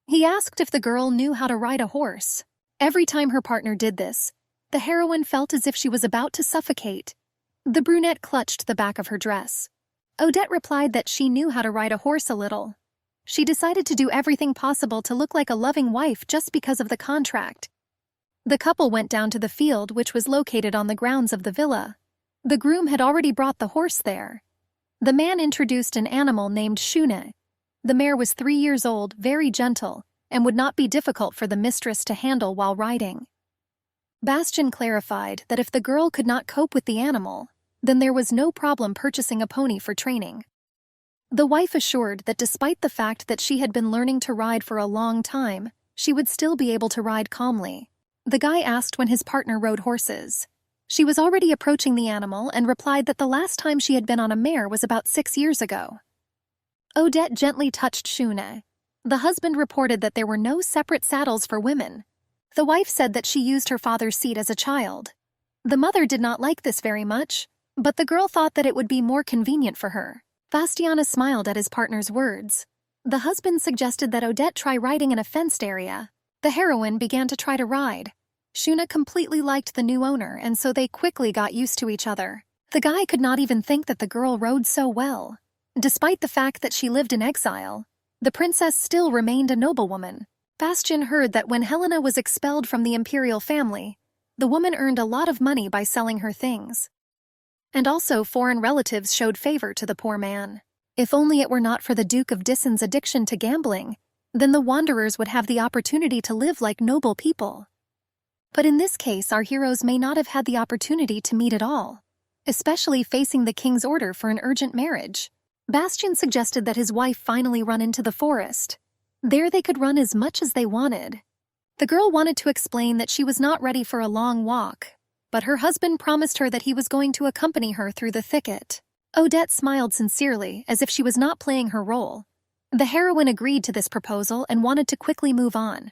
He asked if the girl knew how to ride a horse. Every time her partner did this, the heroine felt as if she was about to suffocate. The brunette clutched the back of her dress. Odette replied that she knew how to ride a horse a little. She decided to do everything possible to look like a loving wife just because of the contract. The couple went down to the field, which was located on the grounds of the villa. The groom had already brought the horse there. The man introduced an animal named Shune. The mare was 3 years old, very gentle, and would not be difficult for the mistress to handle while riding. Bastian clarified that if the girl could not cope with the animal, then there was no problem purchasing a pony for training. The wife assured that despite the fact that she had been learning to ride for a long time, she would still be able to ride calmly. The guy asked when his partner rode horses. She was already approaching the animal and replied that the last time she had been on a mare was about 6 years ago. Odette gently touched Shune. The husband reported that there were no separate saddles for women. The wife said that she used her father's seat as a child. The mother did not like this very much, but the girl thought that it would be more convenient for her. Bastiana smiled at his partner's words. The husband suggested that Odette try riding in a fenced area. The heroine began to try to ride. Shuna completely liked the new owner, and so they quickly got used to each other. The guy could not even think that the girl rode so well. Despite the fact that she lived in exile, the princess still remained a noblewoman. Bastian heard that when Helena was expelled from the imperial family, the woman earned a lot of money by selling her things. And also foreign relatives showed favor to the poor man. If only it were not for the Duke of Disson's addiction to gambling, then the wanderers would have the opportunity to live like noble people. But in this case, our heroes may not have had the opportunity to meet at all, especially facing the king's order for an urgent marriage. Bastian suggested that his wife finally run into the forest. There they could run as much as they wanted. The girl wanted to explain that she was not ready for a long walk, but her husband promised her that he was going to accompany her through the thicket. Odette smiled sincerely, as if she was not playing her role. The heroine agreed to this proposal and wanted to quickly move on.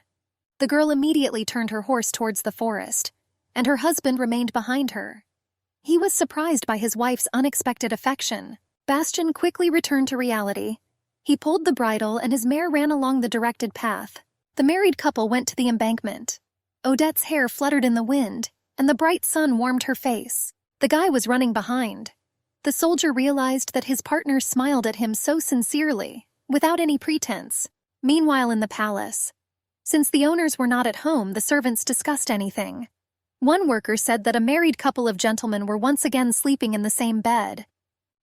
The girl immediately turned her horse towards the forest, and her husband remained behind her. He was surprised by his wife's unexpected affection. Bastian quickly returned to reality. He pulled the bridle and his mare ran along the directed path. The married couple went to the embankment. Odette's hair fluttered in the wind, and the bright sun warmed her face. The guy was running behind. The soldier realized that his partner smiled at him so sincerely, without any pretense. Meanwhile in the palace, since the owners were not at home, the servants discussed anything. One worker said that a married couple of gentlemen were once again sleeping in the same bed.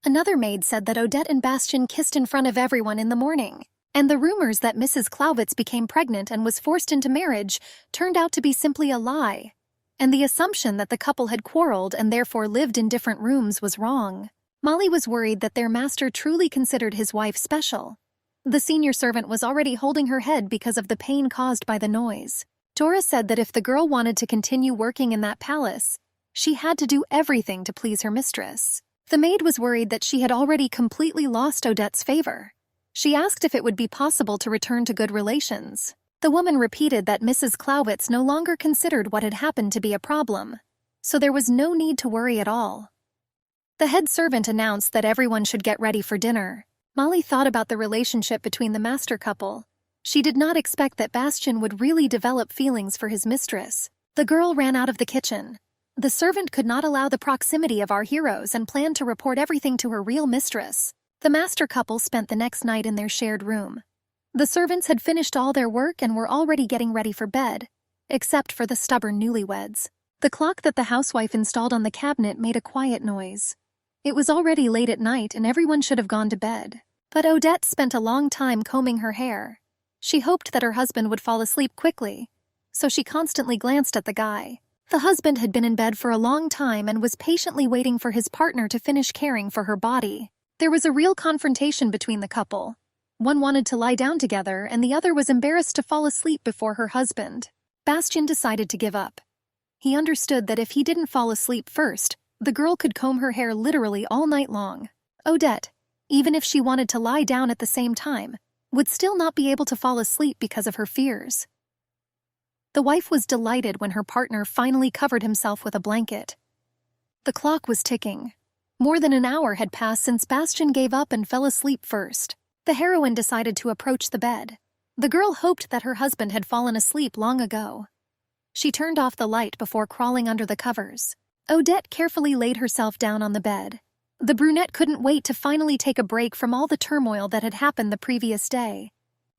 Another maid said that Odette and Bastian kissed in front of everyone in the morning, and the rumors that Mrs. Clawitz became pregnant and was forced into marriage turned out to be simply a lie, and the assumption that the couple had quarreled and therefore lived in different rooms was wrong. Molly was worried that their master truly considered his wife special. The senior servant was already holding her head because of the pain caused by the noise. Dora said that if the girl wanted to continue working in that palace, she had to do everything to please her mistress. The maid was worried that she had already completely lost Odette's favor. She asked if it would be possible to return to good relations. The woman repeated that Mrs. Clawitz no longer considered what had happened to be a problem, so there was no need to worry at all. The head servant announced that everyone should get ready for dinner. Molly thought about the relationship between the master couple. She did not expect that Bastian would really develop feelings for his mistress. The girl ran out of the kitchen. The servant could not allow the proximity of our heroes and planned to report everything to her real mistress. The master couple spent the next night in their shared room. The servants had finished all their work and were already getting ready for bed, except for the stubborn newlyweds. The clock that the housewife installed on the cabinet made a quiet noise. It was already late at night and everyone should have gone to bed. But Odette spent a long time combing her hair. She hoped that her husband would fall asleep quickly, so she constantly glanced at the guy. The husband had been in bed for a long time and was patiently waiting for his partner to finish caring for her body. There was a real confrontation between the couple. One wanted to lie down together and the other was embarrassed to fall asleep before her husband. Bastian decided to give up. He understood that if he didn't fall asleep first, the girl could comb her hair literally all night long. Odette, even if she wanted to lie down at the same time, would still not be able to fall asleep because of her fears. The wife was delighted when her partner finally covered himself with a blanket. The clock was ticking. More than an hour had passed since Bastian gave up and fell asleep first. The heroine decided to approach the bed. The girl hoped that her husband had fallen asleep long ago. She turned off the light before crawling under the covers. Odette carefully laid herself down on the bed. The brunette couldn't wait to finally take a break from all the turmoil that had happened the previous day.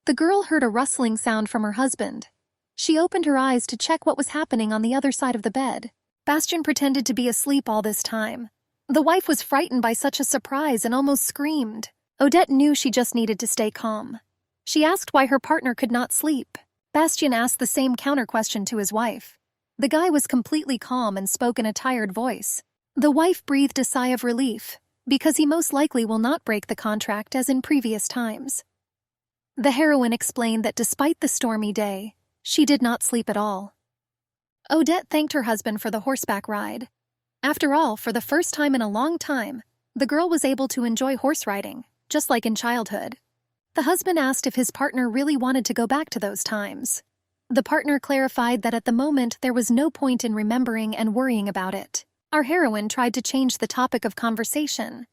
The girl heard a rustling sound from her husband. She opened her eyes to check what was happening on the other side of the bed. Bastian pretended to be asleep all this time. The wife was frightened by such a surprise and almost screamed. Odette knew she just needed to stay calm. She asked why her partner could not sleep. Bastian asked the same counter-question to his wife. The guy was completely calm and spoke in a tired voice. The wife breathed a sigh of relief, because he most likely will not break the contract as in previous times. The heroine explained that despite the stormy day, she did not sleep at all. Odette thanked her husband for the horseback ride. After all, for the first time in a long time, the girl was able to enjoy horse riding, just like in childhood. The husband asked if his partner really wanted to go back to those times. The partner clarified that at the moment there was no point in remembering and worrying about it. Our heroine tried to change the topic of conversation.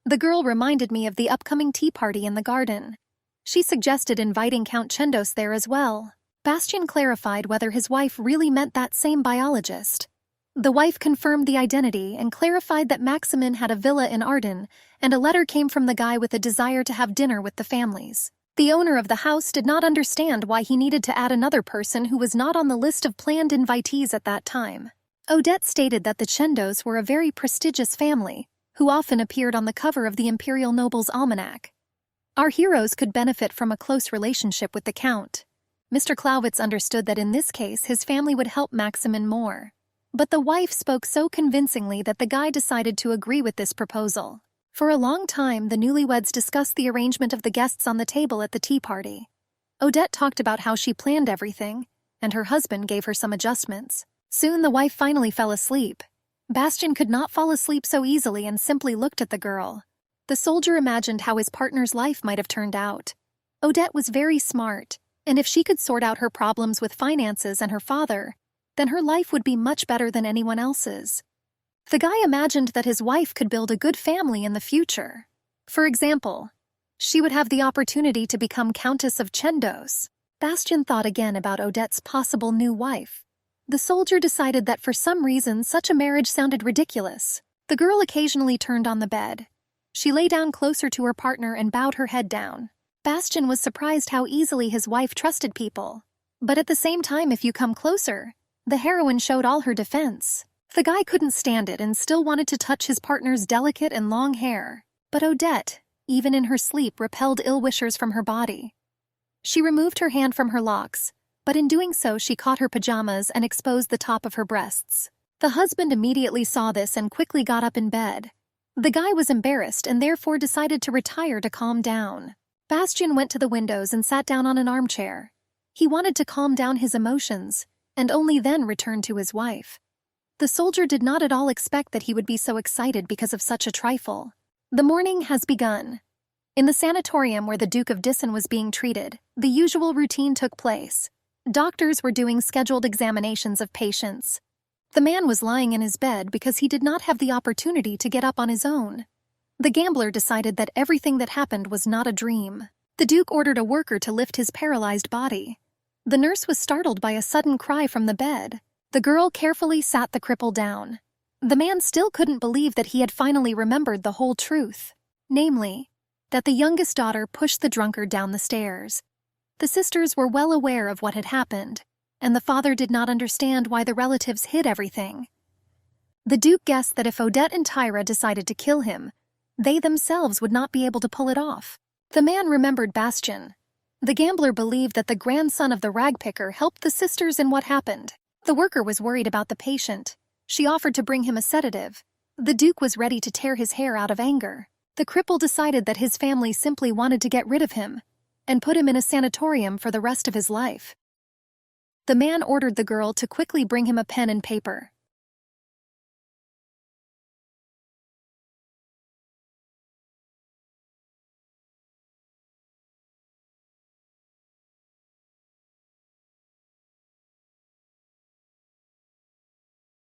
The girl reminded me of the upcoming tea party in the garden. She suggested inviting Count Chendos there as well. Bastian clarified whether his wife really meant that same biologist. The wife confirmed the identity and clarified that Maximin had a villa in Arden, and a letter came from the guy with a desire to have dinner with the families. The owner of the house did not understand why he needed to add another person who was not on the list of planned invitees at that time. Odette stated that the Chendos were a very prestigious family, who often appeared on the cover of the Imperial Noble's Almanac. Our heroes could benefit from a close relationship with the Count. Mr. Clawitz understood that in this case his family would help Maximin more. But the wife spoke so convincingly that the guy decided to agree with this proposal. For a long time, the newlyweds discussed the arrangement of the guests on the table at the tea party. Odette talked about how she planned everything, and her husband gave her some adjustments. Soon the wife finally fell asleep. Bastian could not fall asleep so easily and simply looked at the girl. The soldier imagined how his partner's life might have turned out. Odette was very smart, and if she could sort out her problems with finances and her father, then her life would be much better than anyone else's. The guy imagined that his wife could build a good family in the future. For example, she would have the opportunity to become Countess of Chendos. Bastian thought again about Odette's possible new wife. The soldier decided that for some reason such a marriage sounded ridiculous. The girl occasionally turned on the bed. She lay down closer to her partner and bowed her head down. Bastian was surprised how easily his wife trusted people. But at the same time, if you come closer, the heroine showed all her defense. The guy couldn't stand it and still wanted to touch his partner's delicate and long hair. But Odette, even in her sleep, repelled ill-wishers from her body. She removed her hand from her locks, but in doing so she caught her pajamas and exposed the top of her breasts. The husband immediately saw this and quickly got up in bed. The guy was embarrassed and therefore decided to retire to calm down. Bastian went to the windows and sat down on an armchair. He wanted to calm down his emotions, and only then return to his wife. The soldier did not at all expect that he would be so excited because of such a trifle. The morning has begun. In the sanatorium where the Duke of Dissen was being treated, the usual routine took place. Doctors were doing scheduled examinations of patients. The man was lying in his bed because he did not have the opportunity to get up on his own. The gambler decided that everything that happened was not a dream. The Duke ordered a worker to lift his paralyzed body. The nurse was startled by a sudden cry from the bed. The girl carefully sat the cripple down. The man still couldn't believe that he had finally remembered the whole truth, namely, that the youngest daughter pushed the drunkard down the stairs. The sisters were well aware of what had happened, and the father did not understand why the relatives hid everything. The Duke guessed that if Odette and Tyra decided to kill him, they themselves would not be able to pull it off. The man remembered Bastian. The gambler believed that the grandson of the ragpicker helped the sisters in what happened. The worker was worried about the patient. She offered to bring him a sedative. The Duke was ready to tear his hair out of anger. The cripple decided that his family simply wanted to get rid of him and put him in a sanatorium for the rest of his life. The man ordered the girl to quickly bring him a pen and paper.